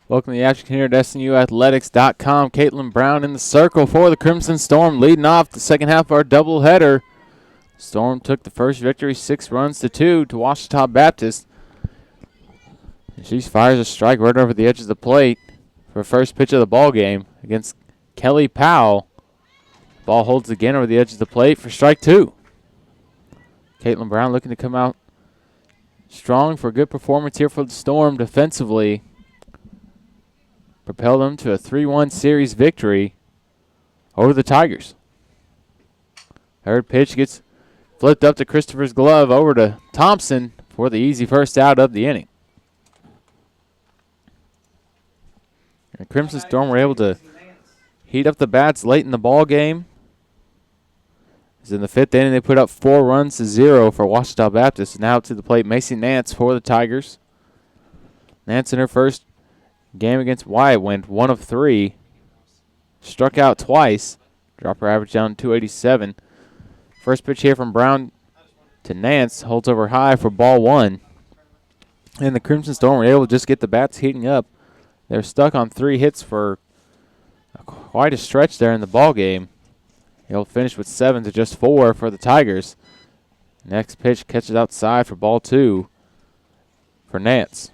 Welcome to the action here at SNUathletics.com. Caitlin Brown in the circle for the Crimson Storm, leading off the second half of our doubleheader. Storm took the first victory 6-2 to Ouachita Baptist. And she fires a strike right over the edge of the plate for her first pitch of the ball game against Kelly Powell. Ball holds again over the edge of the plate for strike two. Caitlin Brown looking to come out strong for a good performance here for the Storm defensively. Propel them to a 3-1 series victory over the Tigers. Third pitch gets flipped up to Christopher's glove over to Thompson for the easy first out of the inning. And Crimson Storm were able to heat up the bats late in the ball game. As in the fifth inning, they put up 4-0 for Ouachita Baptist. Now to the plate, Macy Nance for the Tigers. Nance in her first game against Wyatt went 1 of 3. Struck out twice. Dropped her average down to 287. First pitch here from Brown to Nance. Holds over high for ball one. And the Crimson Storm were able to just get the bats heating up. They're stuck on 3 hits for quite a stretch there in the ball game. He'll finish with 7 to just 4 for the Tigers. Next pitch catches outside for ball 2 for Nance.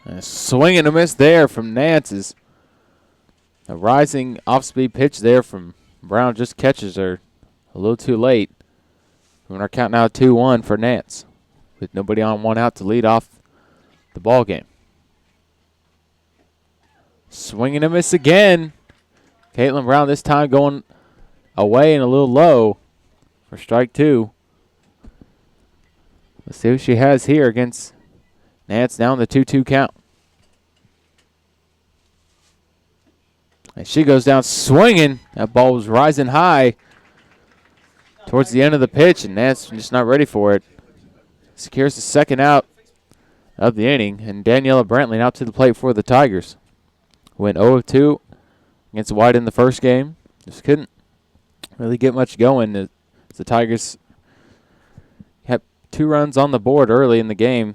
And a swing and a miss there from Nance. Is a rising off-speed pitch there from Brown. Just catches her a little too late. We're going to count now 2-1 for Nance, with nobody on, 1 out to lead off the ball game. Swing and a miss again. Caitlin Brown this time going away and a little low for strike 2. Let's see who she has here against Nance, down the 2-2 count. And she goes down swinging. That ball was rising high towards the end of the pitch, and Nance just not ready for it. Secures the second out of the inning, and Daniela Brantley now to the plate for the Tigers. Went 0 of 2 against White in the first game. Just couldn't really get much going as the Tigers had 2 runs on the board early in the game.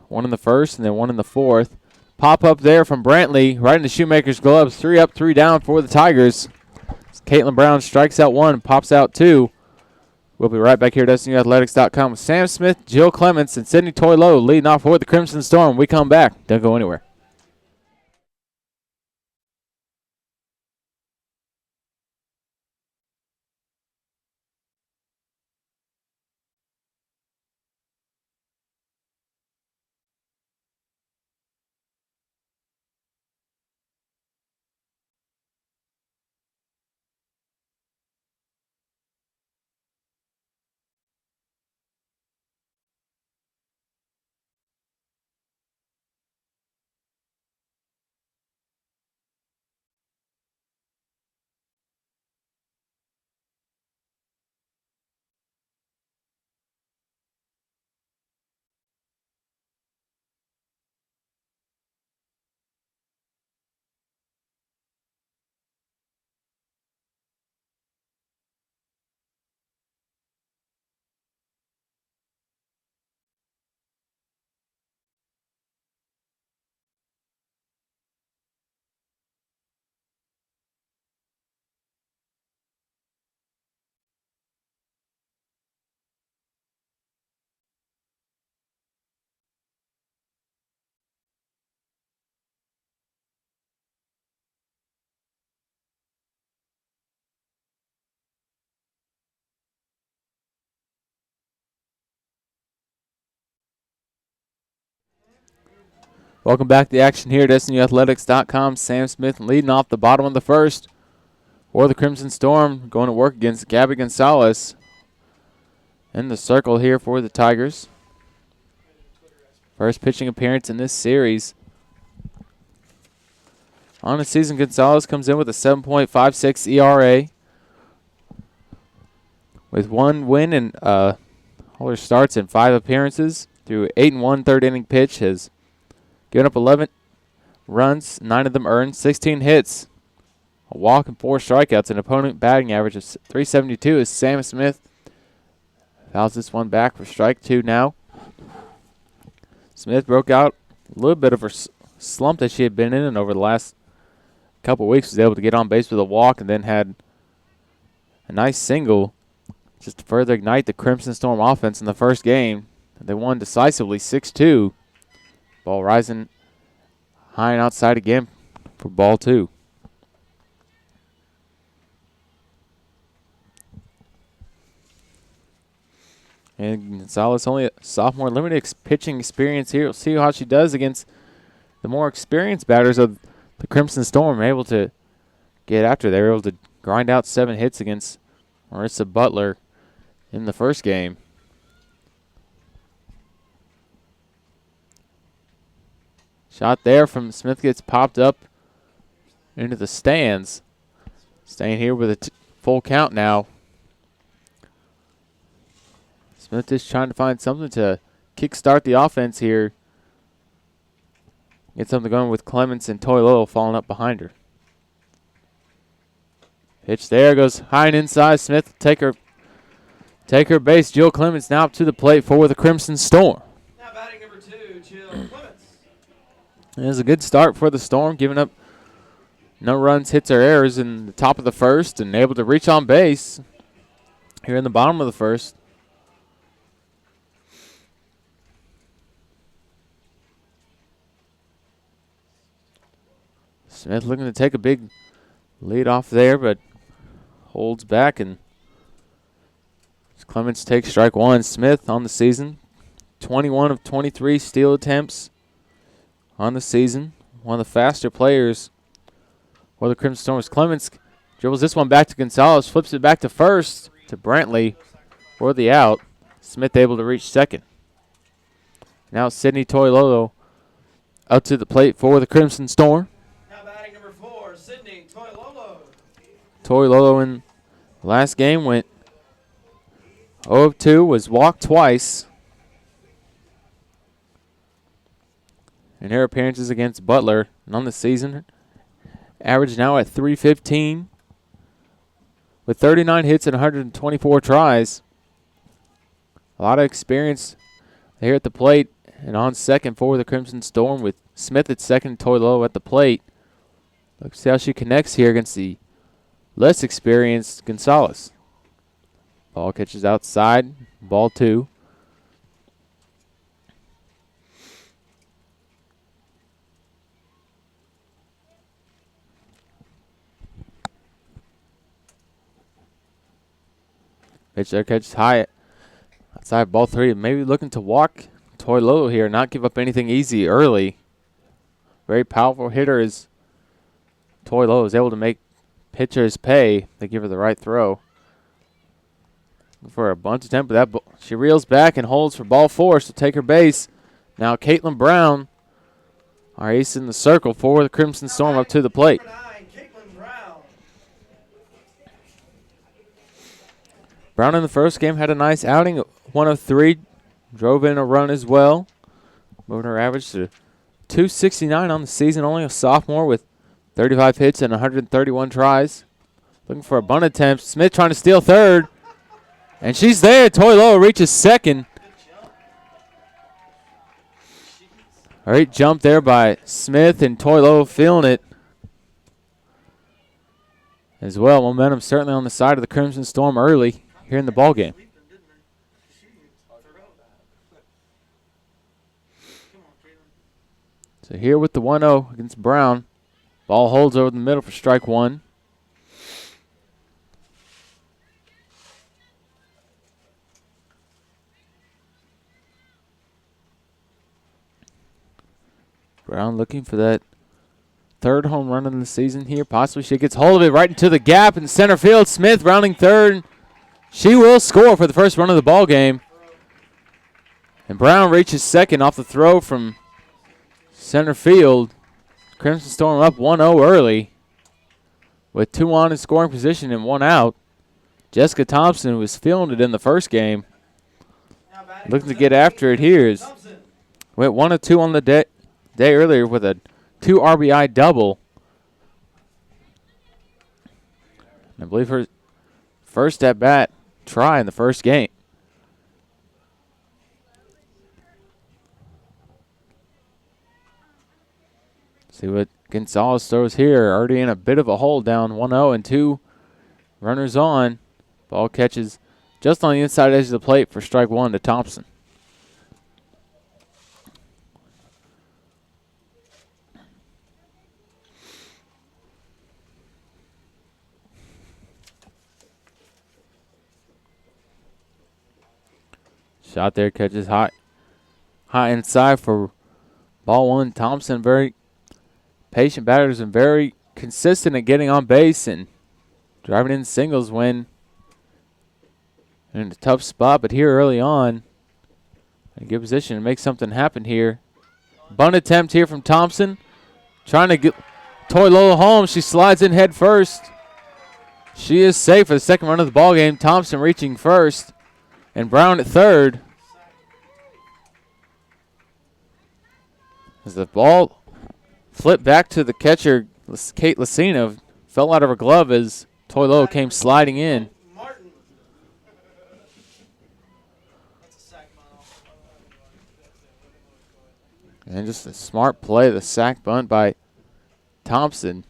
1 in the first and then 1 in the fourth. Pop up there from Brantley right into Shoemaker's gloves. 3 up, 3 down for the Tigers. Caitlin Brown strikes out 1 and pops out 2. We'll be right back here at SNUathletics.com with Sam Smith, Jill Clements, and Sydney Toylow leading off for the Crimson Storm. We come back. Don't go anywhere. Welcome back to the action here at SNUathletics.com. Sam Smith leading off the bottom of the first for the Crimson Storm, going to work against Gabby Gonzalez in the circle here for the Tigers. First pitching appearance in this series. On the season, Gonzalez comes in with a 7.56 ERA. With 1 win and all her starts in 5 appearances. Through 8 1 third inning pitch, has given up 11 runs, 9 of them earned, 16 hits, a walk and 4 strikeouts, an opponent batting average of .372 as Sam Smith Fouls this one back for strike 2 now. Smith broke out a little bit of her slump that she had been in, and over the last couple weeks was able to get on base with a walk and then had a nice single just to further ignite the Crimson Storm offense in the first game. They won decisively 6-2. Ball rising high and outside again for ball 2. And Gonzalez, only a sophomore, limited pitching experience here. We'll see how she does against the more experienced batters of the Crimson Storm. Able to get after. They were able to grind out 7 hits against Marissa Butler in the first game. Shot there from Smith gets popped up into the stands. Staying here with a full count now. Smith is trying to find something to kickstart the offense here. Get something going with Clemence and Toilolo falling up behind her. Pitch there, goes high and inside. Smith take her base. Jill Clemence now up to the plate for the Crimson Storm. Now batting number 2, Jill Clemence. It was a good start for the Storm, giving up no runs, hits, or errors in the top of the first and able to reach on base here in the bottom of the first. Smith looking to take a big lead off there, but holds back, and Clements takes strike 1. Smith on the season, 21 of 23 steal attempts on the season. One of the faster players for the Crimson Stormers. Clements dribbles this one back to Gonzalez, flips it back to first to Brantley for the out. Smith able to reach second. Now Sydney Toilolo up to the plate for the Crimson Storm. Toilolo in the last game went 0 of 2, was walked twice. And her appearances against Butler, and on the season, average now at .315 with 39 hits and 124 tries. A lot of experience here at the plate and on second for the Crimson Storm with Smith at second, Toilolo at the plate. Let's see how she connects here against the less experienced Gonzalez. Ball catches outside. Ball 2. Pitch there catches high outside. Ball 3. Maybe looking to walk Toilolo here, not give up anything easy early. Very powerful hitter is Toilolo, is able to make pitchers pay. They give her the right throw. For a bunt attempt, but she reels back and holds for ball 4. She'll take her base. Now Caitlin Brown, our ace in the circle for the Crimson Storm, up to the plate. Brown in the first game had a nice outing. 1 of 3, drove in a run as well. Moving her average to .269 on the season. Only a sophomore with 35 hits and 131 tries. Looking for a bunt attempt. Smith trying to steal third. And she's there. Toilolo reaches second. Great jump there by Smith, and Toilolo feeling it as well. Momentum certainly on the side of the Crimson Storm early here in the ballgame. So here with the 1-0 against Brown. Ball holds over the middle for strike 1. Brown looking for that third home run of the season here. Possibly she gets hold of it right into the gap in center field. Smith rounding third. She will score for the first run of the ball game. And Brown reaches second off the throw from center field. Crimson Storm up 1-0 early with 2 on in scoring position and 1 out. Jessica Thompson was feeling it in the first game. Looking to get after it here. Went 1 of 2 on the day earlier with a 2 RBI double. I believe her first at bat try in the first game. See what Gonzalez throws here. Already in a bit of a hole, down 1-0 and 2 runners on. Ball catches just on the inside edge of the plate for strike one to Thompson. Shot there, catches high inside for ball one. Thompson, very patient batters and very consistent at getting on base and driving in singles when in a tough spot. But here early on, in a good position to make something happen here. Bunt attempt here from Thompson, trying to get Toy Lola home. She slides in head first. She is safe for the second run of the ball game. Thompson reaching first, and Brown at third. As the ball flipped back to the catcher, Kate Lucina, fell out of her glove as Toy Lola came sliding in. And just a smart play, the sack bunt by Thompson.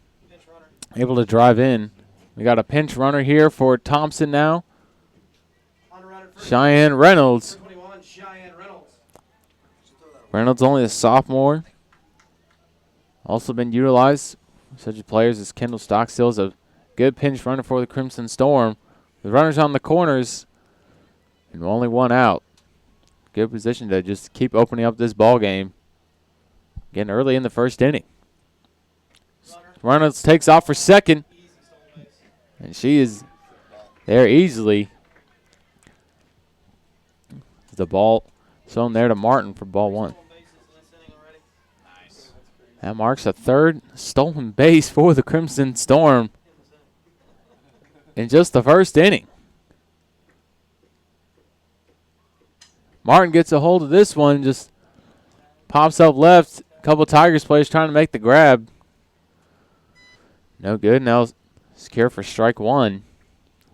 Able to drive in. We got a pinch runner here for Thompson now. Cheyenne Reynolds. Reynolds only a sophomore. Also been utilized. Such as players as Kendall Stockstill is a good pinch runner for the Crimson Storm. The runners on the corners and only one out. Good position to just keep opening up this ball game. Getting early in the first inning. Reynolds takes off for second. And she is there easily. The ball thrown there to Martin for ball one. That marks a third stolen base for the Crimson Storm in just the first inning. Martin gets a hold of this one, just pops up left. A couple Tigers players trying to make the grab. No good. Now secure for strike one.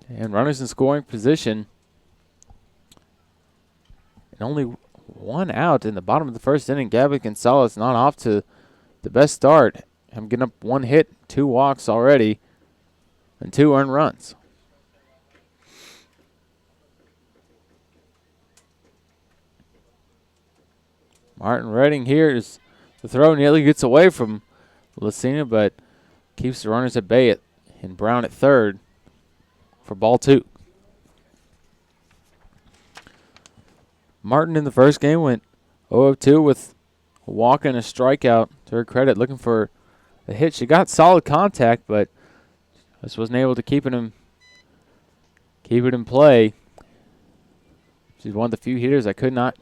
And runners in scoring position. And only one out in the bottom of the first inning. Gabby Gonzalez not off to the best start. I'm getting up one hit, 2 walks already, and 2 earned runs. Martin Redding here is the throw nearly gets away from Lucina, but keeps the runners at bay and Brown at third for ball 2. Martin in the first game went 0-2 with a walk and a strikeout to her credit, looking for a hit. She got solid contact, but just wasn't able to keep it in play. She's one of the few hitters that could not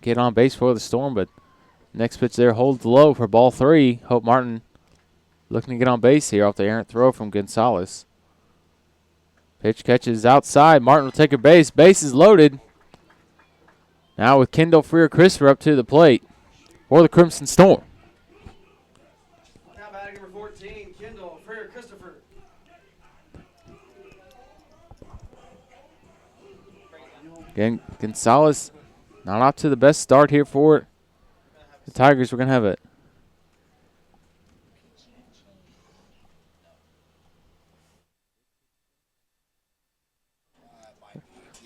get on base for the Storm, but next pitch there holds low for ball 3. Hope Martin looking to get on base here off the errant throw from Gonzalez. Pitch catches outside. Martin will take a base. Base is loaded. Now with Kendall Freer-Christopher up to the plate for the Crimson Storm. Now batting number 14, Kendall Freer-Christopher. Again, Gonzalez not off to the best start here for the Tigers. We're going to have it.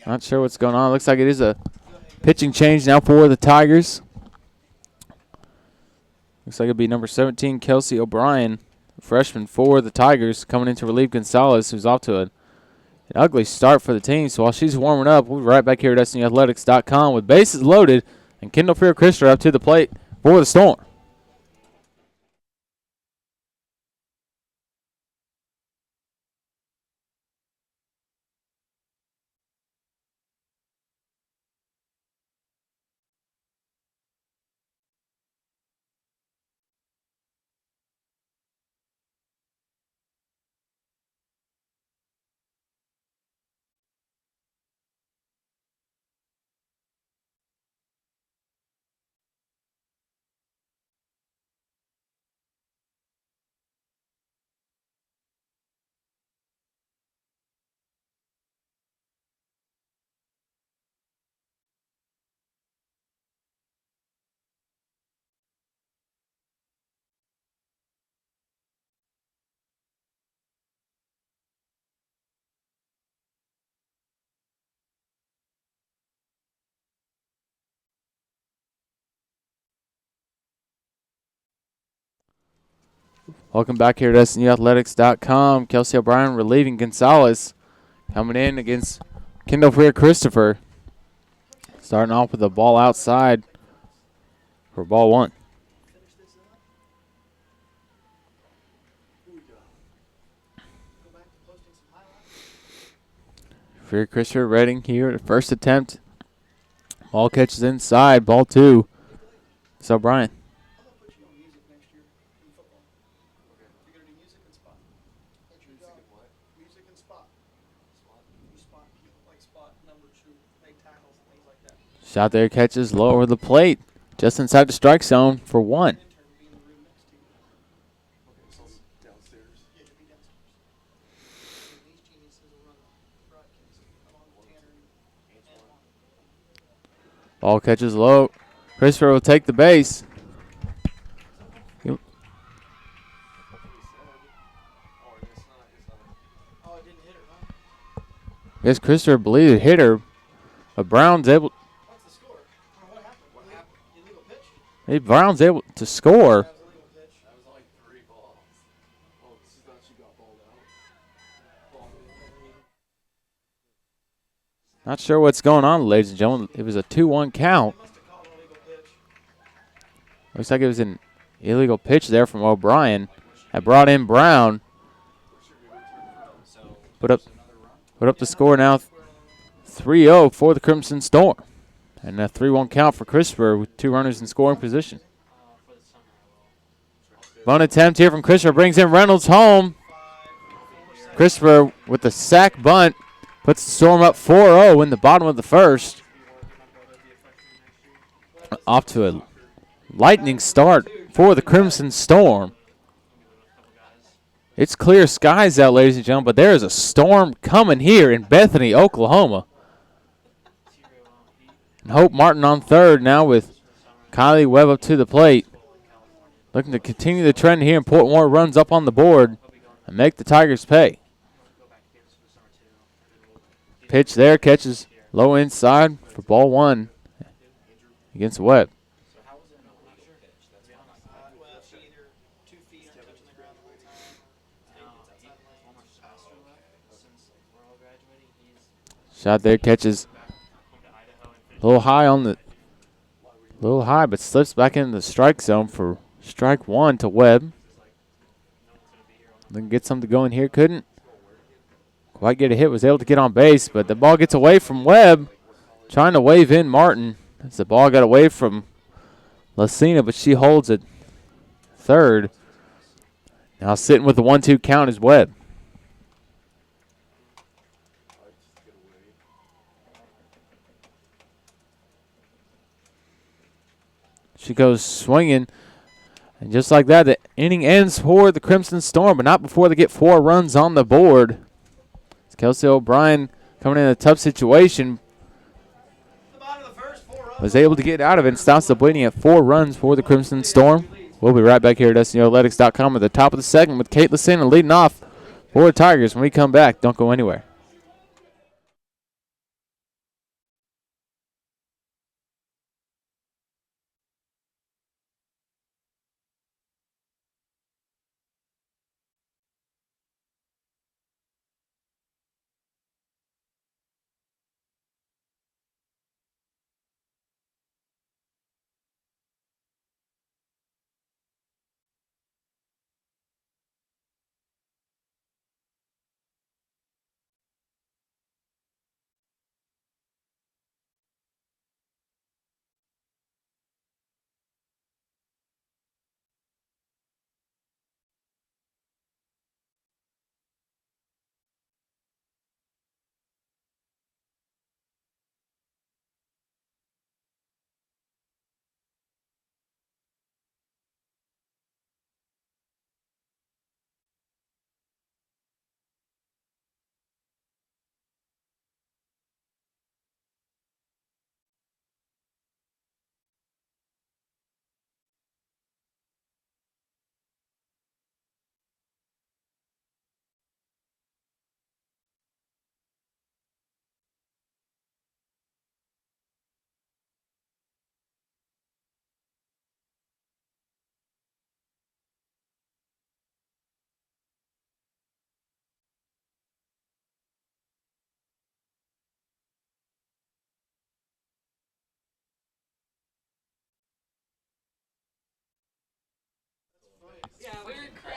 Not sure what's going on. Looks like it is a pitching change now for the Tigers. Looks like it'll be number 17, Kelsey O'Brien, freshman for the Tigers, coming in to relieve Gonzalez, who's off to an ugly start for the team. So while she's warming up, we'll be right back here at SNUathletics.com with bases loaded and Kendall Freer-Christopher up to the plate for the Storm. Welcome back here to SNUathletics.com. Kelsey O'Brien relieving Gonzalez. Coming in against Kendall Freer Christopher. Starting off with the ball outside for ball one. Freer Christopher ready here. First attempt. Ball catches inside. Ball two. It's O'Brien. Shot there, catches low over the plate. Just inside the strike zone for one. Ball catches low. Christopher will take the base. Yes, Christopher believed it hit her, but Brown's able. Brown's able to score. Not sure what's going on, ladies and gentlemen. It was a 2-1 count. Looks like it was an illegal pitch there from O'Brien. That brought in Brown. Put up the score now, 3-0 for the Crimson Storm. And a 3-1 count for Christopher with 2 runners in scoring position. Bunt attempt here from Christopher brings in Reynolds home. Christopher with the sack bunt puts the Storm up 4-0 in the bottom of the first. Off to a lightning start for the Crimson Storm. It's clear skies out, ladies and gentlemen, but there is a storm coming here in Bethany, Oklahoma. And Hope Martin on third now with Kylie Webb up to the plate. Looking to continue the trend here and put more runs up on the board and make the Tigers pay. Pitch there, catches low inside for ball one against Webb. Shot there, catches a little high, but slips back into the strike zone for strike one to Webb. Then get something going here, couldn't quite get a hit, was able to get on base, but the ball gets away from Webb, trying to wave in Martin. As the ball got away from Lacina, but she holds it third. Now sitting with the 1-2 count is Webb. She goes swinging, and just like that, the inning ends for the Crimson Storm, but not before they get 4 runs on the board. It's Kelsey O'Brien coming in a tough situation, was able to get out of it and stops the bleeding at 4 runs for the Crimson Storm. We'll be right back here at SNUathletics.com at the top of the second with Kate Lacina leading off for the Tigers. When we come back, don't go anywhere.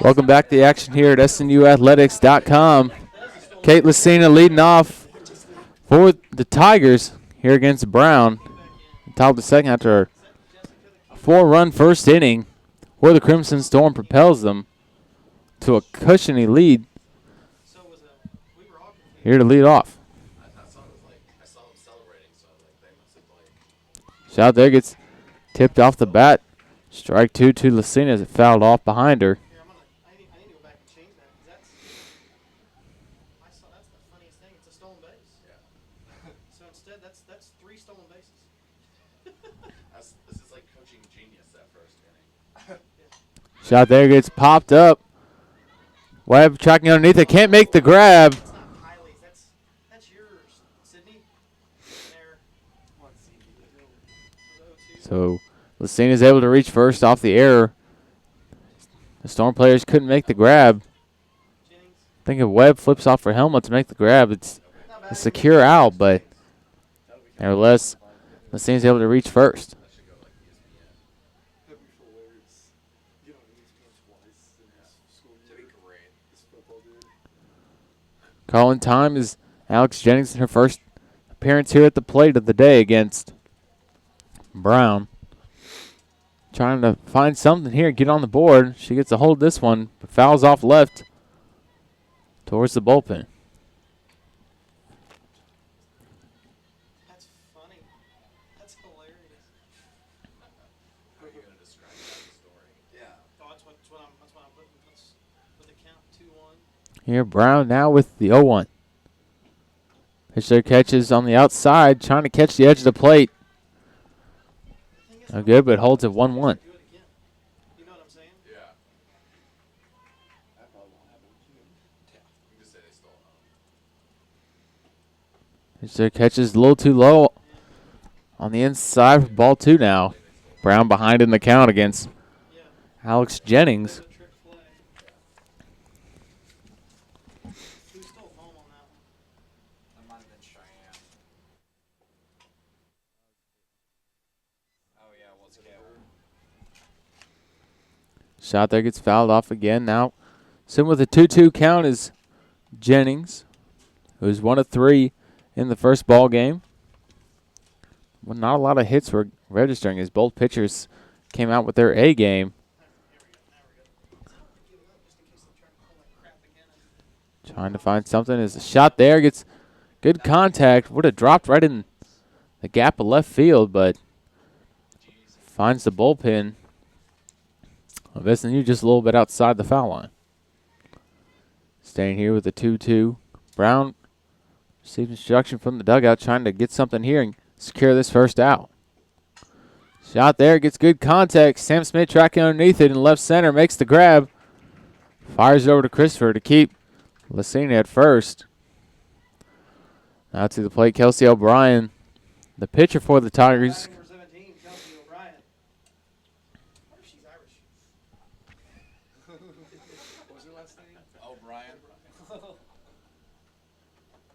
Welcome back to the action here at SNUathletics.com. Kate Lucina leading off for the Tigers here against Brown. Top of the second after a 4-run first inning where the Crimson Storm propels them to a cushiony lead here to lead off. Shot there gets tipped off the bat. Strike 2 to Lucina as it fouled off behind her. I need to go back and change that because that's the funniest thing. It's a stolen base. Yeah. So instead, that's 3 stolen bases. This is like coaching genius that first inning. Shot there gets popped up. Webb tracking underneath it, can't make the grab. That's not Kylie's. That's yours, Sydney. There. So Lucina is able to reach first off the error. The Storm players couldn't make the grab. I think if Webb flips off her helmet to make the grab, it's a secure out, but nevertheless, Lucina's able to reach first. Calling time is Alex Jennings in her first appearance here at the plate of the day against Brown. Trying to find something here, get on the board. She gets a hold of this one, but fouls off left towards the bullpen. That's funny. That's hilarious. How are you going to describe that story? Yeah. Oh, that's what I'm putting. Let's put the count 2-1. Here, Brown now with the 0-1. Pitcher catches on the outside, trying to catch the edge of the plate. No good, but holds it 1-1. Do it again. You know what I'm saying? Yeah. That probably won't happen. Yeah. You can just say they stole it. Pitcher catches a little too low on the inside for ball 2 now. Brown behind in the count against Alex Jennings. Trick play. Who stole home on that one? That might have been Cheyenne. Oh, yeah, well, it's Gaylord. Shot there gets fouled off again. Now, sitting with a 2-2 count is Jennings, who's 1 of 3 in the first ball game. Well, not a lot of hits were registering as both pitchers came out with their A game. Trying to find something as the shot there gets good contact. Would have dropped right in the gap of left field, but finds the bullpen of SNU just a little bit outside the foul line. Staying here with the 2-2. Brown receives instruction from the dugout, trying to get something here and secure this first out. Shot there, gets good contact. Sam Smith tracking underneath it in left center, makes the grab. Fires it over to Christopher to keep Lucina at first. Now to the plate, Kelsey O'Brien, the pitcher for the Tigers. Number 17, Kelsey O'Brien. I wonder if she's Irish. What was her last name? O'Brien.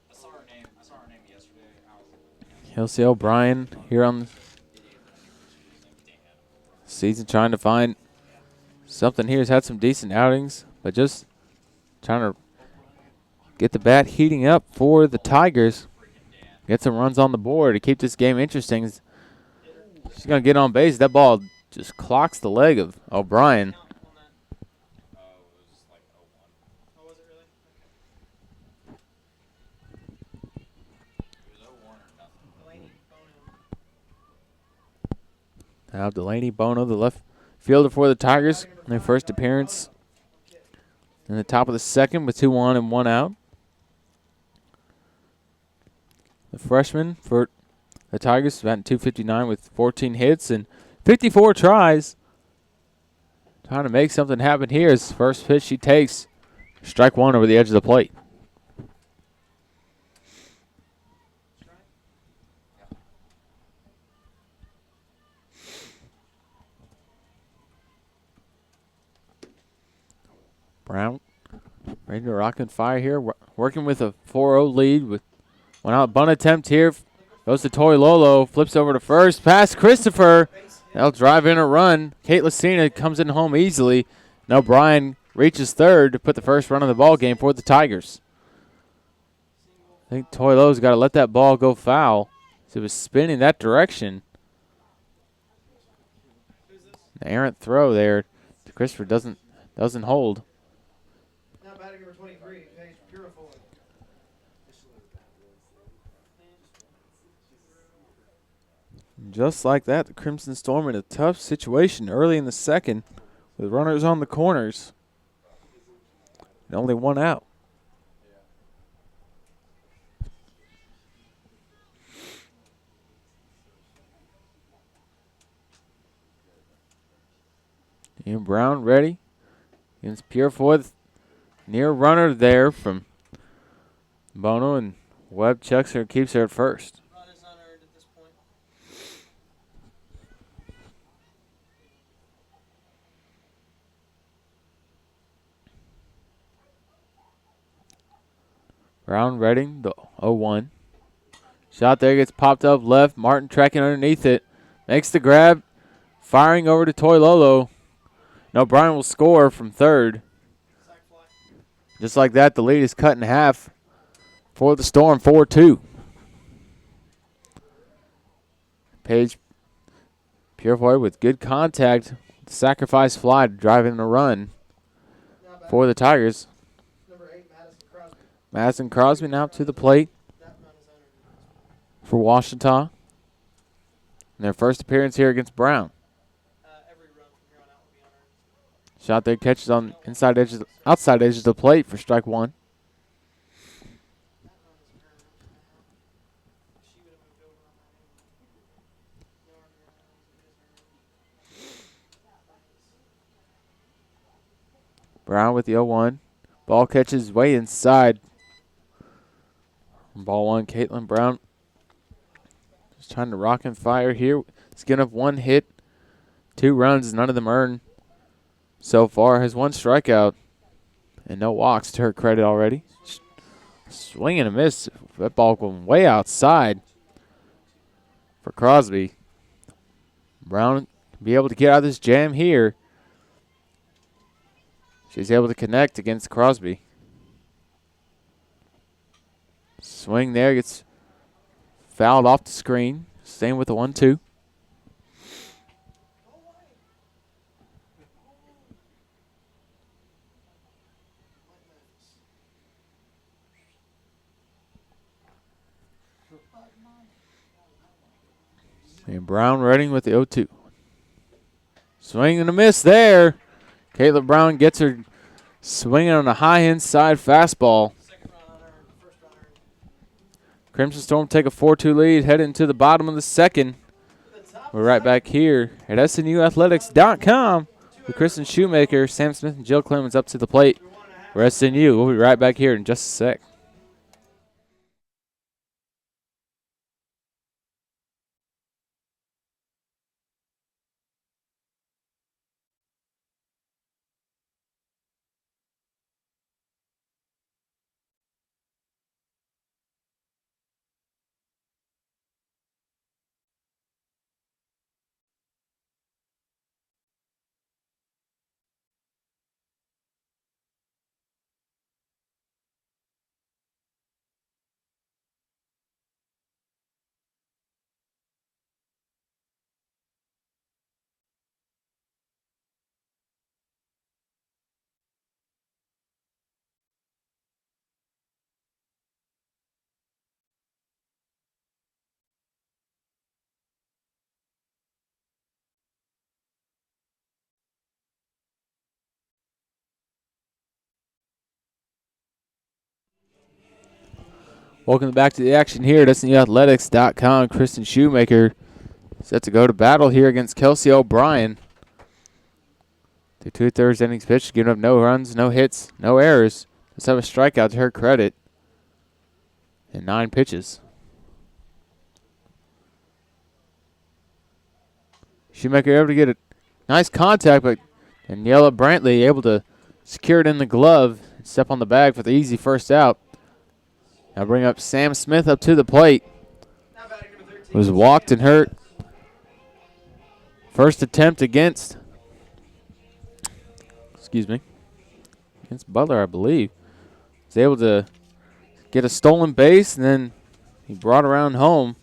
I saw her name yesterday. Kelsey O'Brien here on the season trying to find something here. Has had some decent outings, but just trying to get the bat heating up for the Tigers. Get some runs on the board to keep this game interesting. She's going to get on base. That ball just clocks the leg of O'Brien. Oh, was it really? Delaney, Bono. Now Delaney Bono, the left fielder for the Tigers, in their first appearance in the top of the second with 2 on and 1 out. The freshman for the Tigers, batting .259 with 14 hits and 54 tries. Trying to make something happen here. As first pitch she takes, strike 1 over the edge of the plate. Brown ready to rock and fire here. Working with a 4-0 lead with one out bunt attempt here. Goes to Tori Lolo. Flips over to first. Pass Christopher. They'll drive in a run. Kate Lucina comes in home easily. Now O'Brien reaches third to put the first run of the ball game for the Tigers. I think Toilo's got to let that ball go foul. So it was spinning that direction. An errant throw there to Christopher doesn't hold. Now batting number 23, Paige Purifoy. Just like that, the Crimson Storm in a tough situation early in the second with runners on the corners. And only one out. Ian Brown ready against Purifoy. Near runner there from Bono, and Webb checks her and keeps her at first. Run is unearned at this point. Brown ready, the 0-1. Shot there gets popped up left. Martin tracking underneath it. Makes the grab. Firing over to Toilolo. No, Brian will score from third. Sack fly. Just like that, the lead is cut in half for the Storm, 4-2. Paige Purifoy with good contact. Sacrifice fly to drive in a run Now batting for the Tigers. number 8, Madison Crosby. Madison Crosby now to the plate That run is unearned. for Washita. In their first appearance here against Brown. Every run from here on out will be unearned. Shot there catches on outside edges of the plate for strike one. That run is unearned. She would have moved over on that anyway. No RBI. It is unearned. Brown with the 0-1. Ball catches way inside. Ball one, Caitlin Brown. Just trying to rock and fire here. It's given up one hit, 2 runs, none of them earned so far. Has 1 strikeout and no walks to her credit already. Swing and a miss. That ball going way outside for Crosby. Brown be able to get out of this jam here. She's able to connect against Crosby. Swing there, gets fouled off the screen. Staying with the 1-2. And Brown running with the 0-2. Swing and a miss there. Caitlin Brown gets her swinging on a high inside fastball. Second run unearned. First run earned. Crimson Storm take a 4-2 lead, head into the bottom of the second. We're right back here at SNUathletics.com with Kristen Shoemaker, Sam Smith, and Jill Clemens up to the plate. We're SNU. We'll be right back here in just a sec. Welcome back to the action here at SNUathletics.com. Kristen Shoemaker set to go to battle here against Kelsey O'Brien. The 2/3 innings pitch, giving up no runs, no hits, no errors. Just have a strikeout to her credit. And 9 pitches. Shoemaker able to get a nice contact, but Daniela Brantley able to secure it in the glove and step on the bag for the easy first out. Now bring up Sam Smith up to the plate. Now batting number 13. Was walked and hurt. First attempt against. Excuse me. against Butler, I believe. Was able to get a stolen base, and then he brought around home,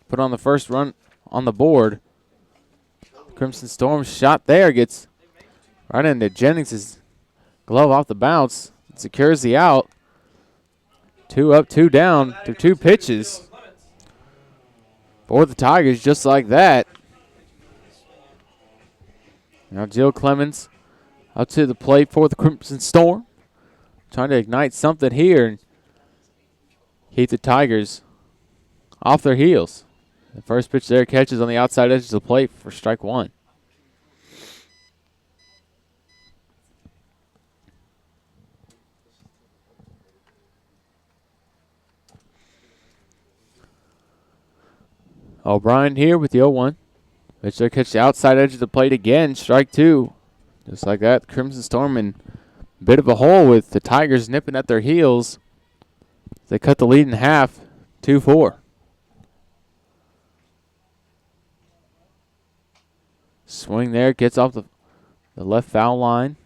put on the first run on the board. Crimson Storm shot there, gets right into Jennings' glove off the bounce. Secures the out. 2 up, 2 down through 2 pitches for the Tigers, just like that. Now Jill Clemence up to the plate for the Crimson Storm. Trying to ignite something here and keep the Tigers off their heels. The first pitch there catches on the outside edge of the plate for strike 1. O'Brien here with the 0-1. Pitch there catch the outside edge of the plate again, strike 2. Just like that, Crimson Storm in a bit of a hole with the Tigers nipping at their heels. They cut the lead in half, 2-4. Swing there, gets off the left foul line.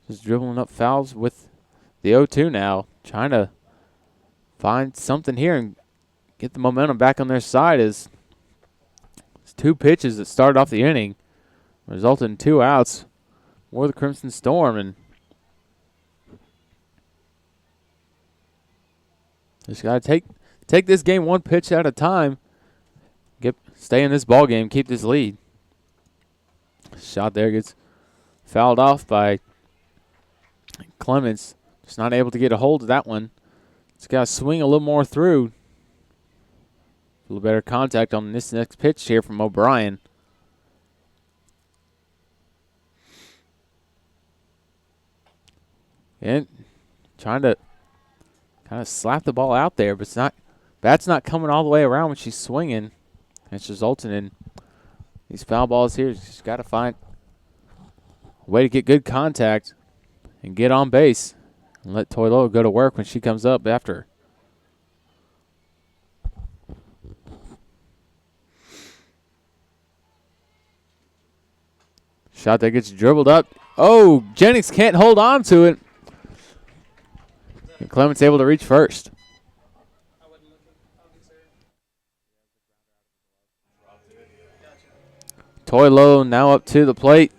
Just dribbling up fouls with the 0-2 now. Trying to find something here and get the momentum back on their side as 2 pitches that started off the inning resulted in 2 outs for the Crimson Storm. And just got to take this game 1 pitch at a time. Stay in this ball game, keep this lead. Shot there gets fouled off by Clements. Just not able to get a hold of that one. It's got to swing a little more through. A little better contact on this next pitch here from O'Brien. And trying to kind of slap the ball out there, but it's not. Bat's not coming all the way around when she's swinging. It's resulting in these foul balls here. She's got to find a way to get good contact and get on base and let Toilo go to work when she comes up after her. Shot that gets dribbled up. Oh, Jennings can't hold on to it. And Clements able to reach first. Toilo now up to the plate.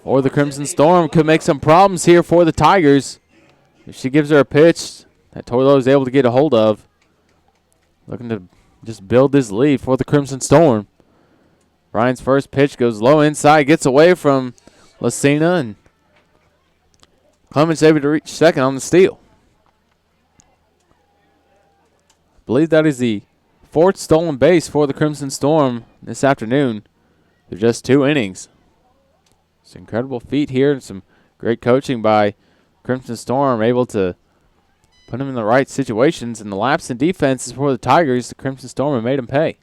Or the Crimson Storm could make some problems here for the Tigers. If she gives her a pitch that Toilo is able to get a hold of. Looking to just build this lead for the Crimson Storm. Ryan's first pitch goes low inside, gets away from Lucina, and Clements able to reach second on the steal. I believe that is the 4th stolen base for the Crimson Storm this afternoon. They're just 2 innings. It's an incredible feat here and some great coaching by Crimson Storm, able to put them in the right situations. And the lapse in defense is for the Tigers. The Crimson Storm have made them pay.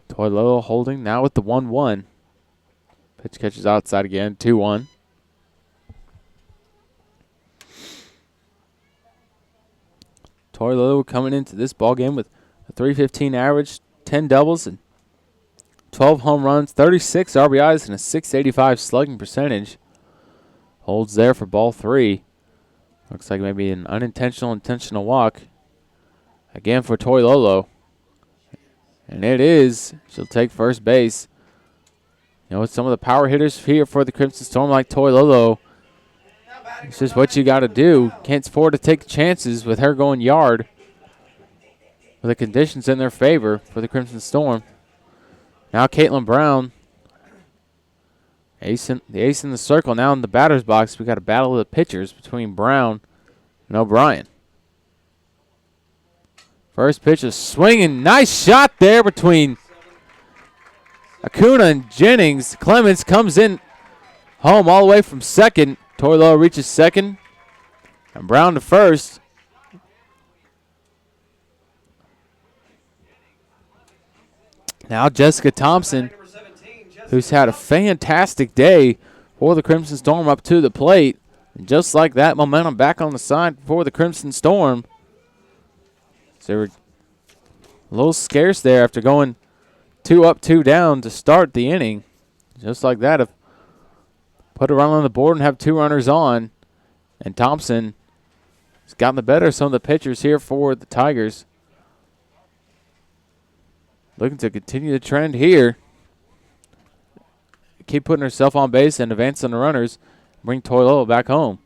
Toilo holding now with the 1-1. Pitch catches outside again, 2-1. Toilo coming into this ball game with a .315 average, 10 doubles, and 12 home runs, 36 RBIs, and a .685 slugging percentage. Holds there for ball 3. Looks like maybe an intentional walk. Again for Toilolo. And it is. She'll take first base. You know, with some of the power hitters here for the Crimson Storm like Toilolo, it's just what you got to do. Can't afford to take chances with her going yard. With the conditions in their favor for the Crimson Storm. Now Caitlin Brown, the ace in the circle. Now in the batter's box, we got a battle of the pitchers between Brown and O'Brien. First pitch is swinging. Nice shot there between Acuna and Jennings. Clements comes in home all the way from second. Toilo reaches second. And Brown to first. Now Jessica Thompson, who's had a fantastic day for the Crimson Storm, up to the plate. And just like that, momentum back on the side for the Crimson Storm. So they were a little scarce there after going 2 up, 2 down to start the inning. Just like that, if put a run on the board and have 2 runners on. And Thompson has gotten the better of some of the pitchers here for the Tigers. Looking to continue the trend here. Keep putting herself on base and advance on the runners. Bring Toilolo back home.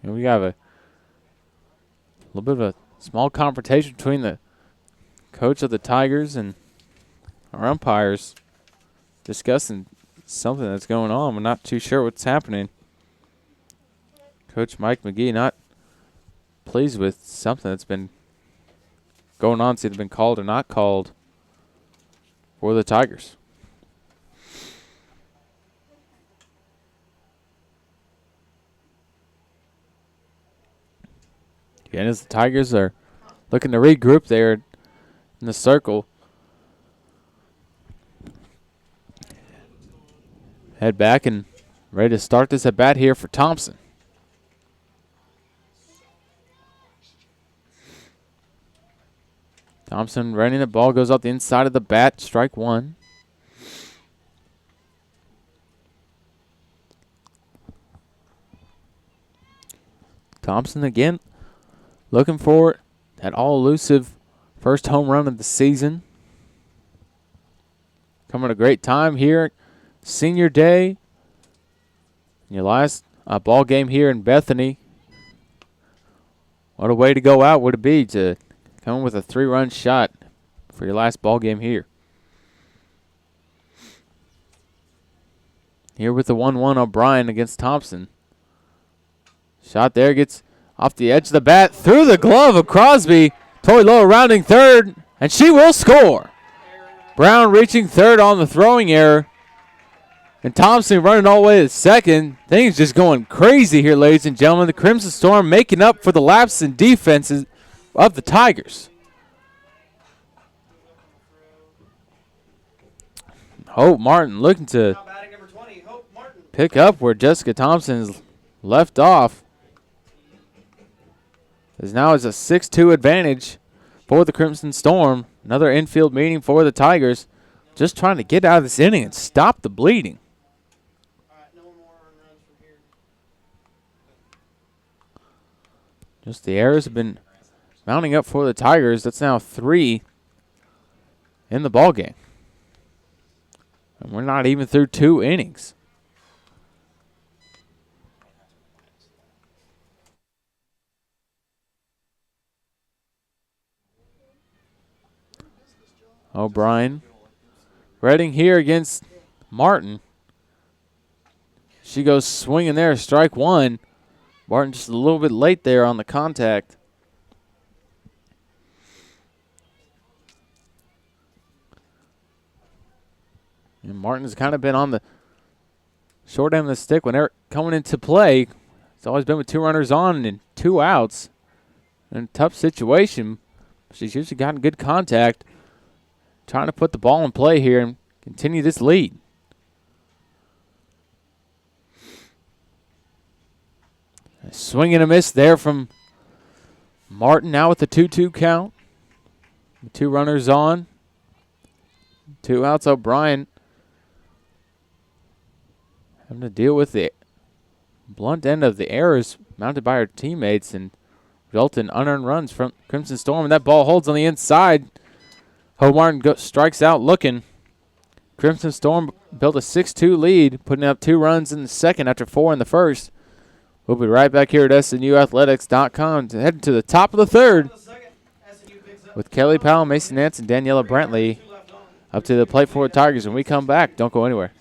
And we have a little bit of a small confrontation between the coach of the Tigers and our umpires discussing something that's going on. We're not too sure what's happening. Coach Mike McGee not pleased with something that's been going on. It's either been called or not called for the Tigers. Again, as the Tigers are looking to regroup there in the circle. Head back and ready to start this at bat here for Thompson. Thompson running the ball, goes out the inside of the bat, strike 1. Thompson again looking for that all-elusive first home run of the season. Coming at a great time here. Senior day. Your last ball game here in Bethany. What a way to go out would it be to come with a 3-run shot for your last ball game here. Here with the 1-1 O'Brien against Thompson. Shot there, gets off the edge of the bat, through the glove of Crosby. Toilolo rounding third, and she will score. Brown reaching third on the throwing error. And Thompson running all the way to second. Things just going crazy here, ladies and gentlemen. The Crimson Storm making up for the lapse in defenses of the Tigers. Hope Martin looking to pick up where Jessica Thompson's left off. As now is a 6-2 advantage for the Crimson Storm. Another infield meeting for the Tigers. Just trying to get out of this inning and stop the bleeding. Just the errors have been mounting up for the Tigers. That's now 3 in the ballgame. And we're not even through 2 innings. O'Brien reading here against Martin. She goes swinging there, strike 1. Martin just a little bit late there on the contact. And Martin's kind of been on the short end of the stick whenever coming into play. It's always been with 2 runners on and 2 outs. In a tough situation, she's usually gotten good contact. Trying to put the ball in play here and continue this lead. A swing and a miss there from Martin, now with the 2-2 count. The 2 runners on. 2 outs. O'Brien having to deal with the blunt end of the errors mounted by her teammates and result in unearned runs from Crimson Storm. And that ball holds on the inside. Ho Martin strikes out looking. Crimson Storm built a 6-2 lead, putting up 2 runs in the second after 4 in the first. We'll be right back here at SNUathletics.com to head to the top of the third with Kelly Powell, Mason Nance, and Daniela Brantley up to the plate for the Tigers. When we come back, don't go anywhere.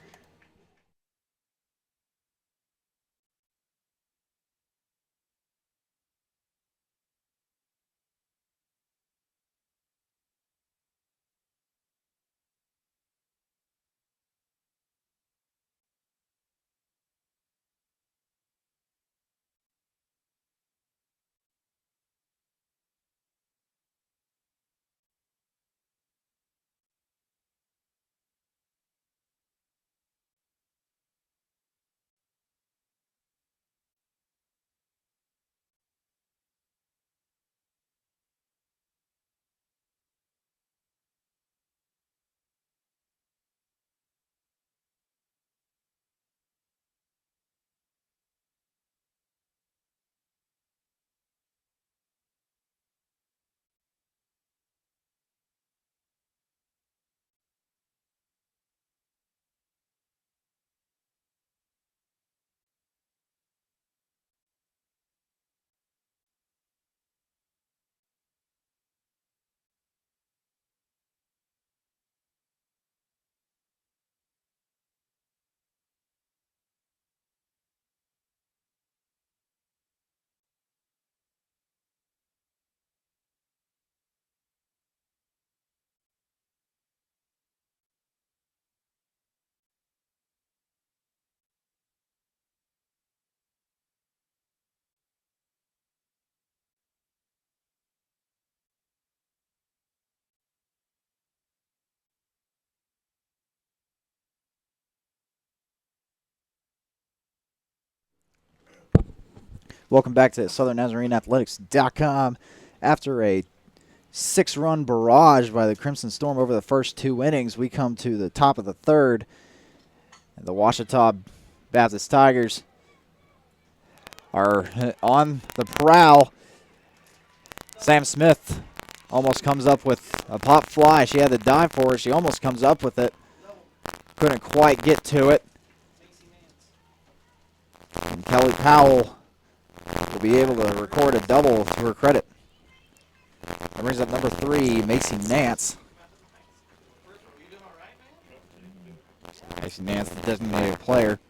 Welcome back to SouthernNazareneAthletics.com. After a 6-run barrage by the Crimson Storm over the first 2 innings, we come to the top of the third. And the Ouachita Baptist Tigers are on the prowl. Sam Smith almost comes up with a pop fly. She had to dive for it. She almost comes up with it. Couldn't quite get to it. And Kelly Powell will be able to record a double to her credit. That brings up number 3, Macy Nance. Macy Nance, the designated player.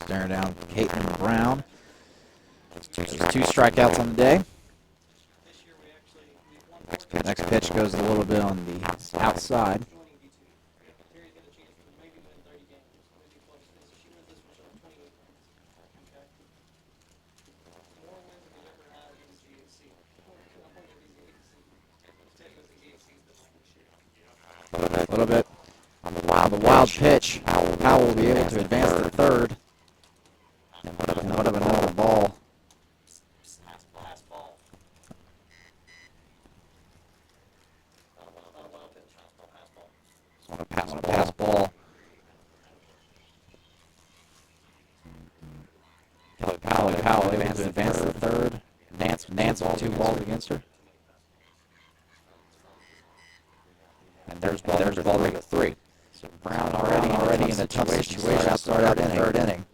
Staring down Caitlin Brown. There's 2 strikeouts on the day. Next pitch goes a little bit on the outside. A little bit on the wild pitch. Powell will be able to advance to third. And put up another ball. On a pass ball. Kelly Powell able to advance to third. Nance with 2 balls against her. And there's ball number 3. So Brown already in a tough situation. Start out in the third inning.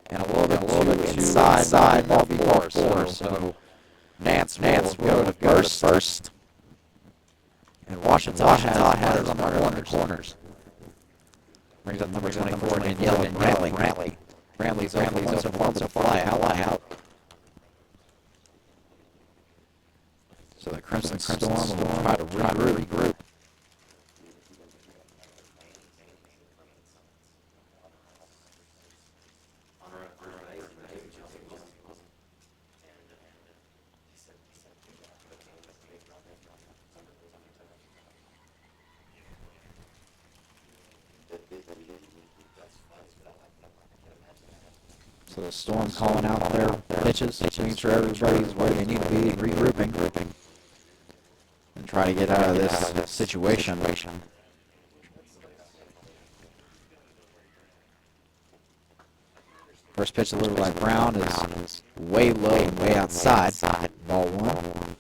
And a little bit inside ball before. So Nance will go to first. And Ouachita has on the corners. Brings up number 24, Daniela Brantley. Brantley's open so fly out. So the Crimson Storm will try to regroup. So the Storm calling out their pitches, making sure everybody's where they need to be, regrouping, and try to get out of this situation. First pitch delivered by Brown is way low and way outside. Ball 1.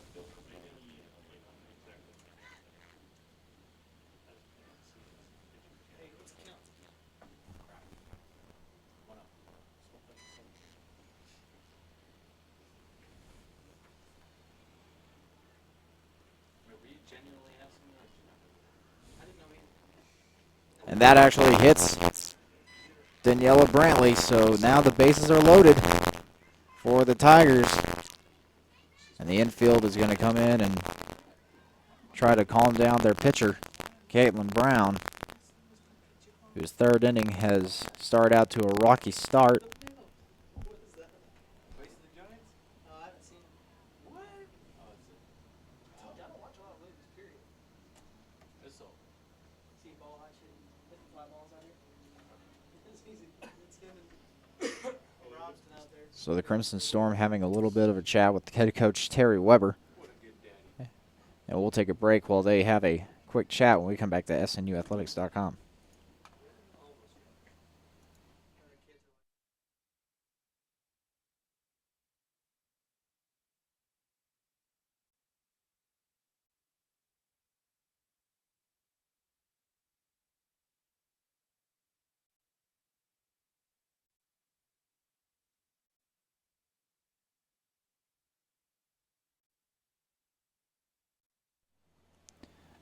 And that actually hits Daniela Brantley, so now the bases are loaded for the Tigers. And the infield is going to come in and try to calm down their pitcher, Caitlin Brown, whose third inning has started out to a rocky start. So the Crimson Storm having a little bit of a chat with head coach Terry Weber. And we'll take a break while they have a quick chat when we come back to SNUathletics.com.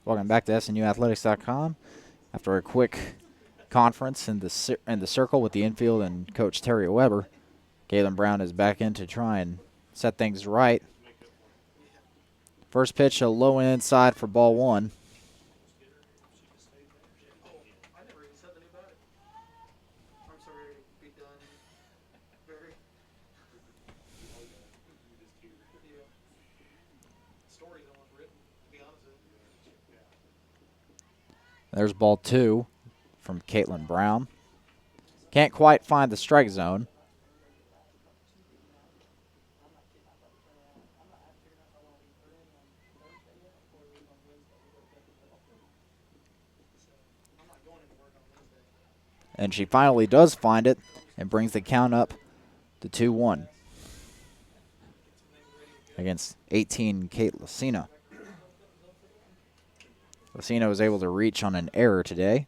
Welcome back to SNUathletics.com. After a quick conference in the circle with the infield and Coach Terry Weber, Caitlin Brown is back in to try and set things right. First pitch, a low and inside for ball 1. There's ball 2 from Caitlin Brown. Can't quite find the strike zone. And she finally does find it and brings the count up to 2-1 against 18 Kate Lucina. Lucina was able to reach on an error today.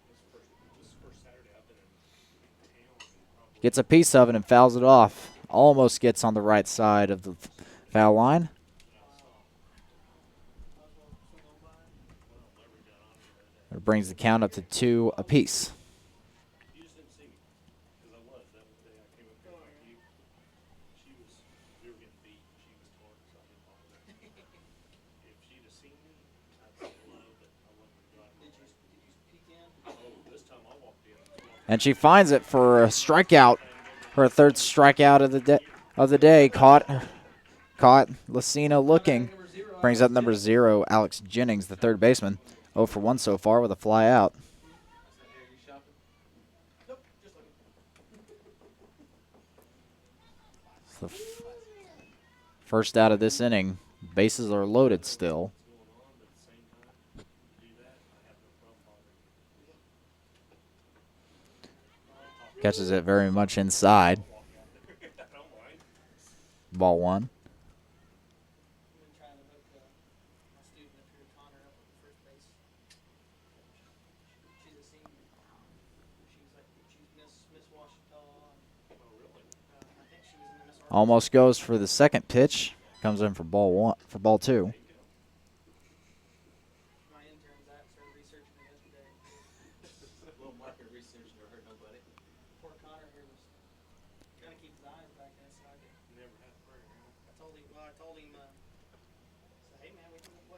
Gets a piece of it and fouls it off. Almost gets on the right side of the foul line. It brings the count up to 2 apiece. And she finds it for a strikeout. Her third strikeout of the day. Caught Lucina looking. Brings up number 0, Alex Jennings, the third baseman. 0 for 1 so far with a fly out. So first out of this inning. Bases are loaded still. Catches it very much inside. Ball 1. Almost goes for the second pitch. Comes in for ball 1 for ball 2.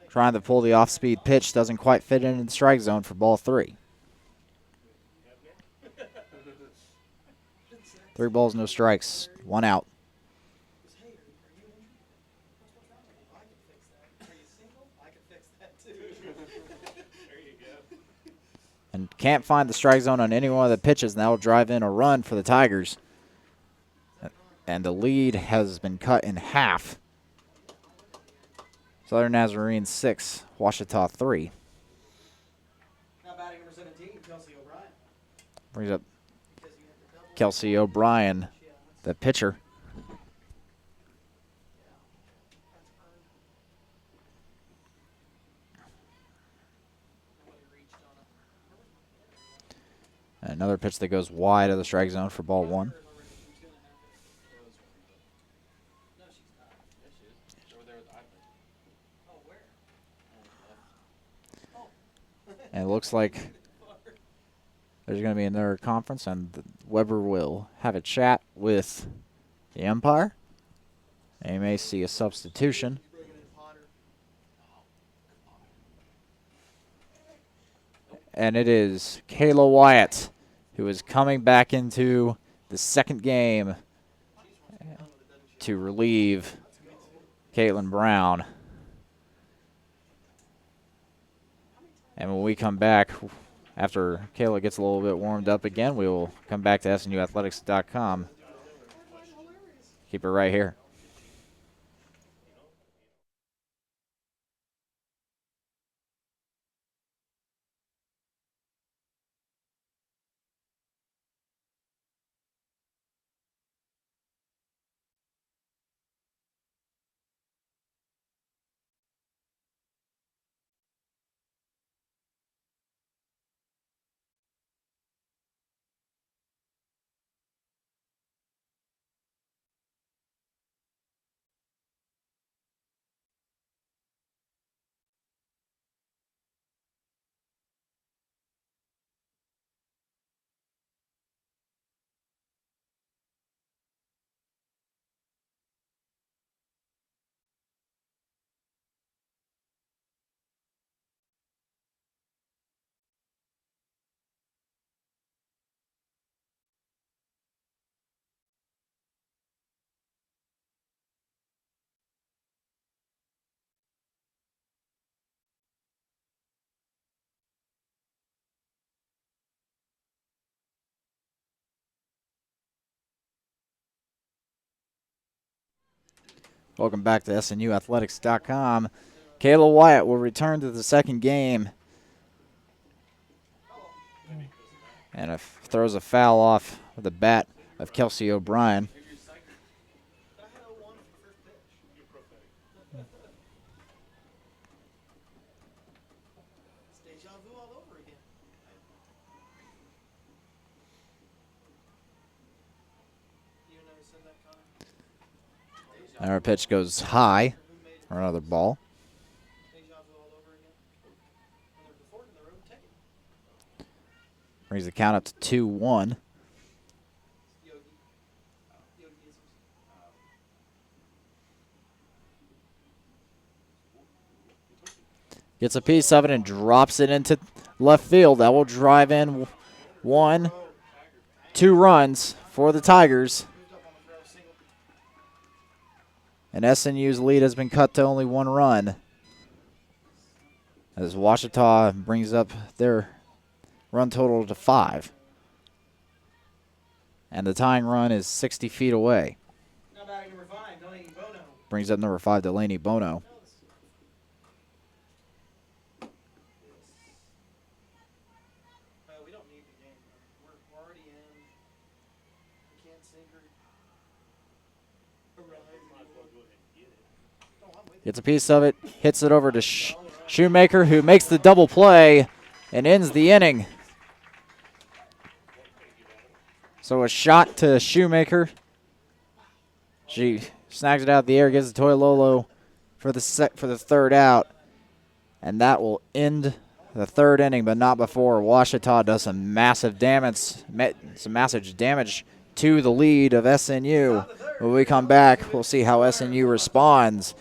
Trying to pull the off-speed pitch. Doesn't quite fit into the strike zone for ball 3. 3 balls, no strikes. 1 out. And can't find the strike zone on any one of the pitches, and that will drive in a run for the Tigers. And the lead has been cut in half. Southern Nazarene 6, Ouachita 3. Now batting number 17, Kelsey O'Brien. Brings up Kelsey O'Brien, the pitcher. And another pitch that goes wide of the strike zone for ball 1. And it looks like there's going to be another conference, and Weber will have a chat with the umpire. And you may see a substitution. And it is Kayla Wyatt, who is coming back into the second game to relieve Caitlin Brown. And when we come back, after Kayla gets a little bit warmed up again, we will come back to SNUathletics.com. Keep it right here. Welcome back to SNUathletics.com. Kayla Wyatt will return to the second game. And throws a foul off with the bat of Kelsey O'Brien. It's deja vu all over again. You know, said that comment. And our pitch goes high for another ball. Deja vu all over again. When they're before in the room, take it. Brings the count up to 2-1. Yogi. Yogi-isms. Gets a piece of it and drops it into left field. That will drive in 1, 2 runs for the Tigers. Moved up on the throw, single. And SNU's lead has been cut to only 1 run. As Ouachita brings up their run total to 5. And the tying run is 60 feet away. Now batting number 5, Delaney Bono. Brings up number 5, Delaney Bono. We don't need the game. We're already in. We can't sinker. Gets a piece of it, hits it over to Shoemaker, who makes the double play and ends the inning. So a shot to Shoemaker. She snags it out of the air, gives it to Toilolo for the third out. And that will end the third inning, but not before Ouachita does some massive damage to the lead of SNU. When we come back, we'll see how SNU responds.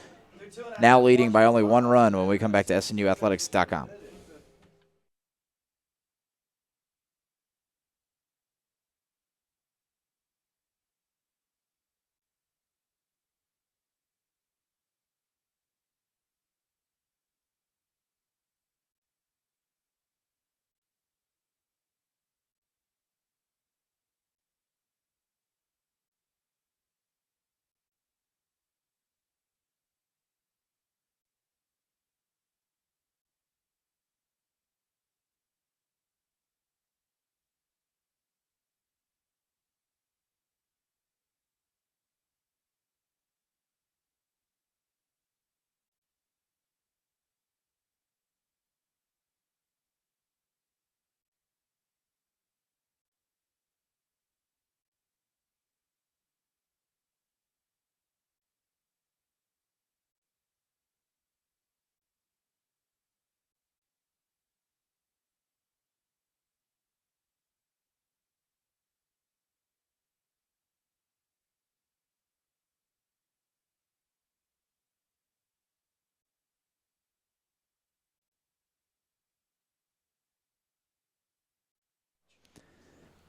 Now leading by only 1 run when we come back to SNUathletics.com.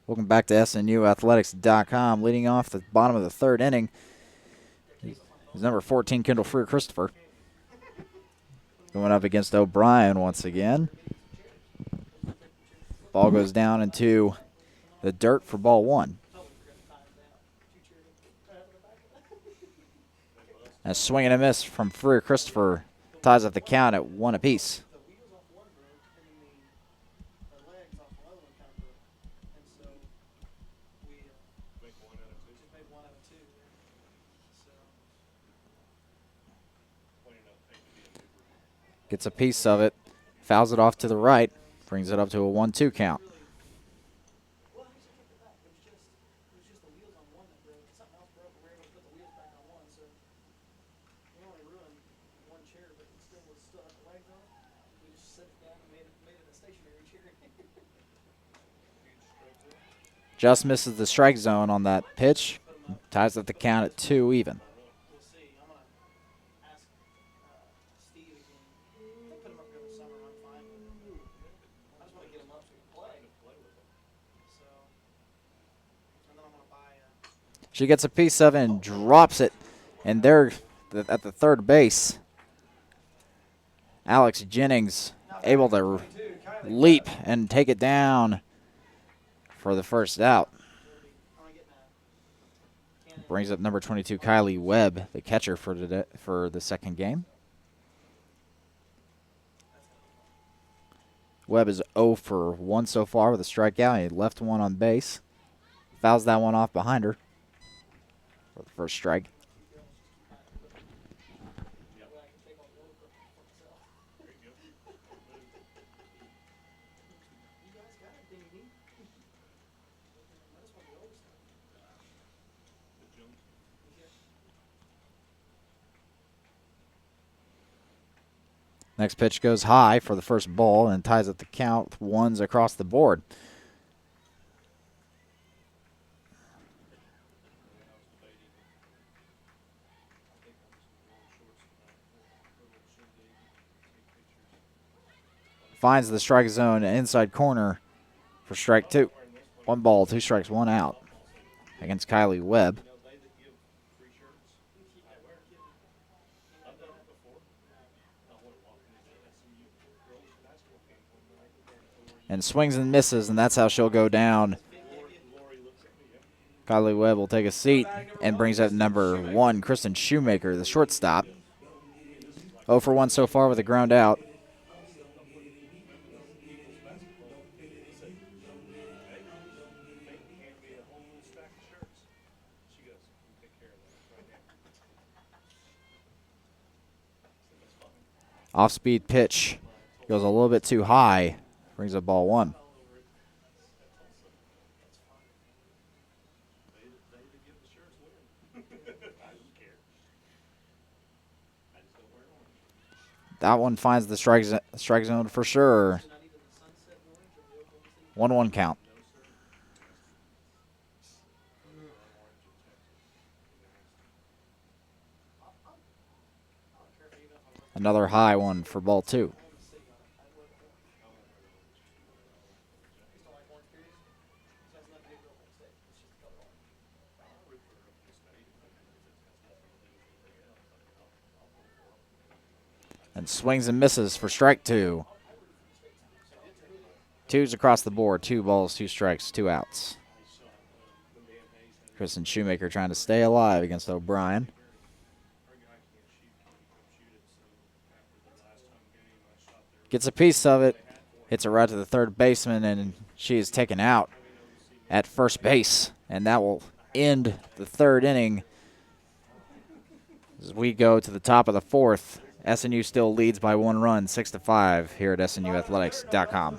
Welcome back to SNUathletics.com. Leading off the bottom of the third inning is number 14, Kendall Freer Christopher. Going up against O'Brien once again. Ball goes down into the dirt for ball 1. A swing and a miss from Freer Christopher ties up the count at 1 apiece. Gets a piece of it, fouls it off to the right, brings it up to a 1-2 count. Just misses the strike zone on that pitch, ties up the count at 2 even. She gets a piece of it and drops it, and there at the third base, Alex Jennings able to leap and take it down for the first out. Brings up number 22, Kylie Webb, the catcher for the second game. Webb is 0 for 1 so far with a strikeout. He left one on base. Fouls that one off behind her for the first strike. Next pitch goes high for the first ball and ties up the count with ones across the board. Finds the strike zone inside corner for strike 2. 1 ball, 2 strikes, 1 out against Kylie Webb. And swings and misses, and that's how she'll go down. Kylie Webb will take a seat and brings up number 1, Kristen Shoemaker, the shortstop. 0 for 1 so far with a ground out. Off-speed pitch goes a little bit too high. Brings up ball 1. That one finds the strike zone for sure. 1-1 count. Another high one for ball 2. And swings and misses for strike 2. 2s across the board. 2 balls, 2 strikes, 2 outs. Kristen Shoemaker trying to stay alive against O'Brien. Gets a piece of it. Hits it right to the third baseman, and she is taken out at first base. And that will end the third inning as we go to the top of the 4th. SNU still leads by 1 run, 6-5 here at SNUathletics.com.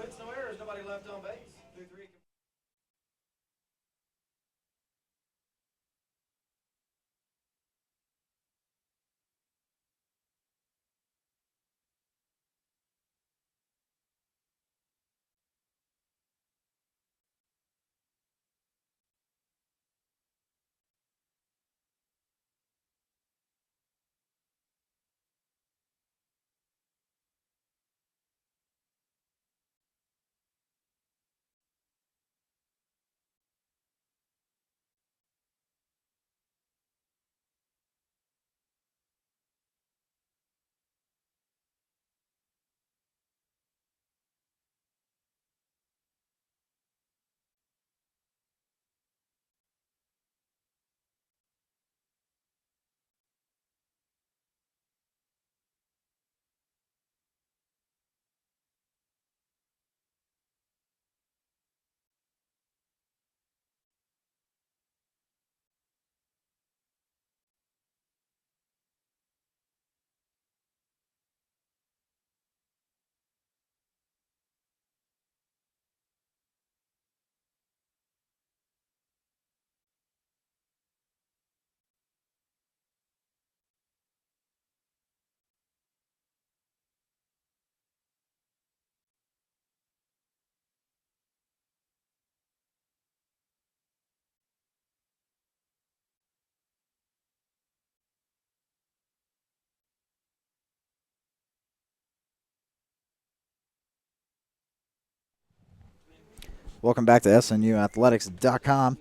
Welcome back to SNUathletics.com.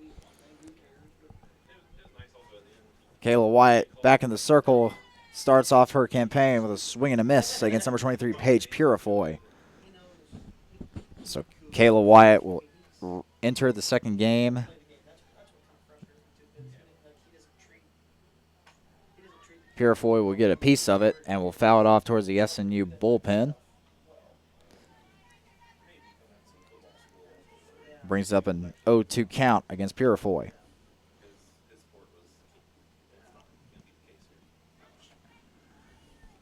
Kayla Wyatt back in the circle. Starts off her campaign with a swing and a miss against number 23, Paige Purifoy. So Kayla Wyatt will enter the second game Purifoy will get a piece of it and will foul it off towards the SNU bullpen. Brings up an 0-2 count against Purifoy.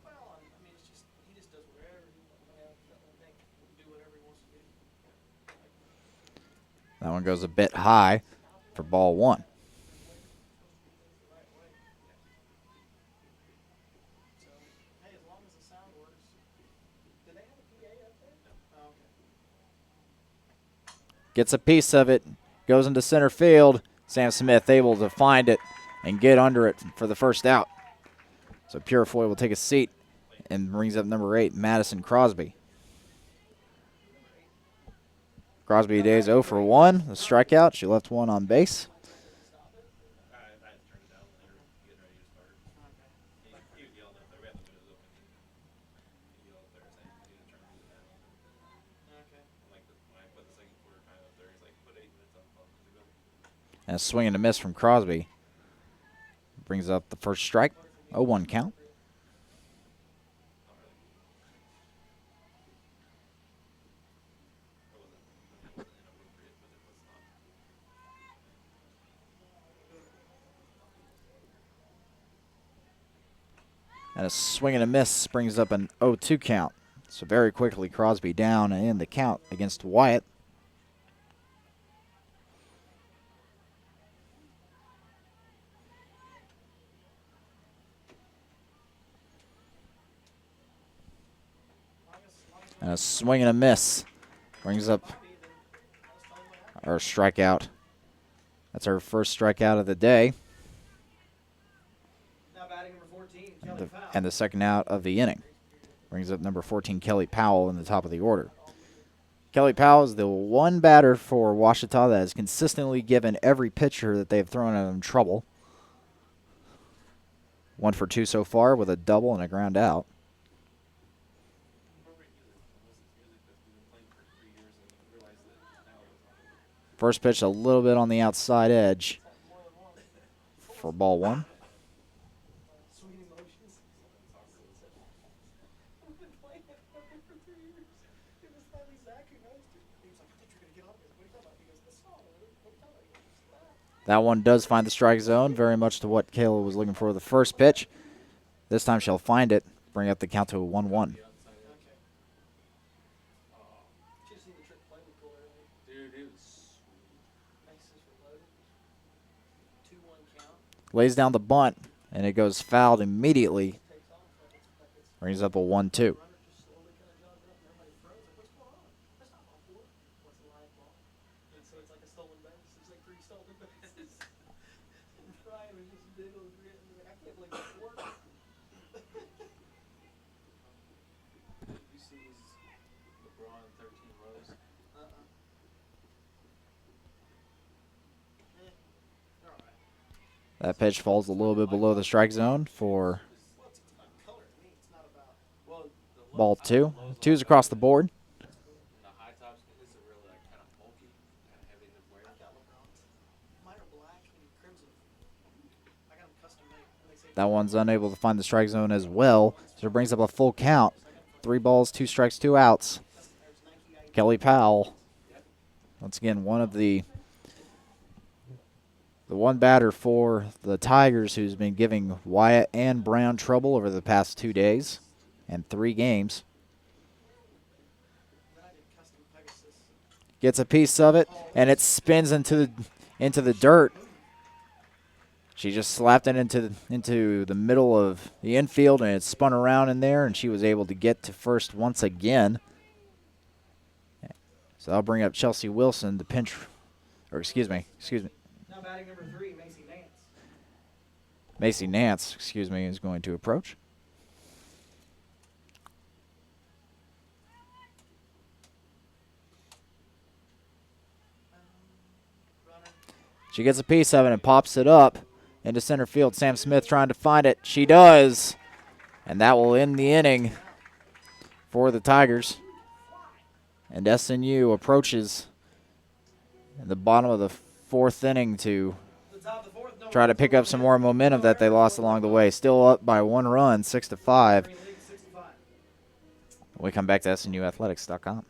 Well, I mean, it's just he just does whatever he do whatever he wants to do. That one goes a bit high for ball one. So, hey, as long as the sound works. Do they have a PA up there? Oh, okay. Gets a piece of it, goes into center field. Sam Smith able to find it and get under it for the first out. So Purifoy will take a seat and brings up number 8, Madison Crosby. Crosby today is 0 for 1, a strikeout. She left one on base. And a swing and a miss from Crosby. Brings up the first strike. 0-1 count. And a swing and a miss brings up an 0-2 count. So very quickly Crosby down and in the count against Wyatt. And a swing and a miss brings up our strikeout. That's our first strikeout of the day. Now batting number 14, Kelly Powell. And the second out of the inning. Brings up number 14, Kelly Powell, in the top of the order. Kelly Powell is the one batter for Ouachita that has consistently given every pitcher that they've thrown at him trouble. 1 for 2 so far with a double and a ground out. First pitch a little bit on the outside edge for ball one. Sweet emotions. I've been playing it for 3 years. It was finally Zach who knows it. He was like, I thought you were going to get on this. What are you talking about? He goes, the song. What are you talking about? He goes, That one does find the strike zone, very much to what Kayla was looking for the first pitch. This time she'll find it, bring up the count to a 1-1. Lays down the bunt, and it goes fouled immediately. Brings up a 1-2. That pitch falls a little bit below the strike zone for ball two. Two's across the board. That one's unable to find the strike zone as well, so it brings up a full count. 3 balls, 2 strikes, 2 outs. Kelly Powell, once again, one of the one batter for the Tigers who's been giving Wyatt and Brown trouble over the past 2 days and 3 games. Gets a piece of it, and it spins into the dirt. She just slapped it into the middle of the infield, and it spun around in there, and she was able to get to first once again. So I'll bring up Chelsea Wilson to pinch, or excuse me. Now batting number 3, Macy Nance. Macy Nance, is going to approach. She gets a piece of it and pops it up into center field. Sam Smith trying to find it. She does. And that will end the inning for the Tigers. And SNU approaches in the bottom of the 4th inning to The top of the 4th, no try to pick up some more momentum that they lost along the way. Still up by 1 run, 6-5. We come back to SNUathletics.com.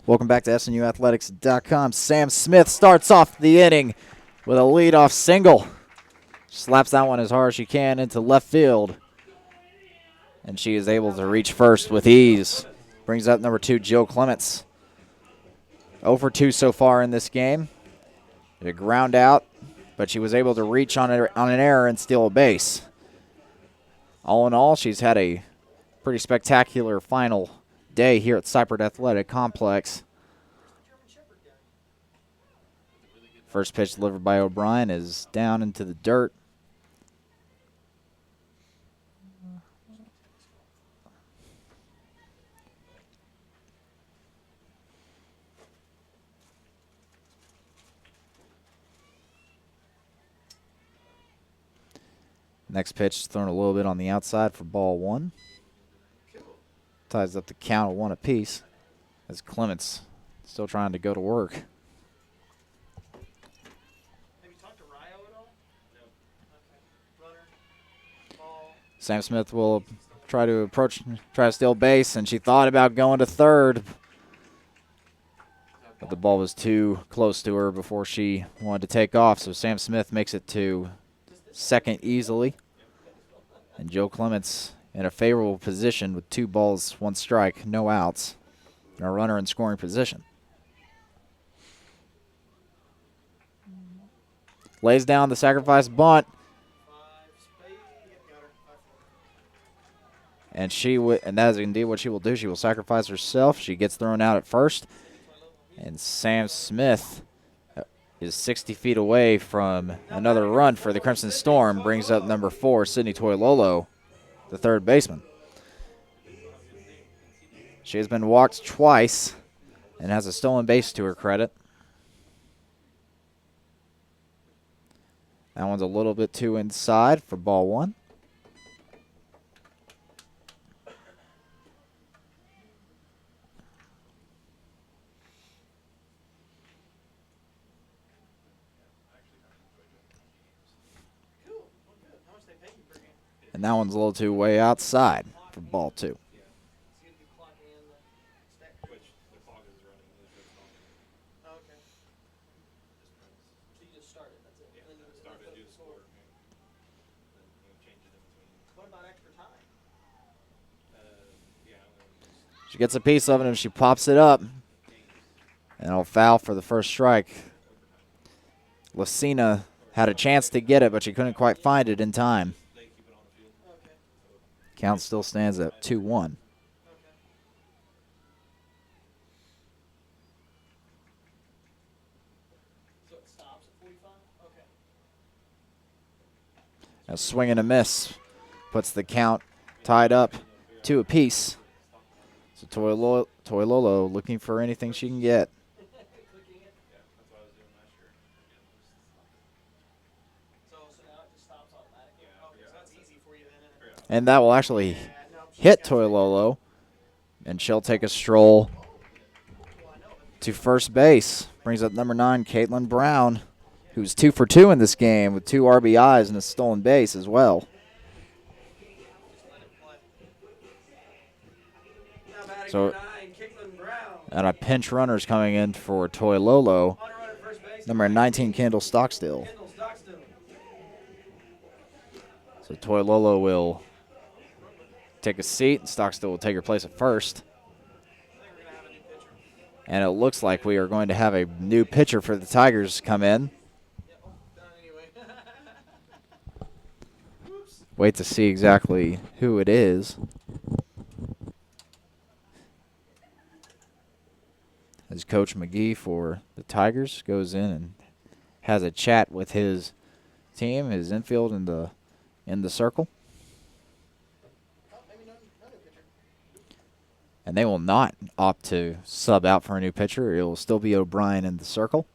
Welcome back to SNUathletics.com. Sam Smith starts off the inning with a leadoff single. Slaps that one as hard as she can into left field. And she is able to reach first with ease. Brings up number 2, Jill Clements. 0 for 2 so far in this game. A ground out, but she was able to reach on an error and steal a base. All in all, she's had a pretty spectacular final day here at Cypress Athletic Complex. First pitch delivered by O'Brien is down into the dirt. Next pitch thrown a little bit on the outside for ball 1. Ties up the count of 1 apiece as Clements still trying to go to work. Have you talked to Ryo at all? No. Okay. Runner. Ball. Sam Smith will try to steal base, and she thought about going to third. But the ball was too close to her before she wanted to take off, so Sam Smith makes it to second easily. And Joe Clements in a favorable position with 2 balls, 1 strike, no outs, and a runner in scoring position. Lays down the sacrifice bunt, and that is indeed what she will do. She will sacrifice herself. She gets thrown out at first, and Sam Smith is 60 feet away from another run for the Crimson Storm. Brings up number 4, Sydney Toilolo, the third baseman. She has been walked twice and has a stolen base to her credit. That one's a little bit too inside for ball 1. And that one's a little too way outside for ball 2. She gets a piece of it and she pops it up. And it'll foul for the first strike. Lucina had a chance to get it, but she couldn't quite find it in time. Count still stands at 2-1. A swing and a miss puts the count tied up 2 apiece. So Toilolo looking for anything she can get. And that will actually hit Toilolo, and she'll take a stroll to first base. Brings up number 9, Caitlin Brown, who's 2 for 2 in this game with 2 RBIs and a stolen base as well. So, and a pinch runner's coming in for Toy Lolo, number 19, Kendall Stockstill. So Toy Lolo will take a seat, and Stockstill will take her place at first. And it looks like we are going to have a new pitcher for the Tigers come in. Wait to see exactly who it is. As Coach McGee for the Tigers goes in and has a chat with his team, his infield in the circle. And they will not opt to sub out for a new pitcher. It will still be O'Brien in the circle.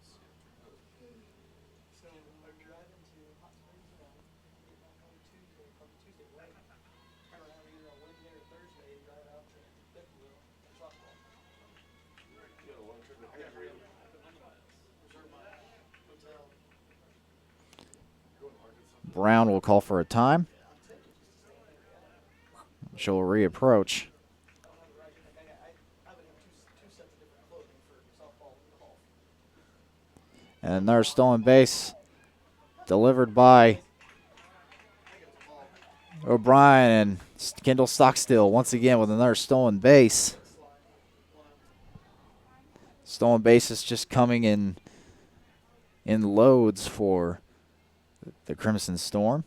Brown will call for a time. She'll reapproach. And another stolen base delivered by O'Brien, and Kendall Stockstill once again with another stolen base. Stolen bases just coming in loads for the Crimson Storm.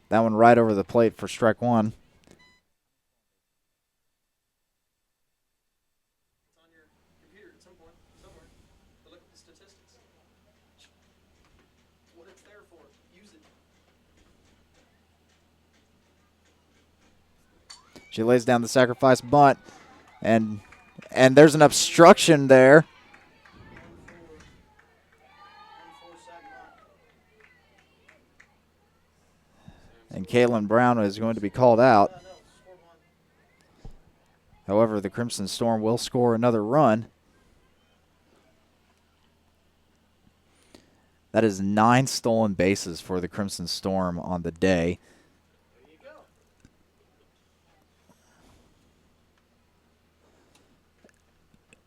That one right over the plate for strike one. It's on your computer at some point, somewhere. But look at the statistics. What it's there for. Use it. She lays down the sacrifice bunt, and there's an obstruction there. And Kaylin Brown is going to be called out. However, the Crimson Storm will score another run. That is 9 stolen bases for the Crimson Storm on the day. There you go.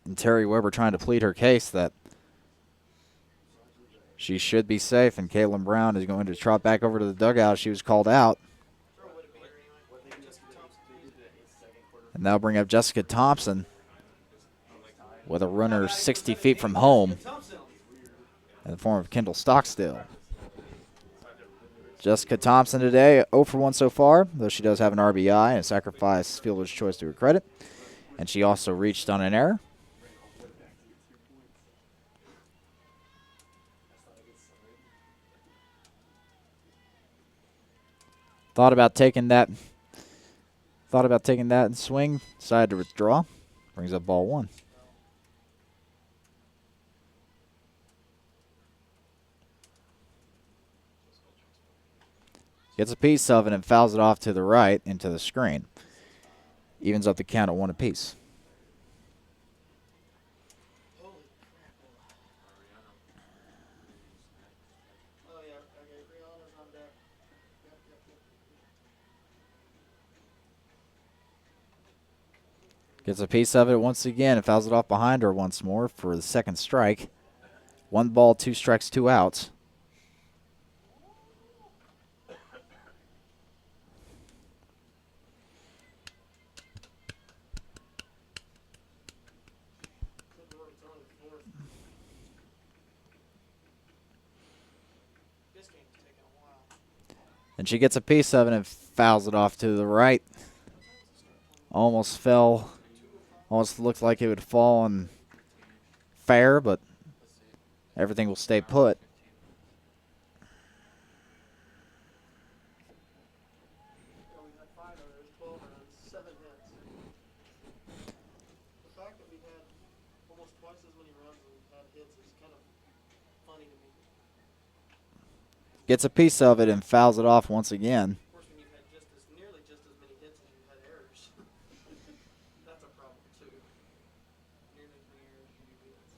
And Terry Weber trying to plead her case that she should be safe, and Kaylin Brown is going to trot back over to the dugout. She was called out. And that'll bring up Jessica Thompson with a runner 60 feet from home in the form of Kendall Stockstill. Jessica Thompson today 0 for 1 so far, though she does have an RBI and a sacrifice fielder's choice to her credit. And she also reached on an error. Thought about taking that and swing. Decided to withdraw. Brings up ball 1. Gets a piece of it and fouls it off to the right into the screen. Evens up the count at 1 apiece. Gets a piece of it once again and fouls it off behind her once more for the second strike. 1 ball, 2 strikes, 2 outs. And she gets a piece of it and fouls it off to the right. Almost fell. Almost looked like it would fall on fair, but everything will stay put. Gets a piece of it and fouls it off once again. Of course, when you've had nearly just as many hits as you've had errors, that's a problem too. Nearly as many errors as you do hits.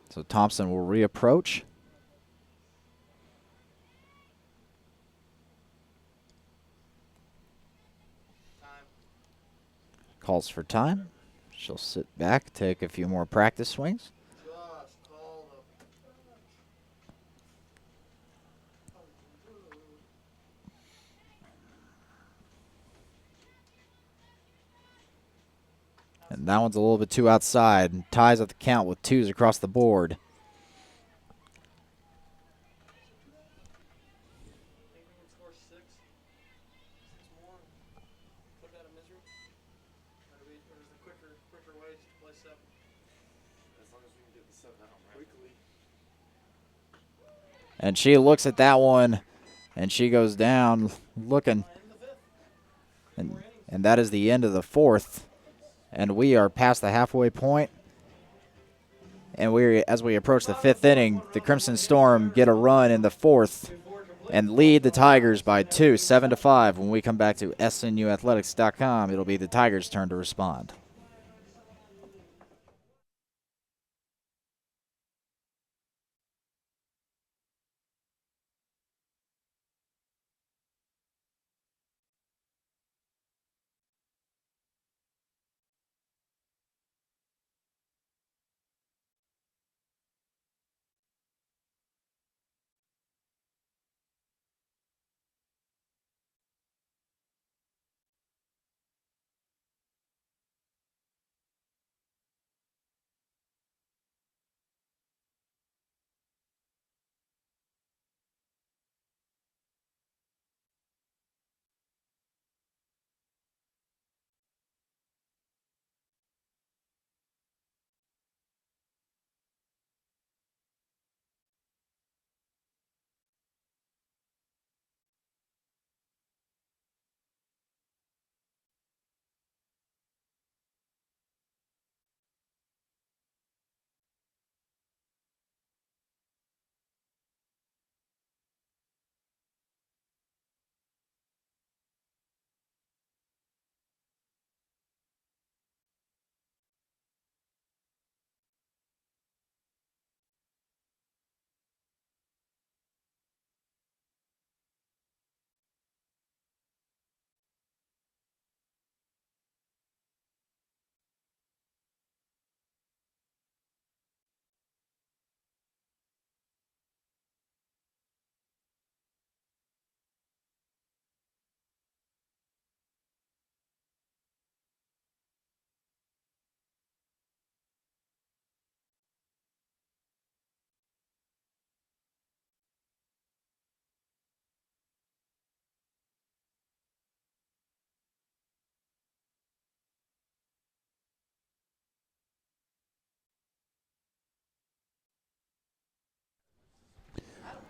So Thompson will reapproach. Calls for time. She'll sit back, take a few more practice swings. And that one's a little bit too outside and ties up the count with 2s across the board. And she looks at that one, and she goes down looking. And that is the end of the 4th. And we are past the halfway point. And as we approach the 5th inning, the Crimson Storm get a run in the 4th and lead the Tigers by 2, 7-5. When we come back to SNUathletics.com, it'll be the Tigers' turn to respond.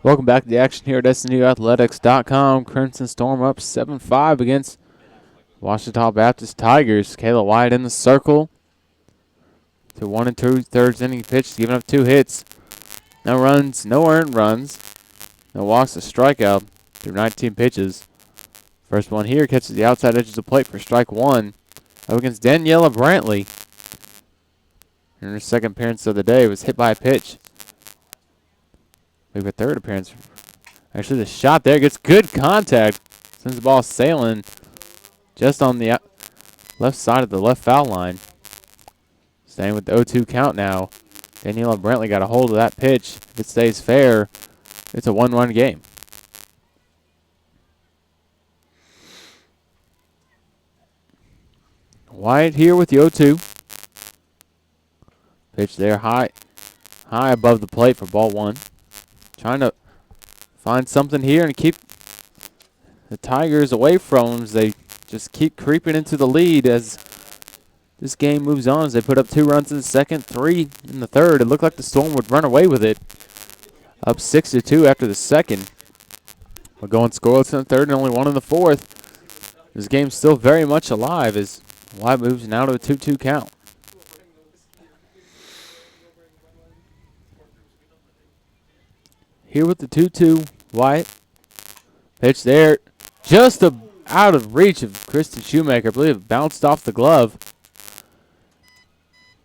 Welcome back to the action here at SNUathletics.com. Crimson Storm up 7-5 against Washita Baptist Tigers. Kayla White in the circle. To 1 2/3 inning pitch, giving up 2 hits. No runs, no earned runs. No walks, a strikeout through 19 pitches. First one here catches the outside edge of the plate for strike 1. Up against Daniela Brantley. In her second appearance of the day, was hit by a pitch. Maybe a third appearance. Actually, the shot there gets good contact. Sends the ball sailing just on the left side of the left foul line. Staying with the 0-2 count now. Daniela Brantley got a hold of that pitch. If it stays fair, it's a 1-run game. White here with the 0-2. Pitch there high above the plate for ball 1. Trying to find something here and keep the Tigers away from them as they just keep creeping into the lead as this game moves on, as they put up 2 runs in the second, 3 in the third. It looked like the Storm would run away with it. Up 6-2 after the second. We're going scoreless in the third and only 1 in the fourth. This game's still very much alive as White moves now to a 2-2 count. Here with the 2-2, White. Pitch there. Just out of reach of Kristen Shoemaker. I believe it bounced off the glove.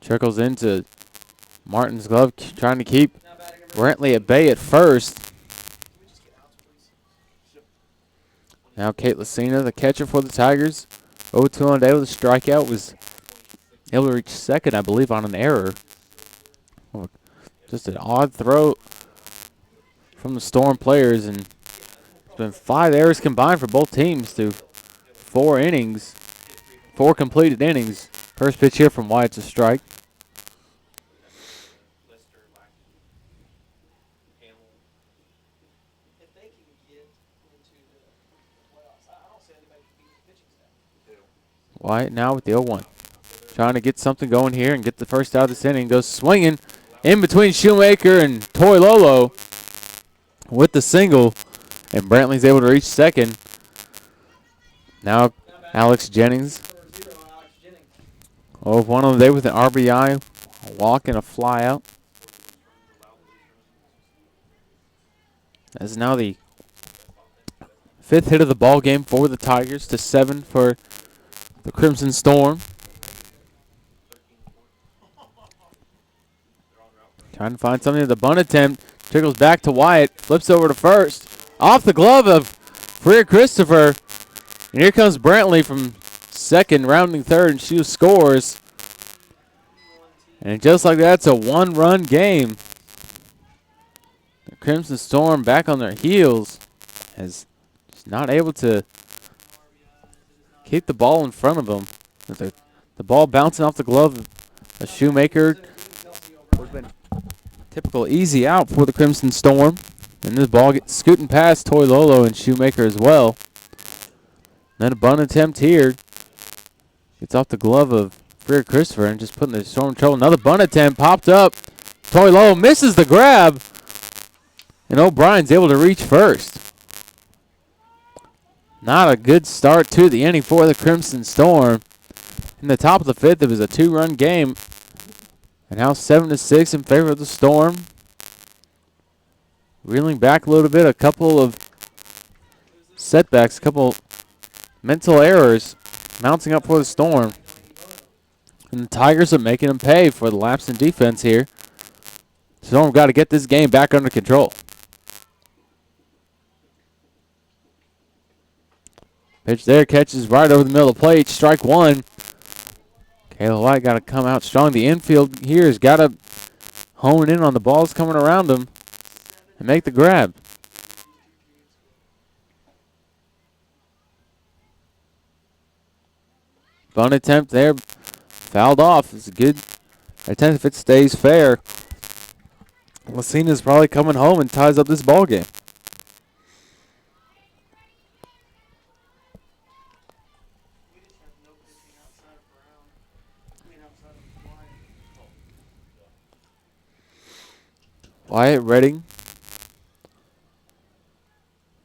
Trickles into Martin's glove trying to keep Brantley at bay at first. Now Kate Lucina, the catcher for the Tigers. 0-2 on the day with a strikeout. Was able to reach second, I believe, on an error. Oh, just an odd throw from the Storm players, and it's been 5 errors combined for both teams through 4 innings, 4 completed innings. First pitch here from Wyatt's a strike. If they can get into the playoffs, I don't see anybody can beat the pitching staff. Wyatt now with the 0-1. Trying to get something going here and get the first out of this inning. Goes swinging in between Shoemaker and Toy Lolo with the single. And Brantley's able to reach second. Now Alex Jennings. 0-1 on the day with an RBI, a walk, and a fly out. That's now the 5th hit of the ball game for the Tigers to 7 for the Crimson Storm. Trying to find something at the bunt attempt. Trickles back to Wyatt. Flips over to first. Off the glove of Freer Christopher. And here comes Brantley from second, rounding third, and she scores. And just like that, it's a 1-run game. The Crimson Storm back on their heels. As just not able to keep the ball in front of them. The ball bouncing off the glove of Shoemaker. Would have been typical easy out for the Crimson Storm. And this ball gets scooting past Toy Lolo and Shoemaker as well. Then a bunt attempt here. Gets off the glove of Freer Christopher and just putting the Storm in trouble. Another bunt attempt popped up. Toy Lolo misses the grab. And O'Brien's able to reach first. Not a good start to the inning for the Crimson Storm. In the top of the 5th, it was a 2-run game. And now 7-6 in favor of the Storm. Reeling back a little bit, a couple of setbacks, a couple mental errors mounting up for the Storm. And the Tigers are making them pay for the lapse in defense here. Storm got to get this game back under control. Pitch there, catches right over the middle of the plate. Strike one. Kayla White got to come out strong. The infield here has got to hone in on the balls coming around him and make the grab. Bunt attempt there. Fouled off. It's a good attempt if it stays fair. Lucina's probably coming home and ties up this ball game. We just have no pitching outside of Brown. I mean, outside of Wyatt. Wyatt Redding.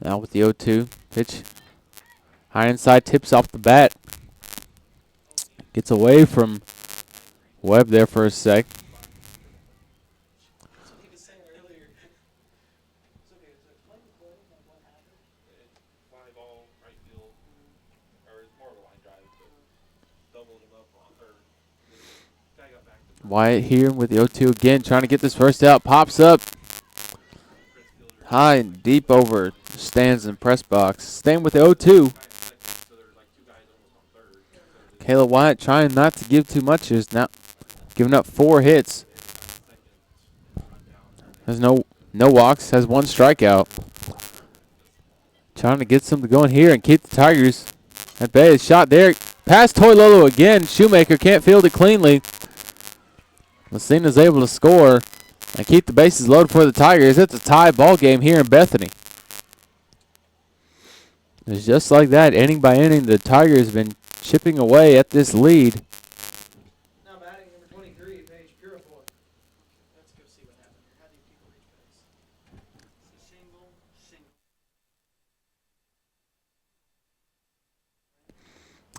Now with the 0-2 pitch. High inside, tips off the bat. Gets away from Webb there for a sec. That's what he was saying earlier. So, okay, so explain the play, like what happened. Fly ball, right field, or it's more of a line drive, but doubled him up on third. Guy got back to Wyatt here with the 0-2 again, trying to get this first out. Pops up high and deep over the stands and press box. Staying with the 0-2. so there's like 2 guys almost on third. Kayla Wyatt trying not to give too much. Is now giving up 4 hits. Has no walks. Has 1 strikeout. Trying to get something going here and keep the Tigers at bay. A shot there. Past Toy Lolo again. Shoemaker can't field it cleanly. Lucina's able to score and keep the bases loaded for the Tigers. It's a tie ball game here in Bethany. It's just like that, inning by inning, the Tigers have been chipping away at this lead. Now batting number 23, Paige Purifoy. Let's go see what happened here. How do people reach base? It's a single.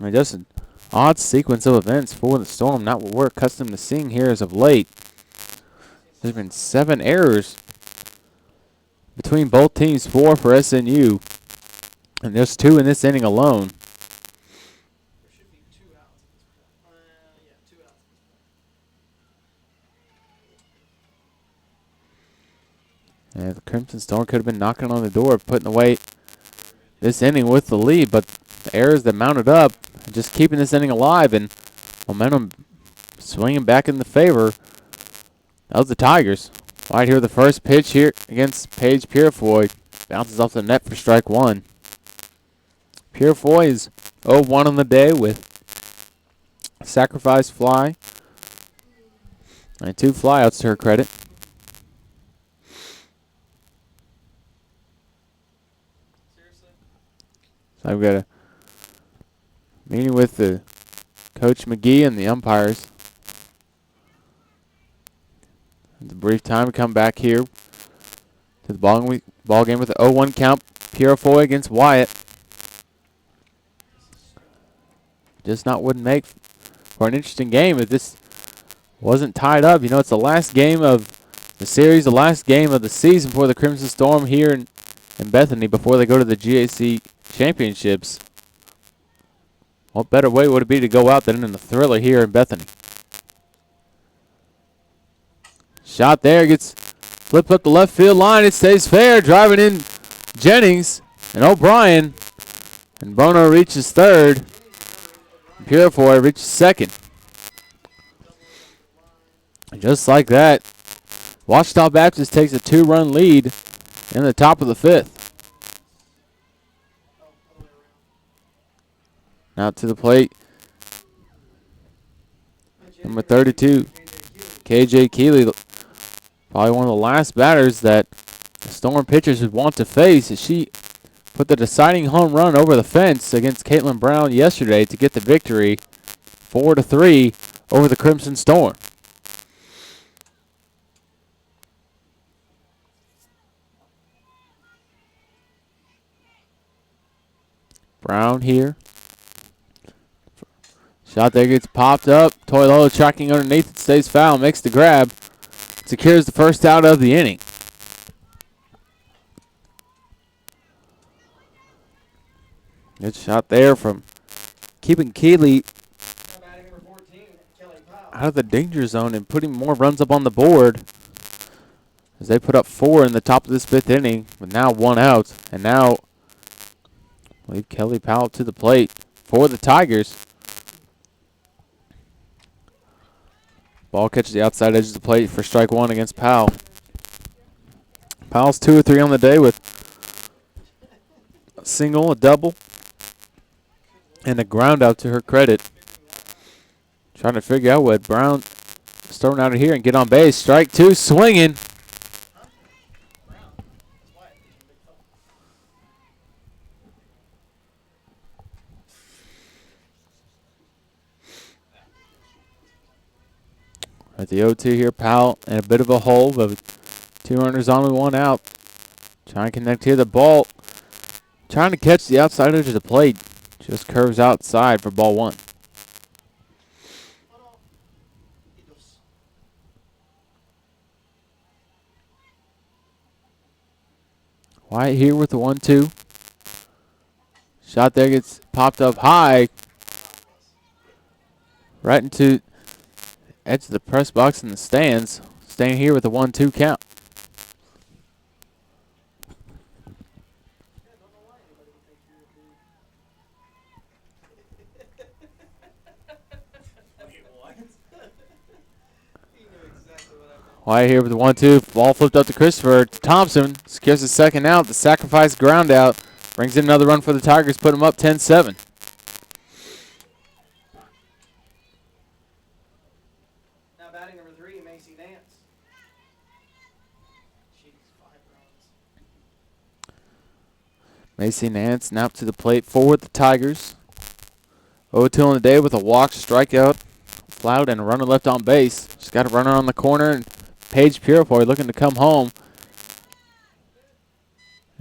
And just an odd sequence of events for the Storm, not what we're accustomed to seeing here as of late. There's been 7 errors between both teams, 4 for SNU. And there's 2 in this inning alone. There should be 2 outs at this point. Yeah, 2 outs at this point. And the Crimson Storm could have been knocking on the door, putting away this inning with the lead, but the errors that mounted up, just keeping this inning alive, and momentum swinging back in the favor of the Tigers. Right here, the first pitch here against Paige Purefoy. Bounces off the net for strike one. Purefoy is 0-1 on the day with a sacrifice fly and 2 flyouts to her credit. So I've got a meeting with the Coach McGee and the umpires. It's a brief time to come back here to the ball game with the 0-1 count. Purefoy against Wyatt. Just wouldn't make for an interesting game if this wasn't tied up. You know, it's the last game of the series, the last game of the season for the Crimson Storm here in Bethany before they go to the GAC Championships. What better way would it be to go out than in the thriller here in Bethany? Shot there, gets flipped up the left field line. It stays fair. Driving in Jennings and O'Brien. And Bono reaches third. Purefoy reaches second. And just like that, Ouachita Baptist takes a 2-run lead in the top of the 5th. Now to the plate, number 32, KJ Keeley. Probably one of the last batters that the Storm pitchers would want to face, as she put the deciding home run over the fence against Caitlin Brown yesterday to get the victory 4-3 over the Crimson Storm. Brown here. Shot there gets popped up. Toilolo tracking underneath. It stays foul. Makes the grab. Secures the first out of the inning. Good shot there from keeping Keeley out of the danger zone and putting more runs up on the board, as they put up 4 in the top of this 5th inning with now 1 out. And now leave Kelly Powell to the plate for the Tigers. Ball catches the outside edge of the plate for strike one against Powell. Powell's 2 or 3 on the day with a single, a double, and a ground out to her credit. Trying to figure out what Brown is throwing out of here and get on base. Strike two, swinging. At the 0-2 here, Powell in a bit of a hole, but 2 runners on with 1 out. Trying to connect here, the ball trying to catch the outside edge of the plate. Just curves outside for ball 1. Wyatt here with the 1-2. Shot there gets popped up high. Right into edge of the press box in the stands. Staying here with the 1-2 count. Wyatt here with the 1-2. Ball flipped up to Christopher. Thompson secures the second out. The sacrifice ground out. Brings in another run for the Tigers. Put them up 10-7. Now batting number 3, Macy Nance. She's 5 runs. Macy Nance now up to the plate for the Tigers. 0-2 on the day with a walk, strikeout, fly out, and a runner left on base. She's got a runner on the corner. And Paige Purefoy looking to come home.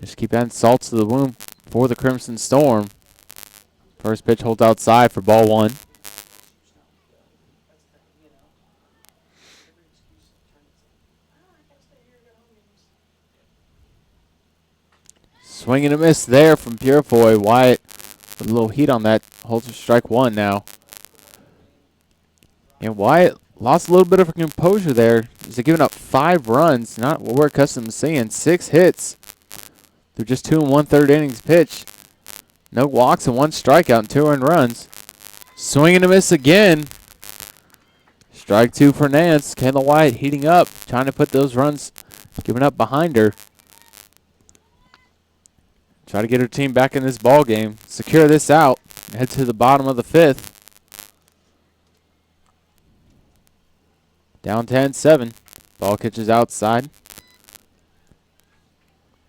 Just keep adding salt to the wound for the Crimson Storm. First pitch holds outside for ball 1. Swing and a miss there from Purefoy. Wyatt with a little heat on that. Holds for strike 1 now. And Wyatt lost a little bit of composure there. They're giving up 5 runs, not what we're accustomed to seeing. 6 hits through just 2 1/3 innings pitched. No walks and 1 strikeout and 2 earned runs. Swing and a miss again. Strike 2 for Nance. Kayla White heating up, trying to put those runs giving up behind her. Try to get her team back in this ball game. Secure this out. Head to the bottom of the 5th. Down 10-7. Ball catches outside.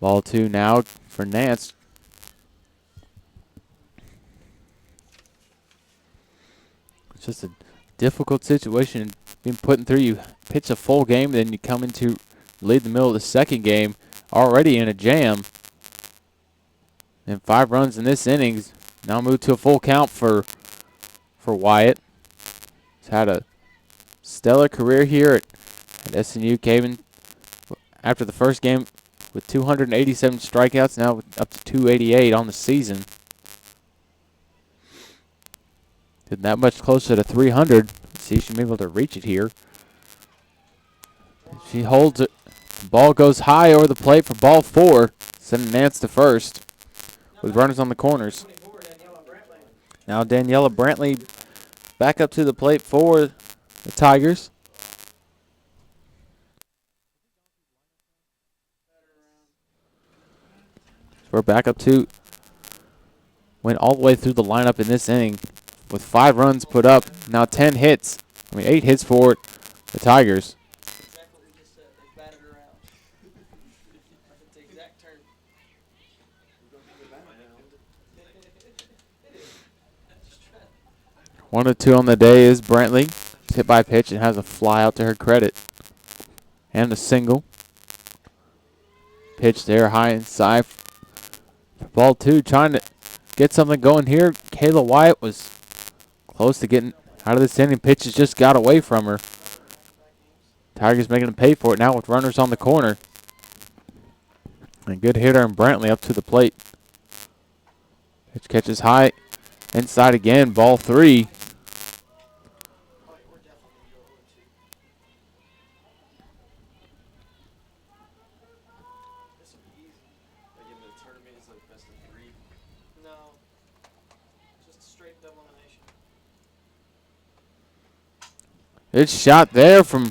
Ball 2 now for Nance. It's just a difficult situation being put through. You pitch a full game, then you come into lead the middle of the second game, already in a jam. And 5 runs in this innings. Now move to a full count for Wyatt. He's had a stellar career here at SNU. Came in after the first game with 287 strikeouts, now up to 288 on the season. Getting that much closer to 300. Let's see if she'll be able to reach it here. She holds it. The ball goes high over the plate for ball 4. Sending Nance to first with runners on the corners. Now Daniela Brantley back up to the plate for the Tigers. We're back up to, went all the way through the lineup in this inning with 5 runs put up. Now 8 hits for the Tigers. Exactly what we just said. They batted her out. That's the exact term. 1 of 2 on the day is Brantley. Hit by pitch and has a fly out to her credit. And a single. Pitch there high inside. Ball 2 trying to get something going here. Kayla Wyatt was close to getting out of this inning. Pitches just got away from her. Tigers making them pay for it now with runners on the corner. And good hitter and Brantley up to the plate. Pitch catches high inside again. Ball 3. No. Just straight double elimination. It's shot there from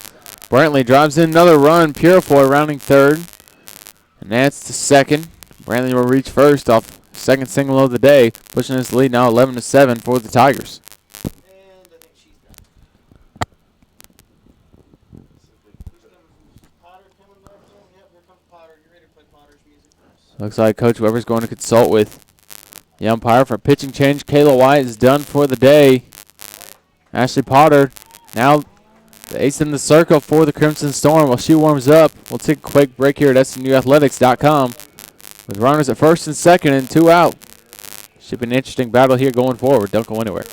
Brantley. Drives in another run. Purifoy rounding third. And that's to second. Brantley will reach first off second single of the day, pushing his lead now 11-7 for the Tigers. And I think she's done. Who's coming? Potter coming back in? Yep, here comes Potter. You ready to play Potter's music for us? Looks like Coach Weber's going to consult with the umpire for a pitching change. Kayla White is done for the day. Ashley Potter now the ace in the circle for the Crimson Storm. While she warms up, we'll take a quick break here at SNUathletics.com with runners at first and second and 2 out. Should be an interesting battle here going forward. Don't go anywhere.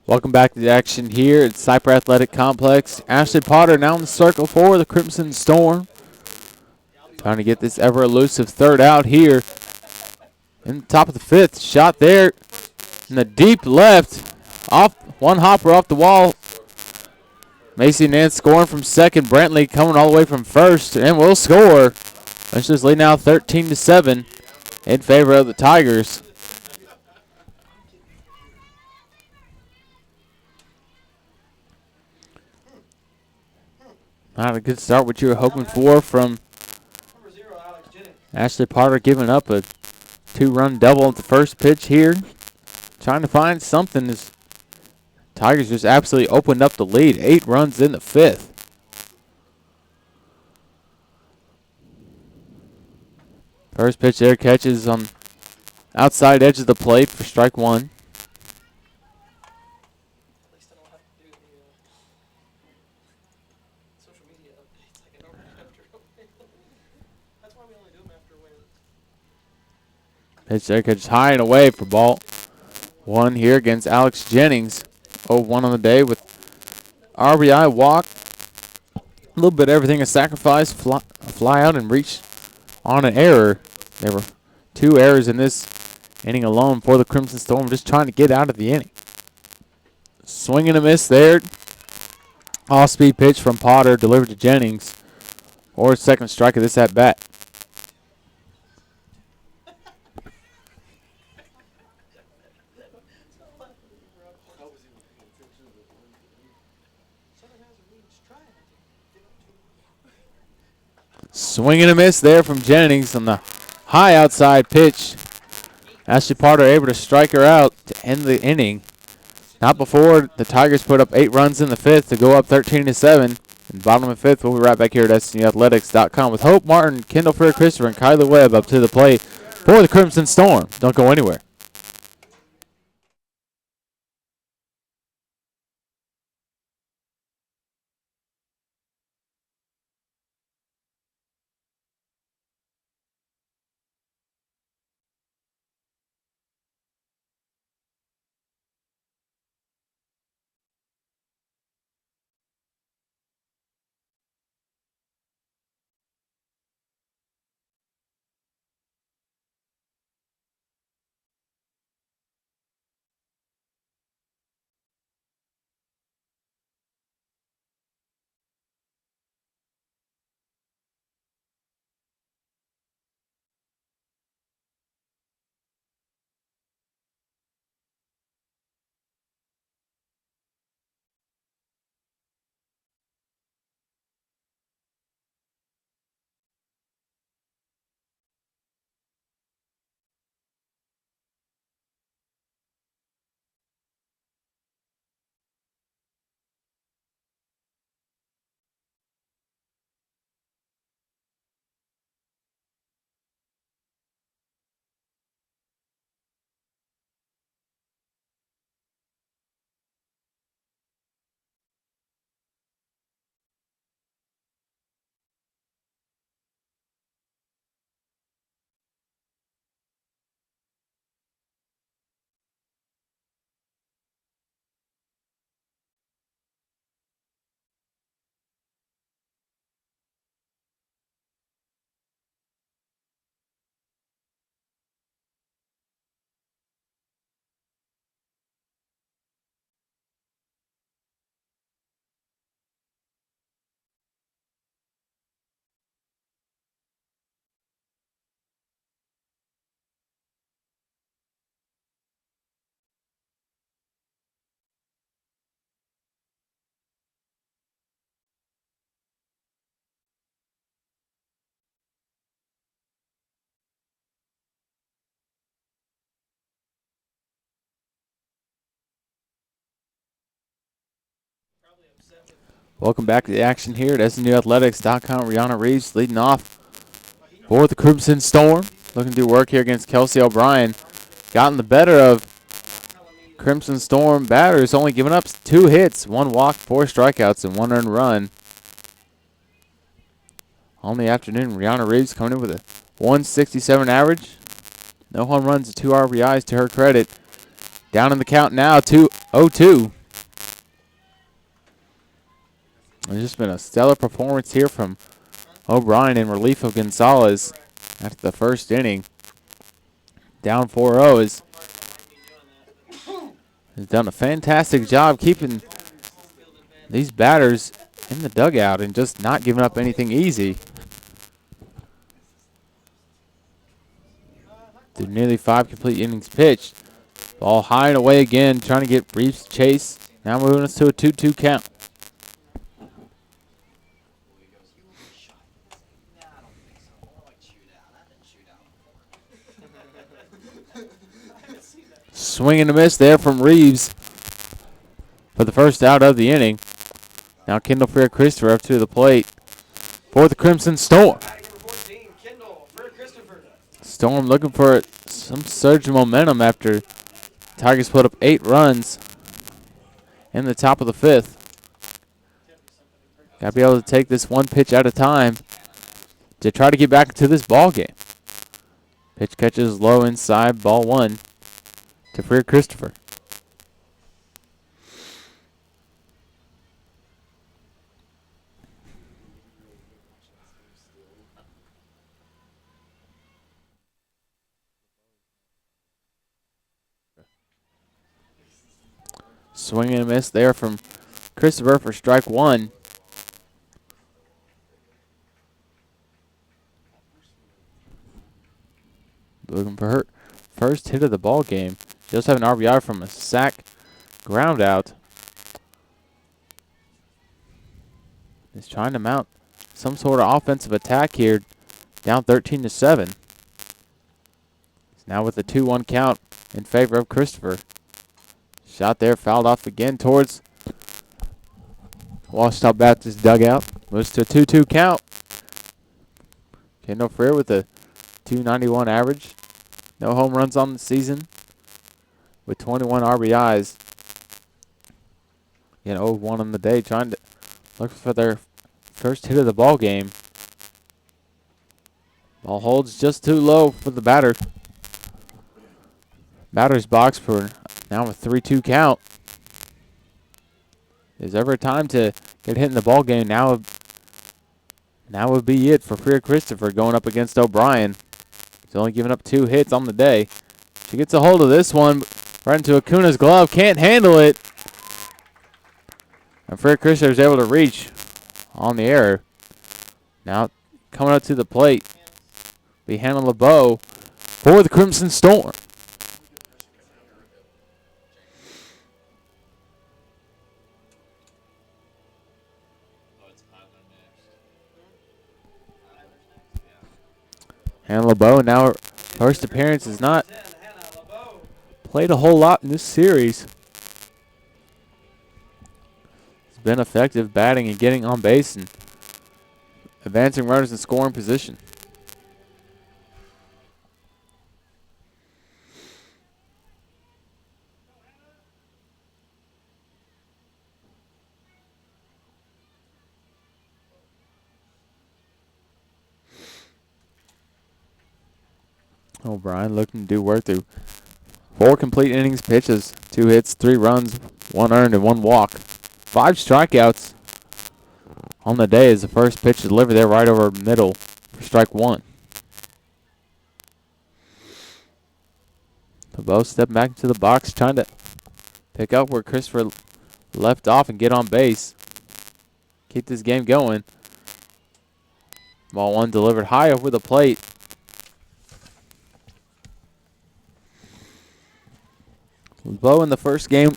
Welcome back to the action here at Cyper Athletic Complex. Ashley Potter now in the circle for the Crimson Storm. Trying to get this ever elusive third out here. In the top of the fifth, shot there in the deep left. Off one hopper off the wall. Macy Nance scoring from second. Brantley coming all the way from first and will score. Lynch's lead now 13-7 in favor of the Tigers. Not a good start, what you were hoping for from Number 0, Alex Jennings. Ashley Potter, giving up a 2-run double at the first pitch here. Trying to find something. As Tigers just absolutely opened up the lead. 8 runs in the fifth. First pitch there catches on outside edge of the plate for strike 1. At least I don't have to do the social media updates like I normally have to. That's why we only do them after wins. Pitch there catches high and away for ball 1 here against Alex Jennings. 0-1 on the day with RBI, walk. A little bit of everything, a sacrifice, fly out and reach on an error. There were 2 errors in this inning alone for the Crimson Storm, just trying to get out of the inning. Swing and a miss there. Off-speed pitch from Potter delivered to Jennings. Or second strike of this at-bat. Swing and a miss there from Jennings on the high outside pitch. Ashley Potter able to strike her out to end the inning. Not before the Tigers put up 8 runs in the fifth to go up 13-7. In the bottom of the fifth, we'll be right back here at SNUathletics.com with Hope Martin, Kendall Freer Christopher, and Kylie Webb up to the plate for the Crimson Storm. Don't go anywhere. Welcome back to the action here at SNUathletics.com. Rihanna Reeves leading off for the Crimson Storm. Looking to do work here against Kelsey O'Brien. Gotten the better of Crimson Storm batters, only giving up 2 hits, 1 walk, 4 strikeouts, and 1 earned run. On the afternoon, Rihanna Reeves coming in with a 167 average. No home runs and 2 RBIs to her credit. Down in the count now, 2-0-2. It's just been a stellar performance here from O'Brien in relief of Gonzalez after the first inning. Down 4-0 has done a fantastic job keeping these batters in the dugout and just not giving up anything easy. Through nearly 5 complete innings pitched. Ball high and away again, trying to get Reeves to chase. Now moving us to a 2-2 count. Swing and a miss there from Reeves for the first out of the inning. Now Kendall Fair Christopher up to the plate for the Crimson Storm. Storm looking for some surge of momentum after Tigers put up 8 runs in the top of the 5th. Got to be able to take this one pitch at a time to try to get back into this ball game. Pitch catches low inside, ball 1 to Freer Christopher. Swing and a miss there from Christopher for strike 1. Looking for her first hit of the ball game. She does have an RBI from a sac ground out. Is trying to mount some sort of offensive attack here. Down 13-7. Now with a 2-1 count in favor of Christopher. Shot there, fouled off again towards Washita Baptist dugout. Moves to a 2-2 count. Kendall Freer with a .291 average. No home runs on the season with 21 RBIs. You know, 0-1 on the day, trying to look for their first hit of the ball game. Ball holds just too low for the batter. Batter's box for now a 3-2 count. Is ever a time to get hit in the ball game, now would be it for Freer Christopher going up against O'Brien. He's only given up 2 hits on the day. She gets a hold of this one right into Acuna's glove. Can't handle it. And Freer Christopher is able to reach on the error. Now coming up to the plate, be Hannah LeBeau for the Crimson Storm. Hannah LeBeau, now her first appearance, has not played a whole lot in this series. It's been effective batting and getting on base and advancing runners in scoring position. O'Brien looking to do work through 4 complete innings pitches, 2 hits, 3 runs, 1 earned, and 1 walk. 5 strikeouts on the day as the first pitch delivered there right over middle for strike 1. LeBeau stepping back into the box, trying to pick up where Christopher left off and get on base. Keep this game going. Ball 1 delivered high over the plate. LeBeau in the first game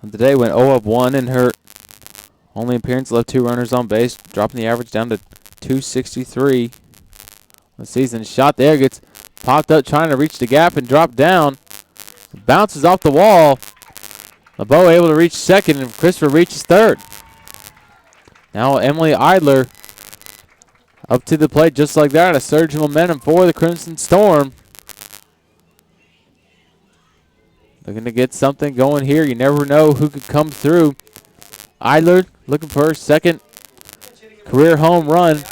of the day went 0-1 in her only appearance, left 2 runners on base, dropping the average down to .263 the season. Shot there, gets popped up trying to reach the gap and drop down. Bounces off the wall. LeBeau able to reach second, and Christopher reaches third. Now Emily Idler up to the plate just like that. A surge of momentum for the Crimson Storm. Looking to get something going here. You never know who could come through. Idler looking for her second career home run.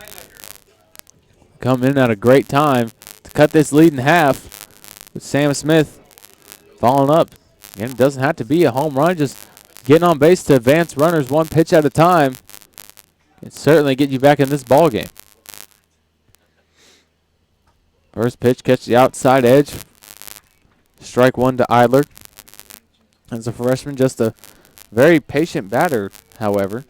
Come in at a great time to cut this lead in half with Sam Smith following up. Again, it doesn't have to be a home run, just getting on base to advance runners 1 pitch at a time. can certainly get you back in this ball game. First pitch, catch the outside edge. Strike one to Idler. As a freshman, just a very patient batter, however.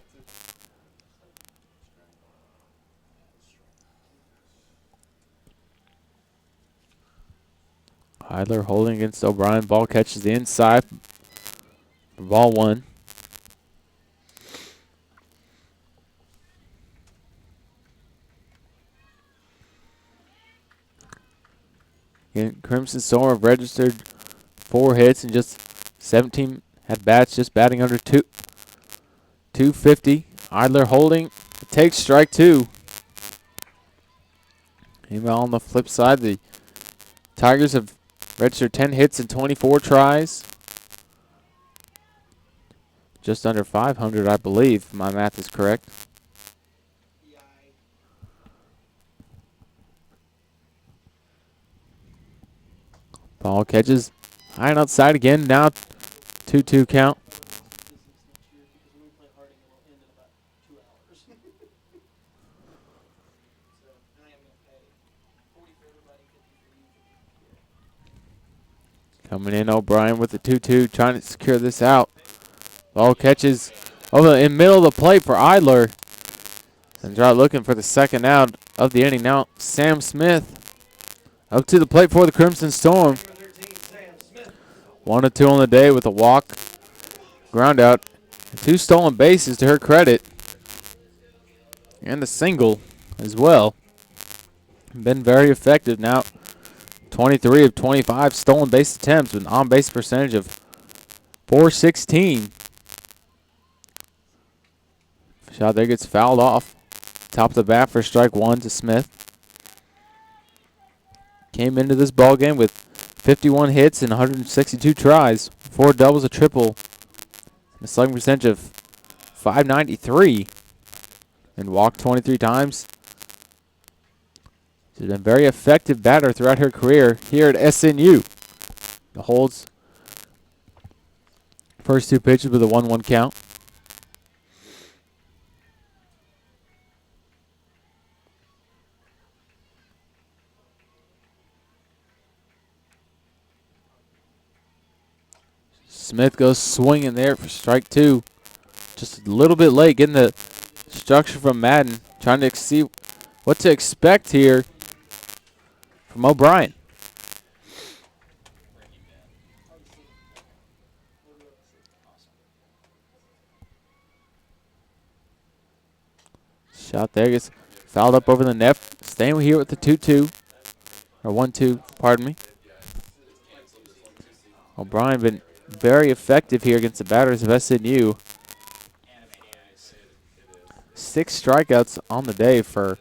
Idler holding against O'Brien. Ball catches the inside for ball one. Again, Crimson Storm have registered 4 hits and just 17 at bats, just batting under 250. Idler holding, takes strike 2. Meanwhile, on the flip side, the Tigers have registered 10 hits and 24 tries. Just under 500, I believe, if my math is correct. Ball catches high and outside again. Now 2-2 count. Coming in, O'Brien with the 2-2, trying to secure this out. Ball catches over in middle of the plate for Idler. And Drought looking for the second out of the inning. Now Sam Smith up to the plate for the Crimson Storm. 1-2 on the day with a walk, ground out, 2 stolen bases to her credit, and a single as well. Been very effective now. 23 of 25 stolen base attempts with an on-base percentage of .416. Shot there gets fouled off. Top of the bat for strike 1 to Smith. Came into this ball game with 51 hits and 162 tries, 4 doubles, a triple, a slugging percentage of .593, and walked 23 times. She's been a very effective batter throughout her career here at SNU. Holds first 2 pitches with a 1-1 count. Smith goes swinging there for strike 2. Just a little bit late getting the structure from Madden. Trying to see what to expect here from O'Brien. Shot there gets fouled up over the net. Staying here with the 2-2. Or 1-2, pardon me. O'Brien been very effective here against the batters of SNU. 6 strikeouts on the day for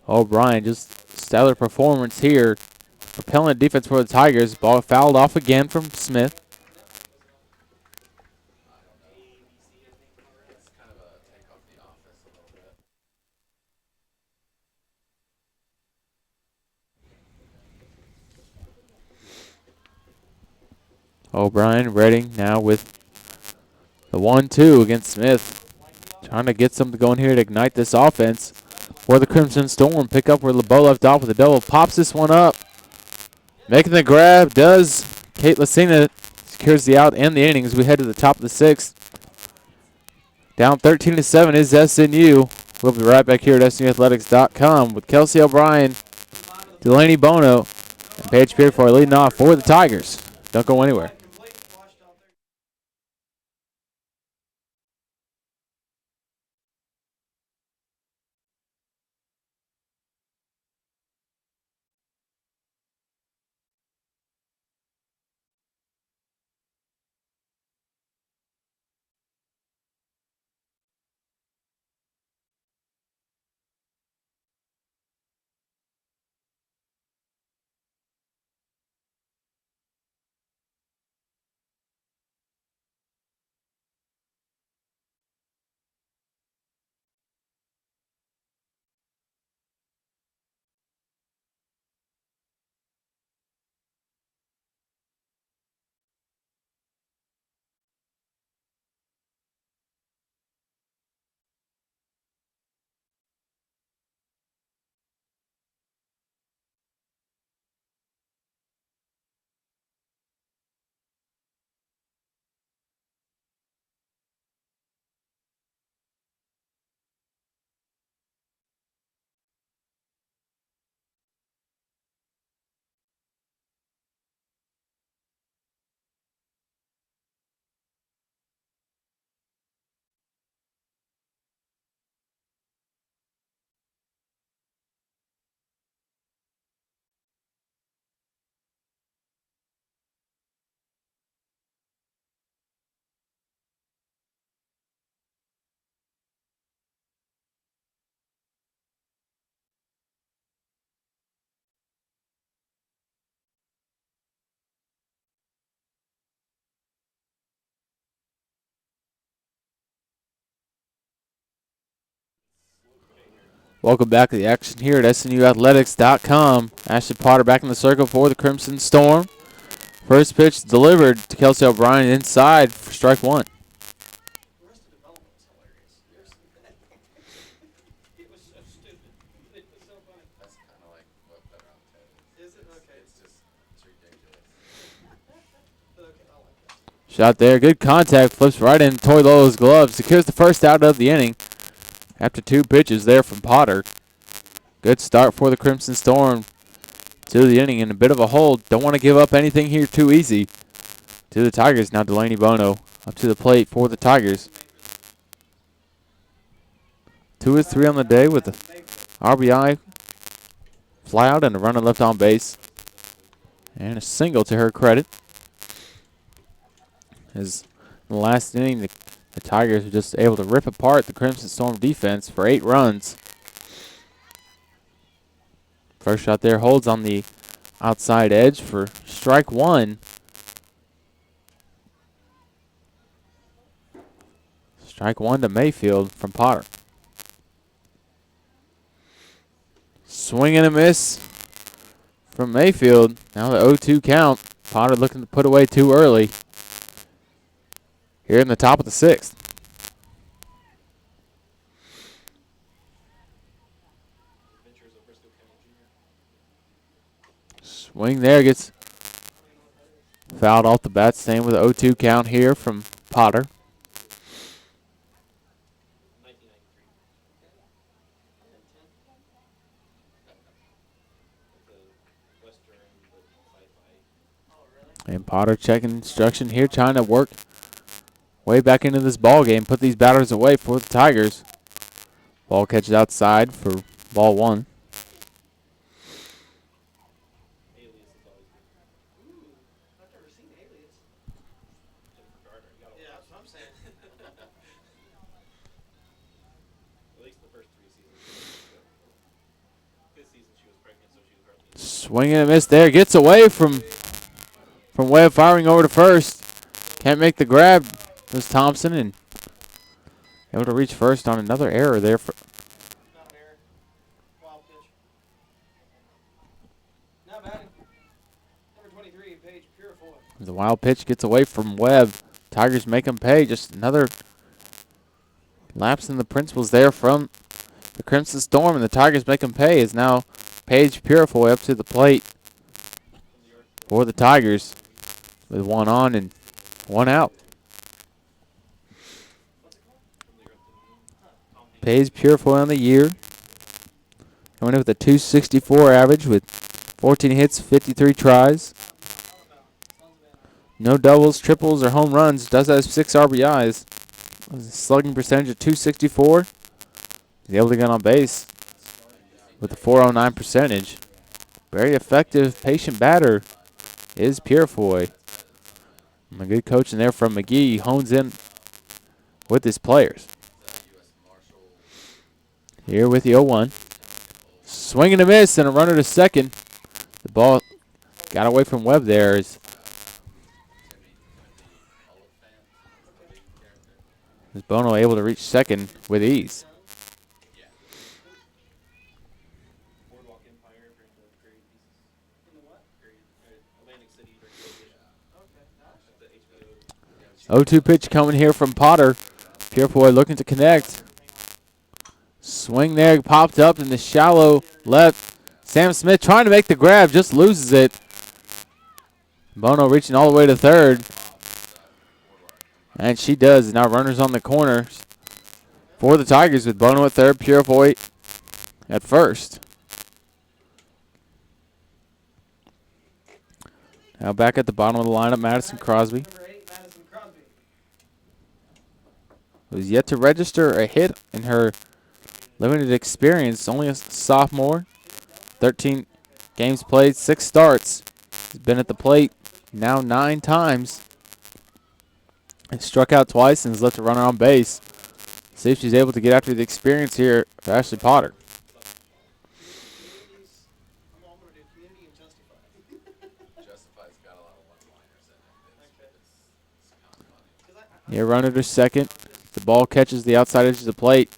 O'Brien. Just stellar performance here. Propelling defense for the Tigers. Ball fouled off again from Smith. O'Brien ready now with the 1-2 against Smith. Trying to get something going here to ignite this offense for the Crimson Storm. Pick up where LeBeau left off with a double. Pops this one up. Making the grab does Kate Lucina. Secures the out and the inning as we head to the top of the 6th. Down 13-7 is SNU. We'll be right back here at SNUathletics.com with Kelsey O'Brien, Delaney Bono, and Paige Peerford leading off for the Tigers. Don't go anywhere. Welcome back to the action here at SNUathletics.com. Ashley Potter back in the circle for the Crimson Storm. First pitch delivered to Kelsey O'Brien inside for strike one. Arrested Development was hilarious. It was so stupid. It was so funny. That's kind of like what better on the Is it? Okay. It's ridiculous. But okay, I like that. Shot there, good contact, flips right in Toilolo's glove, secures the first out of the inning after 2 pitches there from Potter. Good start for the Crimson Storm to the inning in a bit of a hole. Don't want to give up anything here too easy to the Tigers. Now Delaney Bono up to the plate for the Tigers. 2 of 3 on the day with the RBI, fly out, and a runner left on base. And a single to her credit. As in the last inning, the Tigers were just able to rip apart the Crimson Storm defense for 8 runs. First shot there holds on the outside edge for strike one. Strike one to Mayfield from Potter. Swing and a miss from Mayfield. Now the 0-2 count. Potter looking to put away too early here in the top of the 6th. Swing there, gets fouled off the bat. Staying with the 0-2 count here from Potter. 1993. And Potter checking instruction here, trying to work way back into this ball game, put these batters away for the Tigers. Ball catches outside for ball 1. I've never seen aliens. Yeah, that's what I'm saying. At least the first 3 seasons. This season she was pregnant, so she was hardly. Swing and a miss there, gets away from Webb, firing over to first. Can't make the grab. There's Thompson, and able to reach first on another error there. Not an error. Wild pitch. Now batting. Number 23, Paige Purifoy. The wild pitch gets away from Webb. Tigers make him pay. Just another lapse in the principles there from the Crimson Storm, and the Tigers make him pay. Is now Paige Purifoy up to the plate for the Tigers with 1 on and 1 out. Paige Purifoy on the year, coming in with a .264 average with 14 hits, 53 tries. No doubles, triples, or home runs. Does have 6 RBIs. Slugging percentage of .264. He's able to get on base with a .409 percentage. Very effective, patient batter is Purifoy. And a good coaching there from McGee. Hones in with his players. Here with the 0-1. Swing and a miss and a runner to second. The ball got away from Webb there. Is Bono able to reach second with ease? Boardwalk Empire during the grade pieces. In the what? Atlantic City during the Okay, nice. HBO. 0-2 pitch coming here from Potter. Purifoy looking to connect. Swing there, popped up in the shallow left. Sam Smith trying to make the grab, just loses it. Bono reaching all the way to third. And she does. Now runners on the corners for the Tigers with Bono at third, Purifoy at first. Now back at the bottom of the lineup, Madison Crosby, Number 8, Madison Crosby. who's yet to register a hit in her limited experience. Only a sophomore. 13 games played, 6 starts. He's been at the plate now 9 times. And struck out twice and has left a runner on base. See if she's able to get after the experience here for Ashley Potter. I'm all going to do community and justify. Justified's got a lot of one-liners in it. Okay. It's kind of funny. Here, runner to second. The ball catches the outside edge of the plate.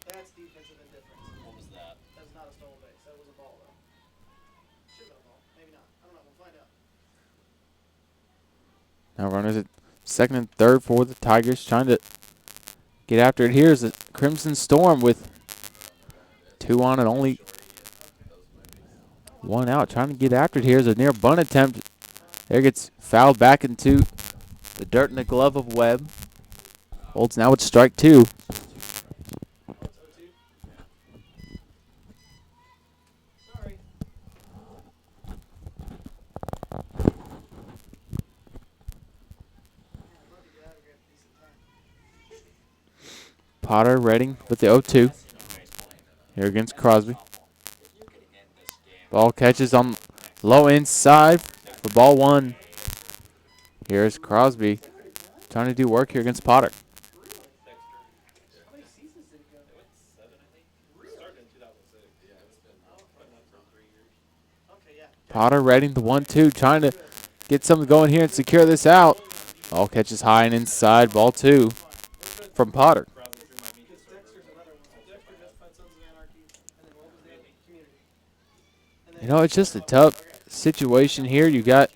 That's defensive endeavor. Now runners at second and third for the Tigers, trying to get after it. Here's the Crimson Storm with 2 on and only 1 out, trying to get after it. Here's a near bunt attempt. There gets fouled back into the dirt in the glove of Webb. Holds now with strike 2. Sorry. Potter Redding with the 0-2. Here against Crosby. Ball catches on low inside for ball 1. Here's Crosby trying to do work here against Potter. How many seasons did it go? It went 7, I think. It started in 2006. Yeah, it's been putting up for 3 years. Okay, yeah. Potter Redding the 1-2, trying to get something going here and secure this out. Ball catches high and inside, ball 2 from Potter. Crosby threw my meat. Dexter's another one. Dexter just played Sons of Anarchy. And then what was the other? Community. And You know, it's just a tough situation here. You've got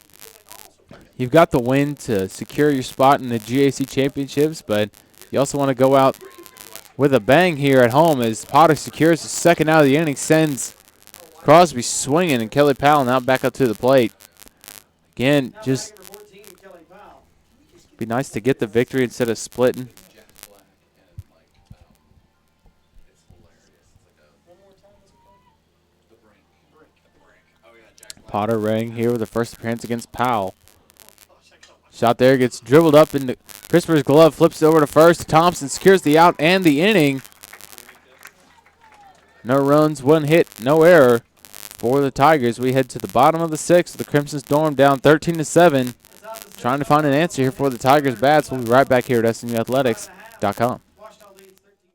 the win to secure your spot in the GAC championships, but you also want to go out with a bang here at home as Potter secures the second out of the inning, sends Crosby swinging, and Kelly Powell now back up to the plate. Again, just number 14, Kelly Powell. be nice to get the victory instead of splitting. Jack Black and Mike Bell. It's hilarious. It's like One more time, what's it called? the brink. The brink. Oh yeah, Jack Black. Potter Redding here with the first appearance against Powell. Gosh, I can't watch. Shot there, gets dribbled up into Christopher's glove, flips it over to first. Thompson secures the out and the inning. No runs, 1 hit, no error for the Tigers. We head to the bottom of the 6th. The Crimson Storm down 13-7. Trying to find an answer here for the Tigers bats. We'll be right back here at SNUathletics.com. Washington leads 13.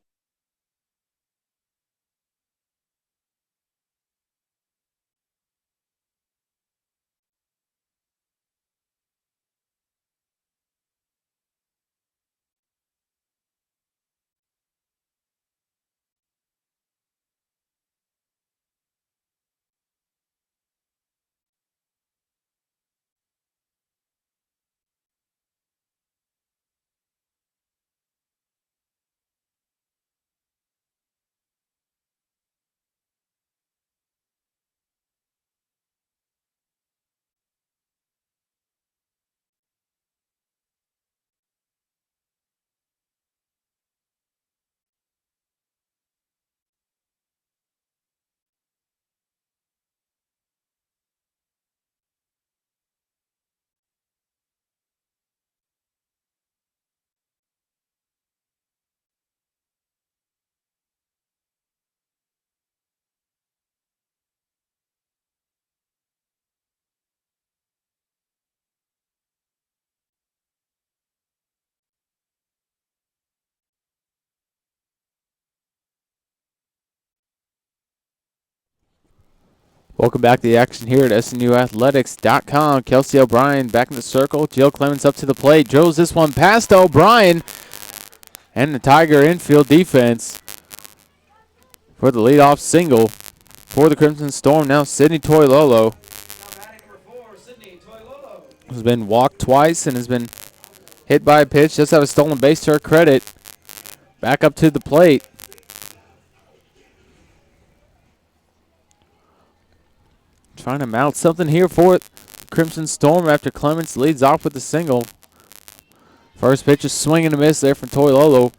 Welcome back to the action here at SNUathletics.com. Kelsey O'Brien back in the circle. Jill Clements up to the plate. Drills this one past O'Brien. And the Tiger infield defense for the leadoff single for the Crimson Storm. Now Sidney Toilolo Now batting number 4, Sidney Toilolo. has been walked twice and has been hit by a pitch. Does have a stolen base to her credit. Back up to the plate. Trying to mount something here for Crimson Storm after Clements leads off with the single. First pitch is swing and a miss there from Toilolo.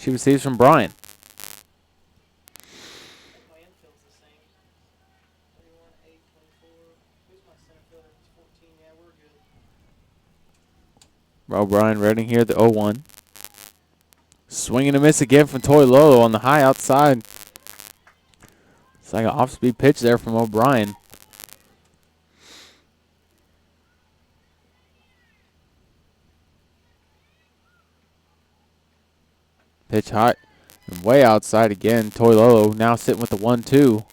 She receives from Bryan. My infield's the same. 31, 8, 24. Who's my center fielder? It's 14. Yeah, we're good. O'Brien Redding here, the 0-1. Swing and a miss again from Toilolo on the high outside. It's like an off-speed pitch there from O'Brien. Pitch high and way outside again. Toilolo now sitting with the 1-2.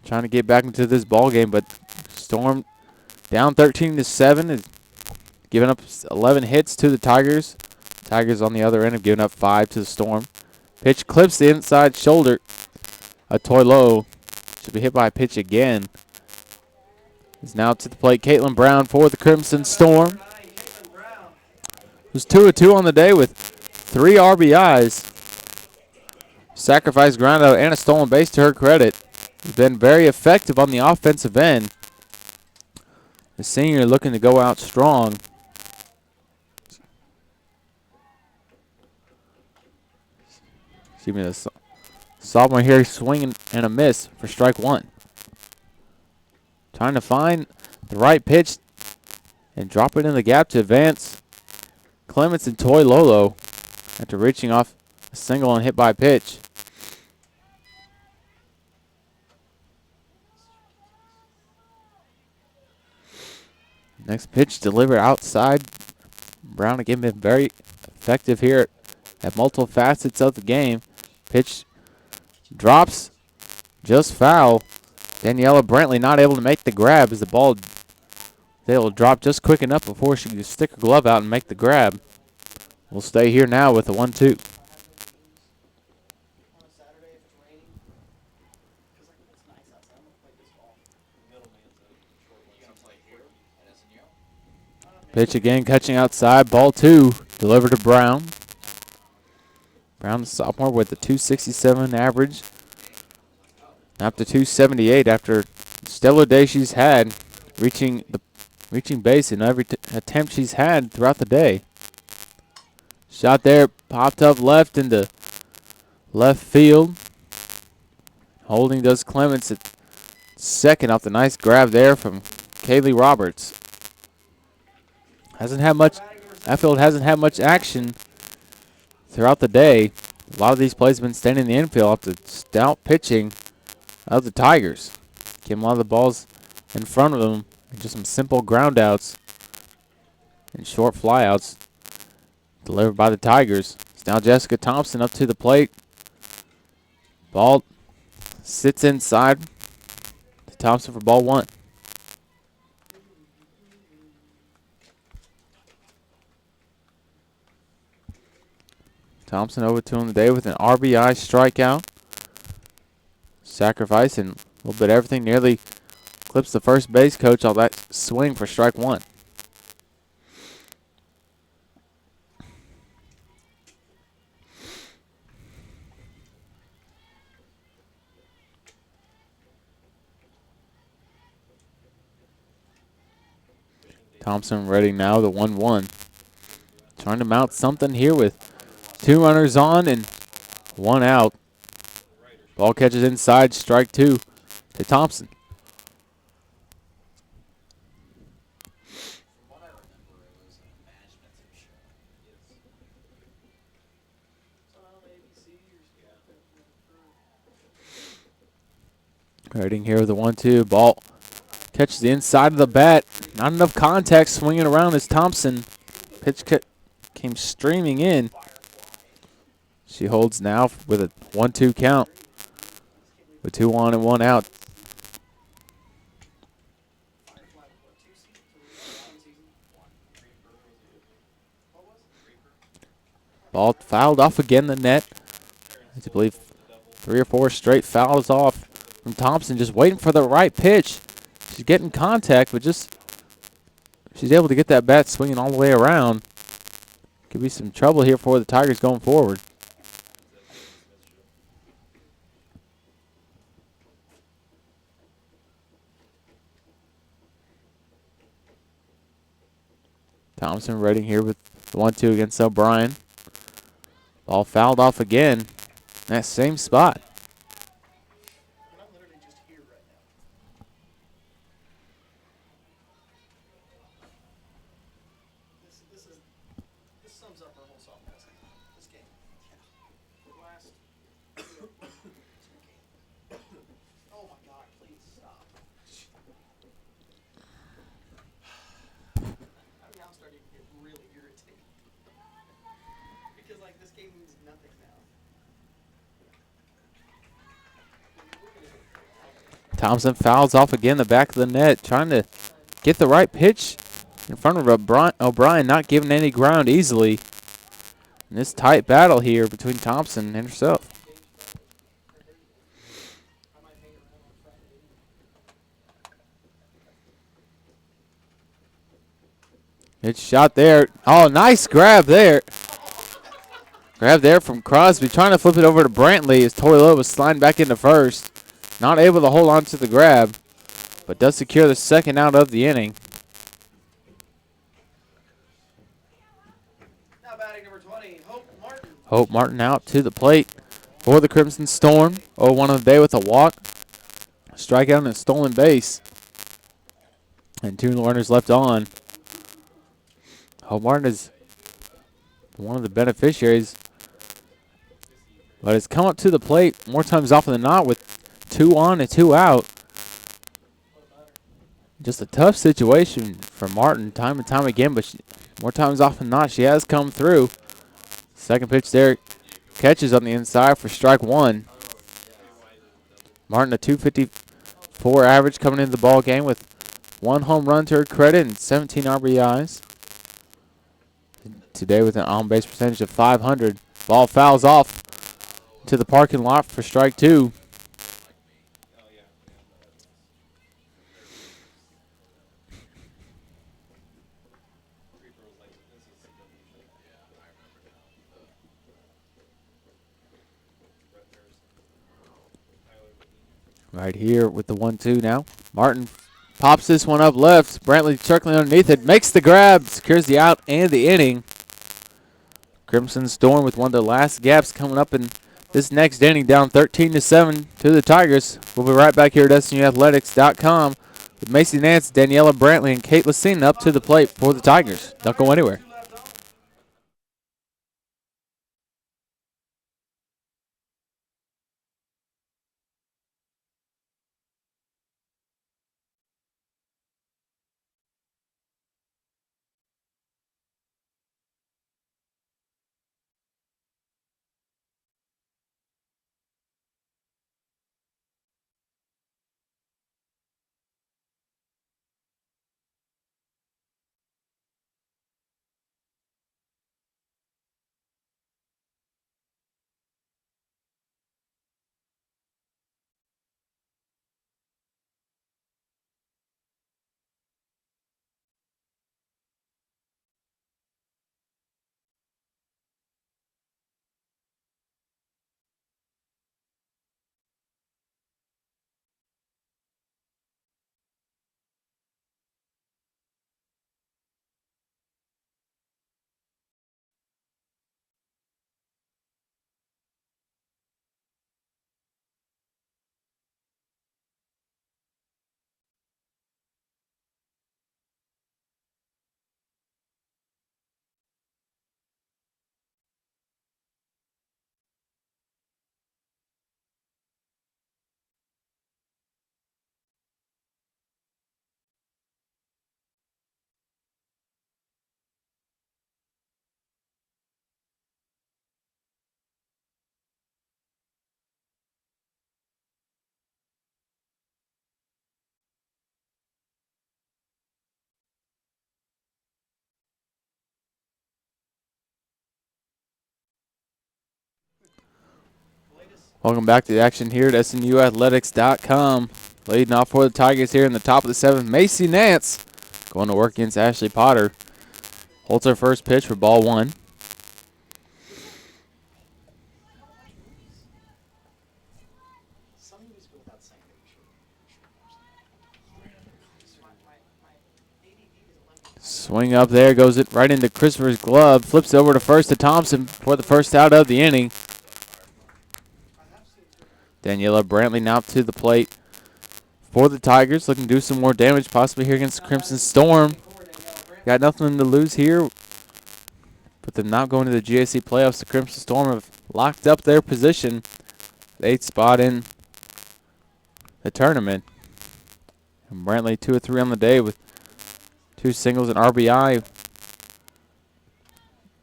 Trying to get back into this ball game, but Storm down 13-7 is giving up 11 hits to the Tigers. Tigers on the other end have given up 5 to the Storm. Pitch clips the inside shoulder. A Toilolo should be hit by a pitch again. is now to the plate. Caitlin Brown for the Crimson Storm. Was 2 of 2 on the day with 3 RBIs. Sacrifice ground out and a stolen base to her credit. Has been very effective on the offensive end. The senior looking to go out strong. Excuse me, the sophomore here swinging and a miss for strike 1. Trying to find the right pitch and drop it in the gap to advance. Clemence and Toy Lolo after reaching off a single and hit by pitch. Next pitch delivered outside. Brown again been very effective here at multiple facets of the game. Pitch drops just foul. Daniela Brantley not able to make the grab as the ball was able to drop just quick enough before she could stick her glove out and make the grab. We'll stay here now with the 1-2. Pitch again, catching outside. Ball 2, delivered to Brown. Brown, the sophomore, with a 267 average. Up to 278 after stellar day she's had, reaching base in every attempt she's had throughout the day. Shot there, popped up left into left field. Holding does Clements at second off the nice grab there from Kaylee Roberts. Outfield hasn't had much action throughout the day. A lot of these plays have been standing in the infield off the stout pitching of the Tigers. Getting a lot of the balls in front of them. Just some simple ground outs and short flyouts delivered by the Tigers. It's now Jessica Thompson up to the plate. Ball sits inside to Thompson for ball 1. Thompson over 2 on the day with an RBI strikeout. Sacrifice and a little bit of everything. Nearly clips the first base coach on that swing for strike 1. Thompson ready now, the 1-1. Trying to mount something here with 2 runners on and 1 out. Ball catches inside, strike 2 to Thompson. Reading here with the 1-2. Ball catches the inside of the bat. Not enough contact, swinging around as Thompson. Pitch came streaming in. She holds now with a 1-2 count. With 2 on and 1 out. Ball fouled off again the net. I believe 3 or 4 straight fouls off from Thompson, just waiting for the right pitch. She's getting contact, but just she's able to get that bat swinging all the way around. Could be some trouble here for the Tigers going forward. Thompson reading here with the 1-2 against O'Brien. Ball fouled off again. That same spot. I'm literally just here right now. This sums up our whole softball season. This game. The last oh my God, please stop. I'm now starting to get really irritated. Because like this game means nothing now. Thompson fouls off again the back of the net, trying to get the right pitch in front of O'Brien, not giving any ground easily. In this tight battle here between Thompson and herself. Good shot there. Oh, nice grab there. Grab there from Crosby. Trying to flip it over to Brantley as Toilo was sliding back into first. Not able to hold on to the grab, but does secure the second out of the inning. Now batting number 20, Hope Martin. Hope Martin out to the plate for the Crimson Storm. 0-1 of the day with a walk, strikeout, and a stolen base. And 2 runners left on. Hope Martin is one of the beneficiaries, but has come up to the plate more times often than not with 2 on and 2 out. Just a tough situation for Martin time and time again, but more times often than not, she has come through. Second pitch there, catches on the inside for strike 1. Martin, a .254 average coming into the ball game with 1 home run to her credit and 17 RBIs. Today with an on-base percentage of .500. Ball fouls off to the parking lot for strike 2. Right here with the 1-2 now. Martin pops this one up left. Brantley circling underneath it. Makes the grab. Secures the out and the inning. Crimson Storm with one of the last gaps coming up in this next inning, down 13-7 to the Tigers. We'll be right back here at SNUathletics.com with Macy Nance, Daniela Brantley, and Kate Lucina up to the plate for the Tigers. Don't go anywhere. Welcome back to the action here at SNUathletics.com. Leading off for the Tigers here in the top of the 7th, Macy Nance going to work against Ashley Potter. Holds her first pitch for ball 1. Swing up there, goes it right into Christopher's glove. Flips over to first to Thompson for the first out of the inning. Daniela Brantley now to the plate for the Tigers, looking to do some more damage possibly here against the Crimson Storm. Got nothing to lose here, but them not going to the GAC playoffs. The Crimson Storm have locked up their position, the 8th spot in the tournament. And Brantley 2 of 3 on the day with 2 singles and RBI.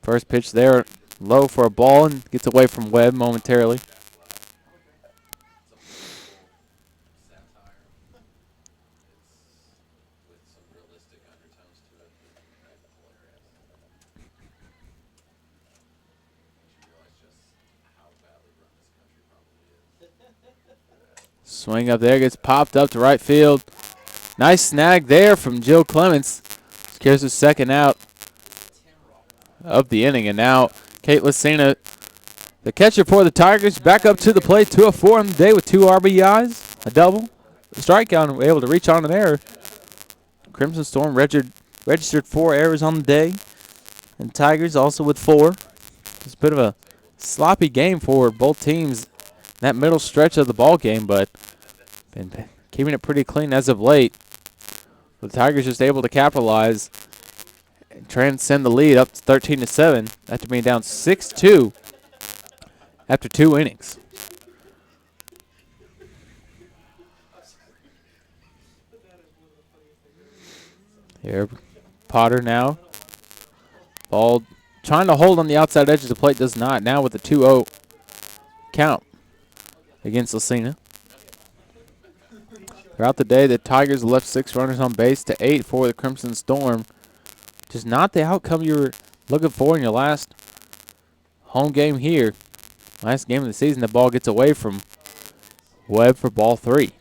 First pitch there, low for a ball, and gets away from Webb momentarily. Swing up there, gets popped up to right field. Nice snag there from Jill Clemence. Secures the second out. of the inning. And now Kate Lucina, the catcher for the Tigers, back up to the plate. 2 of 4 on the day with 2 RBIs, a double, a strikeout, and able to reach on an error. Crimson Storm registered 4 errors on the day, and Tigers also with 4. It's a bit of a sloppy game for both teams in that middle stretch of the ball game, but been keeping it pretty clean as of late. The Tigers just able to capitalize and transcend the lead up to 13-7 after being down 6-2 after 2 innings. Here, Potter now. Ball trying to hold on the outside edge of the plate, does not. Now with the 2-0 count against Lucina. Throughout the day, the Tigers left 6 runners on base to 8 for the Crimson Storm. Just not the outcome you were looking for in your last home game here. Last game of the season, the ball gets away from Webb for ball 3.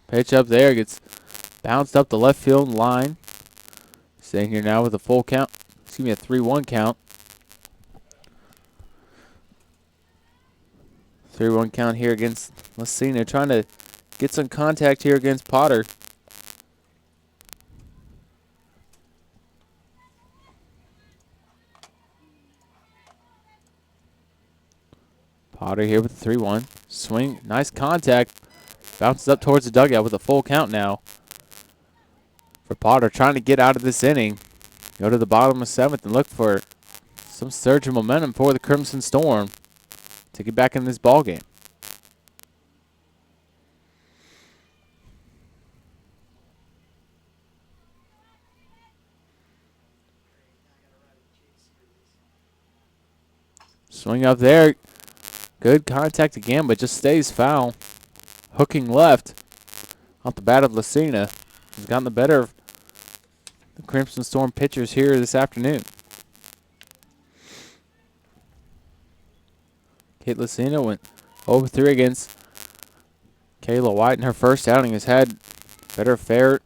Pitch up there, gets bounced up the left field line. Staying here now with a full count. Excuse me, a 3-1 count. 3-1 count here against Lucina. Trying to get some contact here against Potter. Potter here with the 3-1. Swing, nice contact. Bounces up towards the dugout with a full count now. For Potter, trying to get out of this inning. Go to the bottom of 7th and look for some surge of momentum for the Crimson Storm to get back in this ball game. Swing up there. Good contact again, but just stays foul. Hooking left off the bat of Lucina. Has gotten the better of the Crimson Storm pitchers here this afternoon. Kate Lucina went 0-3 against Kayla White in her first outing. Has had better fare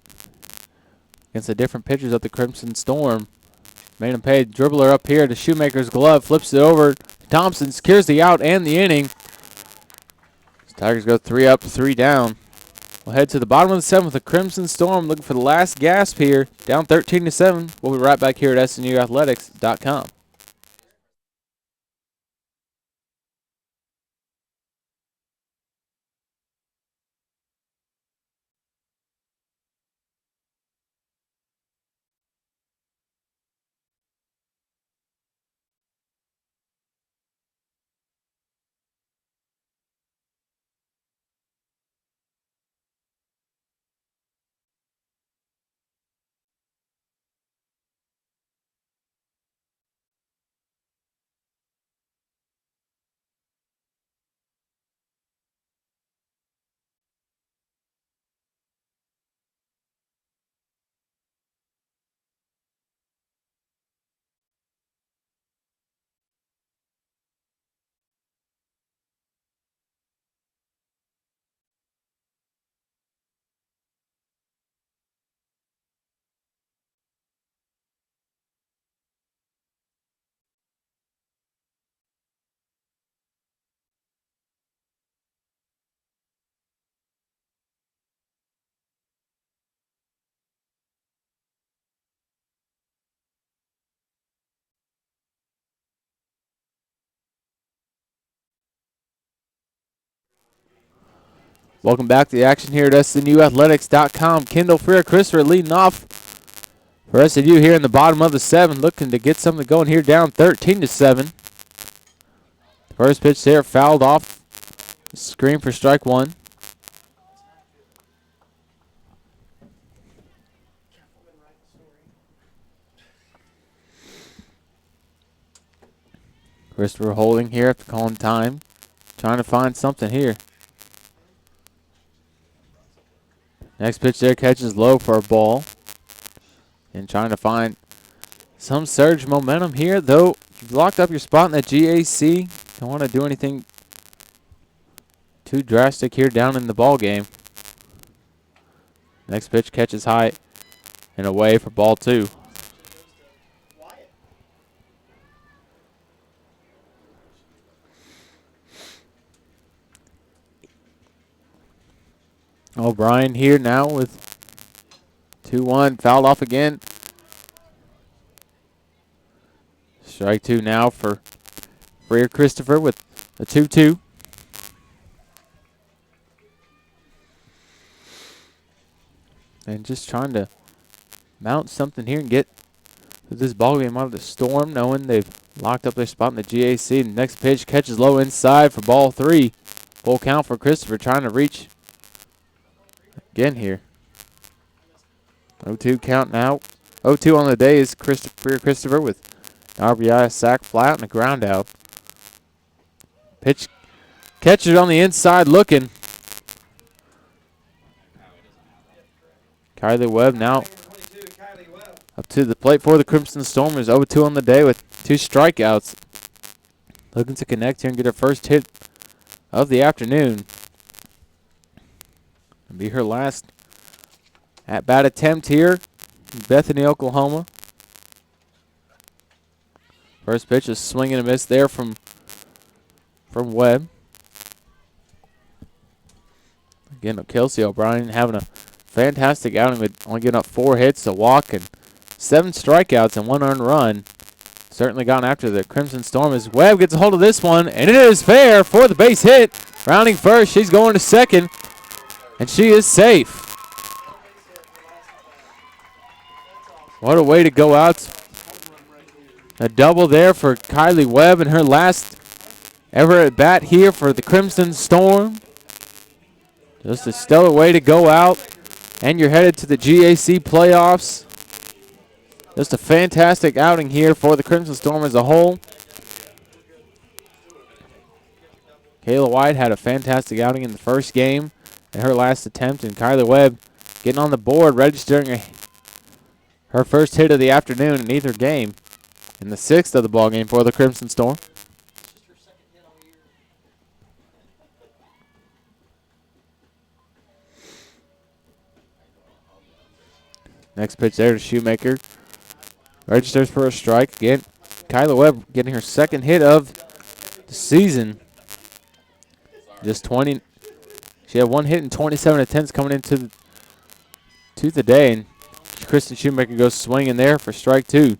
against the different pitchers of the Crimson Storm. Made him pay. Dribbler up here to Shoemaker's glove. Flips it over. Thompson secures the out and the inning. Tigers go 3 up, 3 down. We'll head to the bottom of the 7th with the Crimson Storm looking for the last gasp here. Down 13-7. We'll be right back here at SNUathletics.com. Welcome back to the action here at SNUathletics.com. Kendall Freer, Christopher leading off for SNU here in the bottom of the 7th, looking to get something going here down 13-7. First pitch there, fouled off. Screen for strike 1. Christopher holding here after calling time. Trying to find something here. Next pitch there catches low for a ball. And trying to find some surge momentum here, though. You've locked up your spot in that GAC. Don't want to do anything too drastic here down in the ball game. Next pitch catches high and away for ball 2. O'Brien here now with 2-1, fouled off again. Strike 2 now for Freer Christopher with a 2-2. And just trying to mount something here and get this ball game out of the storm, knowing they've locked up their spot in the GAC. The next pitch catches low inside for ball 3. Full count for Christopher, trying to reach again here. 0-2 count now. 0-2 on the day is Freer Christopher with RBI, a sac flat, and a ground out. Pitch catches on the inside looking. Kylie Webb now up to the plate for the Crimson Stormers. 0-2 on the day with 2 strikeouts. Looking to connect here and get her first hit of the afternoon. It'll be her last at-bat attempt here in Bethany, Oklahoma. First pitch is swing and a miss there from Webb. Again, Kelsey O'Brien having a fantastic outing with only giving up 4 hits, a walk, and 7 strikeouts and 1 earned run. Certainly gone after the Crimson Storm as Webb gets a hold of this one, and it is fair for the base hit. Rounding first, she's going to second, and she is safe. What a way to go out. A double there for Kylie Webb in her last ever at bat here for the Crimson Storm. Just a stellar way to go out. And you're headed to the GAC playoffs. Just a fantastic outing here for the Crimson Storm as a whole. Kayla White had a fantastic outing in the first game in her last attempt, and Kylie Webb getting on the board, registering her first hit of the afternoon in either game, in the 6th of the ball game for the Crimson Storm. Next pitch there to Shoemaker. Registers for a strike. Again, Kyla Webb getting her second hit of the season. Just 20. She had 1 hit and 27 attempts coming into the day. And Kristen Shoemaker goes swinging there for strike 2.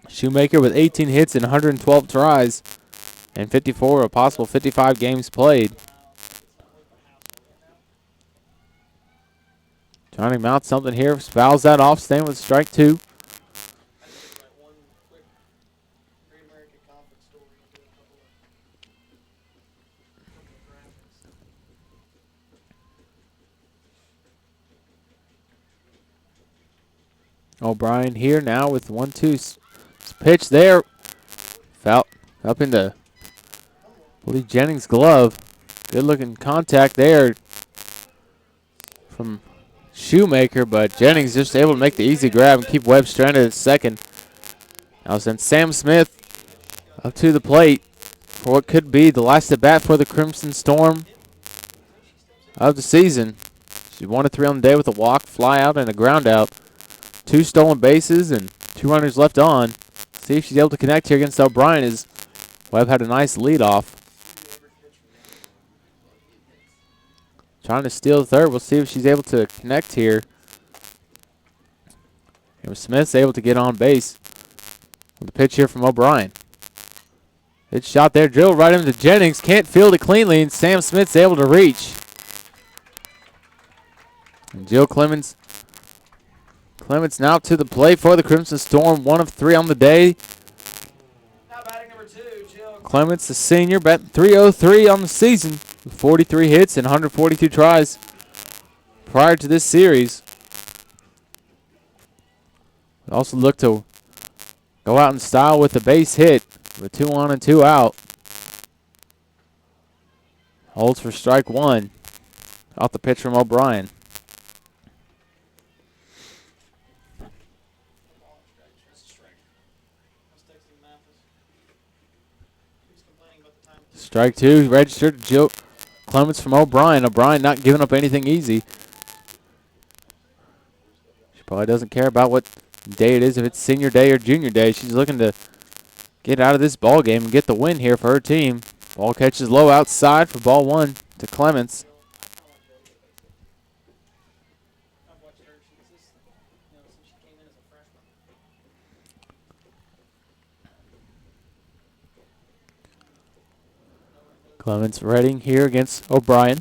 Shoemaker with 18 hits and 112 tries and 54 of possible 55 games played. Trying to mount something here. Fouls that off, staying with strike 2. O'Brien here now with 1-2 pitch there. Foul up into, I believe, Jennings' glove. Good looking contact there from Shoemaker, but Jennings just able to make the easy grab and keep Webb stranded at second. Now send Sam Smith up to the plate for what could be the last at bat for the Crimson Storm of the season. She 1-3 on the day with a walk, fly out, and a ground out. 2 stolen bases and 2 runners left on. See if she's able to connect here against O'Brien as Webb had a nice lead off. Trying to steal the third. We'll see if she's able to connect here. And Smith's able to get on base with the pitch here from O'Brien. Good shot there, drilled right into Jennings. Can't field it cleanly, and Sam Smith's able to reach. And Jill Clements now to the plate for the Crimson Storm. 1 of 3 on the day. Now batting number 2, Jill Clements, the senior, batting .303 on the season with 43 hits and 142 tries prior to this series. Also look to go out in style with a base hit with 2 on and 2 out. Holds for strike 1 off the pitch from O'Brien. Strike two registered to Jill Clements from O'Brien. O'Brien not giving up anything easy. She probably doesn't care about what day it is, if it's senior day or junior day. She's looking to get out of this ball game and get the win here for her team. Ball catches low outside for ball one to Clements. I've watched her. She's just, since she came in as a freshman. Clements reading here against O'Brien.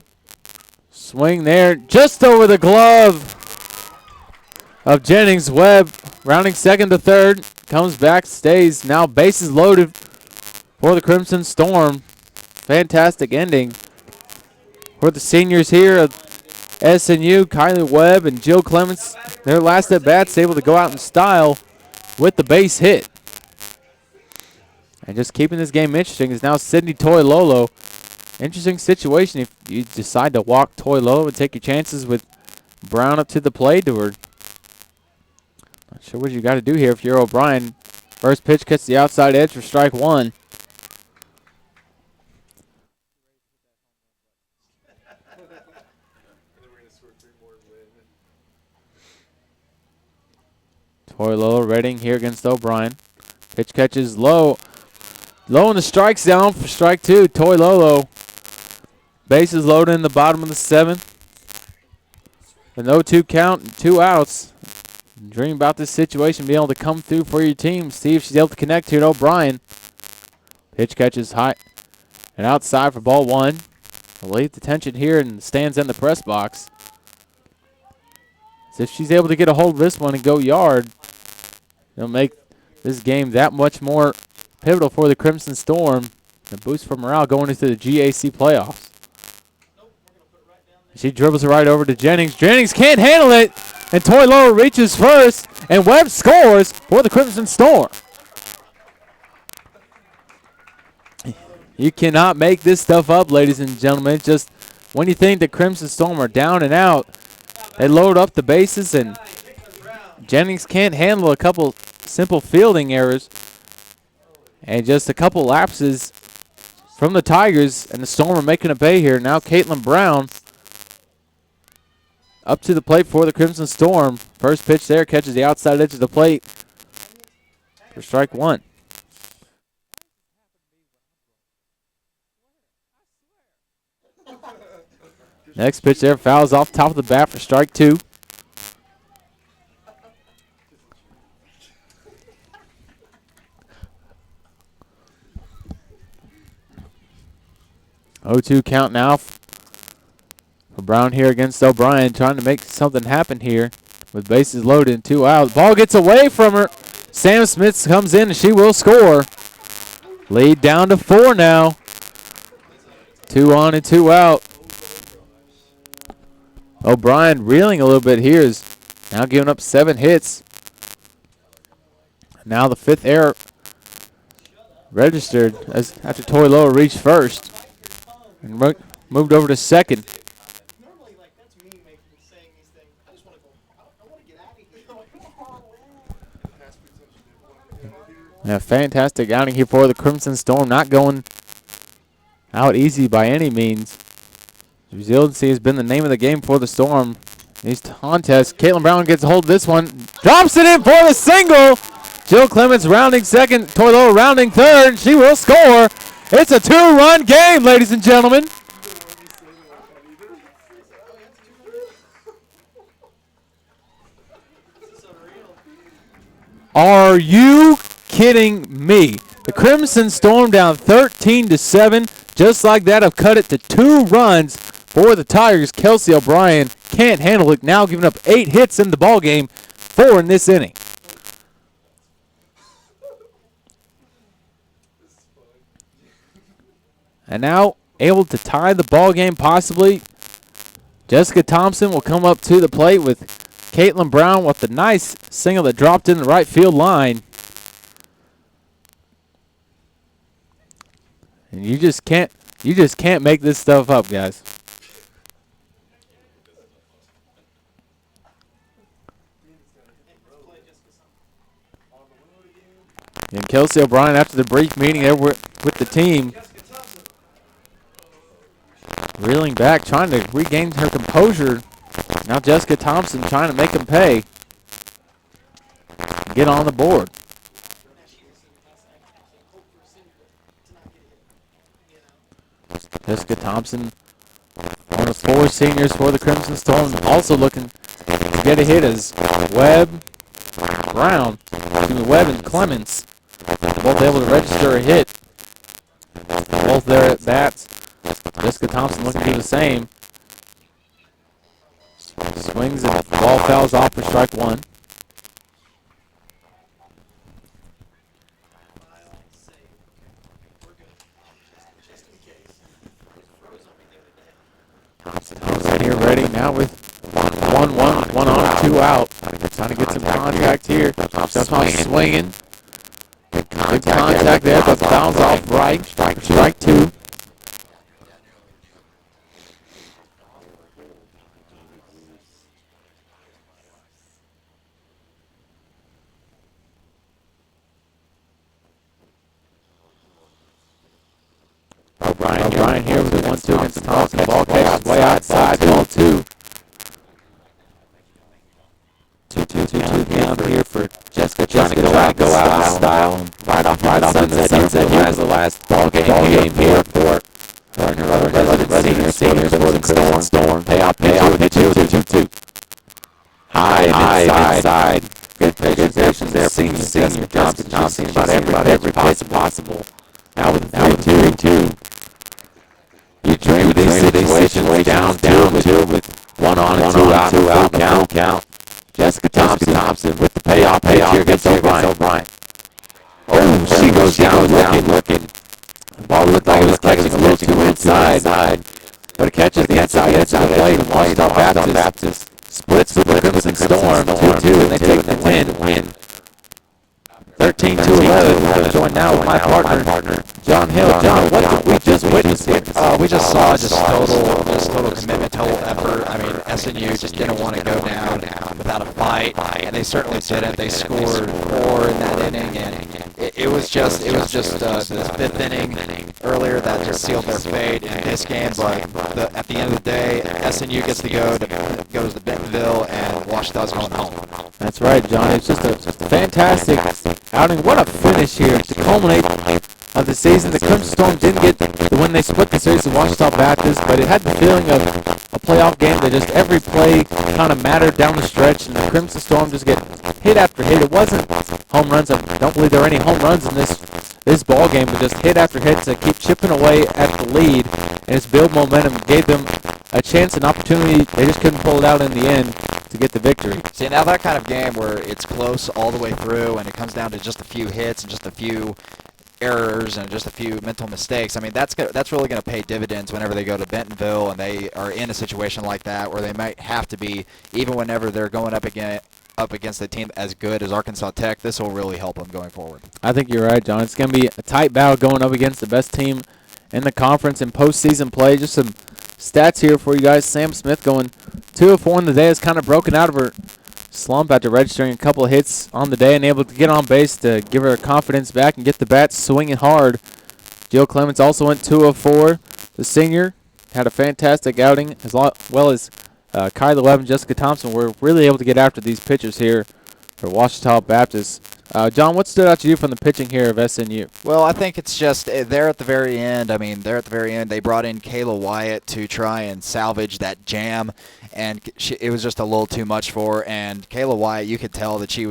Swing there, just over the glove of Jennings. Webb rounding second to third. Comes back, stays. Now bases loaded for the Crimson Storm. Fantastic ending for the seniors here at SNU. Kylie Webb and Jill Clements, their last at bats, able to go out in style with the base hit. And just keeping this game interesting is now Sydney Toilolo. Interesting situation if you decide to walk Toilolo and take your chances with Brown up to the plate, or not sure what you got to do here if you're O'Brien. First pitch cuts the outside edge for strike one. Toilolo reading here against O'Brien. Pitch catches low. Low in the strike zone for strike two. Toilolo. Bases loaded in the bottom of the seventh. The 0-2 count and 2 outs. Dream about this situation, being able to come through for your team. See if she's able to connect here to O'Brien. Pitch catches high and outside for ball one. Relieve the tension here and stands in the press box. As if she's able to get a hold of this one and go yard, it'll make this game that much more pivotal for the Crimson Storm. A boost for morale going into the GAC playoffs. She dribbles it right over to Jennings. Jennings can't handle it, and Toilolo reaches first, and Webb scores for the Crimson Storm. You cannot make this stuff up, ladies and gentlemen. It's just when you think the Crimson Storm are down and out, they load up the bases, and Jennings can't handle a couple simple fielding errors and just a couple lapses from the Tigers, and the Storm are making a pay here. Now Caitlin Brown up to the plate for the Crimson Storm. First pitch there catches the outside edge of the plate for strike one. Next pitch there fouls off top of the bat for strike two. Oh, 2 count now for Brown here against O'Brien, trying to make something happen here with bases loaded and 2 out. Ball gets away from her. Sam Smith comes in and she will score. Lead down to 4 now. 2 on and 2 out. O'Brien reeling a little bit here, is now giving up 7 hits. Now the 5th error registered as after Toilolo reached first and moved over to second. Normally, that's me saying these things. I just want to go. I want to get out of here. Yeah, fantastic outing here for the Crimson Storm. Not going out easy by any means. Resiliency has been the name of the game for the Storm. These contests, Caitlin Brown gets a hold of this one. Drops it in for the single. Jill Clements rounding second. Toilolo rounding third. She will score. It's a 2-run game, ladies and gentlemen. Are you kidding me? The Crimson Storm down 13-7. Just like that, have cut it to 2 runs for the Tigers. Kelsey O'Brien can't handle it. Now giving up 8 hits in the ballgame, 4 in this inning. And now able to tie the ballgame possibly. Jessica Thompson will come up to the plate with Caitlin Brown with the nice single that dropped in the right field line. And you just can't make this stuff up, guys. And Kelsey O'Brien, after the brief meeting there with the team, reeling back, trying to regain her composure. Now Jessica Thompson trying to make him pay. Get on the board. Jessica Thompson, one of 4 seniors for the Crimson Storm, also looking to get a hit as Webb and Clemence both able to register a hit. Both there at bats. Jessica Thompson looking to do the same. Swings and ball fouls off for strike 1. Thompson here ready now with 1-1, 1 on, 2 out. Trying to get some contact here. Thompson swinging. Good contact there, but bounce off right. Strike 2. O'Brien here with the 1-2 against Thompson. Ball catches way outside. Ball 2. 2-2 count here for Jessica. Trying to go out in style. Right off the sunset here as the last ball game here for her resident seniors for the Crimson Storm. Payoff pitch here with a 2-2. High inside. Good presentations there. Senior Jessica Thompson about every pitch possible. Now with 3-2. You dream of these situations down with 1 on and 2 out count. Jessica Thompson with the payoff here against O'Brien. Oh, she goes down looking. The ball looked like it was catching a little too inside. But it catches the inside of the plate. And Washington Baptist splits with the Crimson Storm 2-2, and they take the win. 13-11. Joined now with my partner, John Hill. John, what did we just witness here? We just saw total commitment, total effort. I mean, SNU just didn't want to go down without a fight, and they certainly didn't. They scored 4 in that inning, and it was just the 5th inning earlier that just sealed their fate in this game. But at the end of the day, SNU gets to go to Bentonville, and Washita's going home. That's right, John. It's just a fantastic outing. What a finish here to culminate of the season. The Crimson Storm didn't get the win. They split the series with Washita Baptist, but it had the feeling of a playoff game that just every play kind of mattered down the stretch, and the Crimson Storm just get hit after hit. It wasn't home runs. I don't believe there were any home runs in this ball game, but just hit after hit to keep chipping away at the lead, and its build momentum gave them a chance, an opportunity. They just couldn't pull it out in the end to get the victory. See, now that kind of game where it's close all the way through and it comes down to just a few hits and just a few errors and just a few mental mistakes, I mean, that's really going to pay dividends whenever they go to Bentonville and they are in a situation like that where they might have to be, even whenever they're going up against a team as good as Arkansas Tech. This will really help them going forward. I think you're right, John. It's going to be a tight battle going up against the best team in the conference in postseason play. Just some stats here for you guys. Sam Smith going 2 of 4 in the day, has kind of broken out of her slump after registering a couple of hits on the day and able to get on base to give her confidence back and get the bat swinging hard. Jill Clements also went 2 of 4. The senior had a fantastic outing, as well as Kylie Webb and Jessica Thompson were really able to get after these pitchers here for Washita Baptist. John, what stood out to you from the pitching here of SNU? Well, I think it's just they're at the very end. I mean, they brought in Kayla Wyatt to try and salvage that jam, and it was just a little too much for her. And Kayla Wyatt, you could tell that she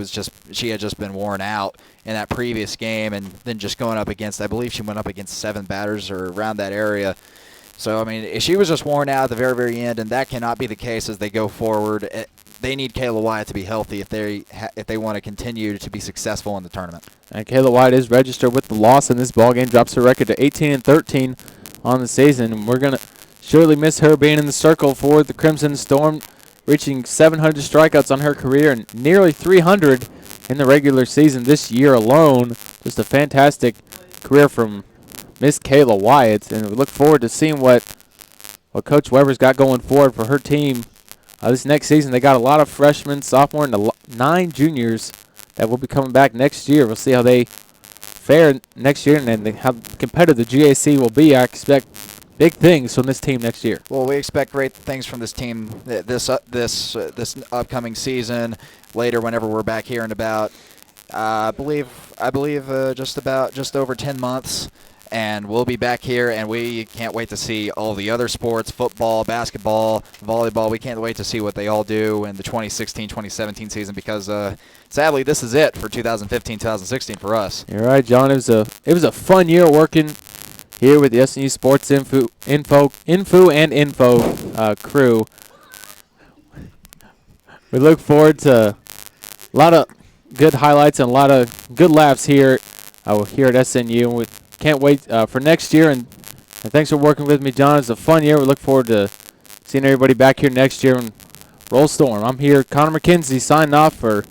had just been worn out in that previous game, and then just going up against, I believe she went up against 7 batters or around that area. So, I mean, she was just worn out at the very, very end, and that cannot be the case as they go forward. They need Kayla Wyatt to be healthy if they want to continue to be successful in the tournament. And Kayla Wyatt is registered with the loss in this ballgame, drops her record to 18-13 on the season. And we're going to surely miss her being in the circle for the Crimson Storm, reaching 700 strikeouts on her career and nearly 300 in the regular season this year alone. Just a fantastic career from Miss Kayla Wyatt, and we look forward to seeing what Coach Weber's got going forward for her team. This next season, they got a lot of freshmen, sophomore, and 9 juniors that will be coming back next year. We'll see how they fare next year and how competitive the GAC will be. I expect big things from this team next year. Well, we expect great things from this team this upcoming season. Later, whenever we're back here in about, I believe just over 10 months, and we'll be back here, and we can't wait to see all the other sports: football, basketball, volleyball. We can't wait to see what they all do in the 2016-2017 season, because sadly, this is it for 2015-2016 for us. You're right, John. It was a fun year working here with the SNU Sports Info crew. We look forward to a lot of good highlights and a lot of good laughs here here at SNU. We can't wait for next year. And thanks for working with me, John. It's a fun year. We look forward to seeing everybody back here next year and roll storm. I'm here, Connor McKenzie, signing off for the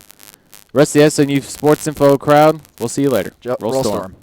rest of the SNU Sports Info crowd. We'll see you later. Roll storm.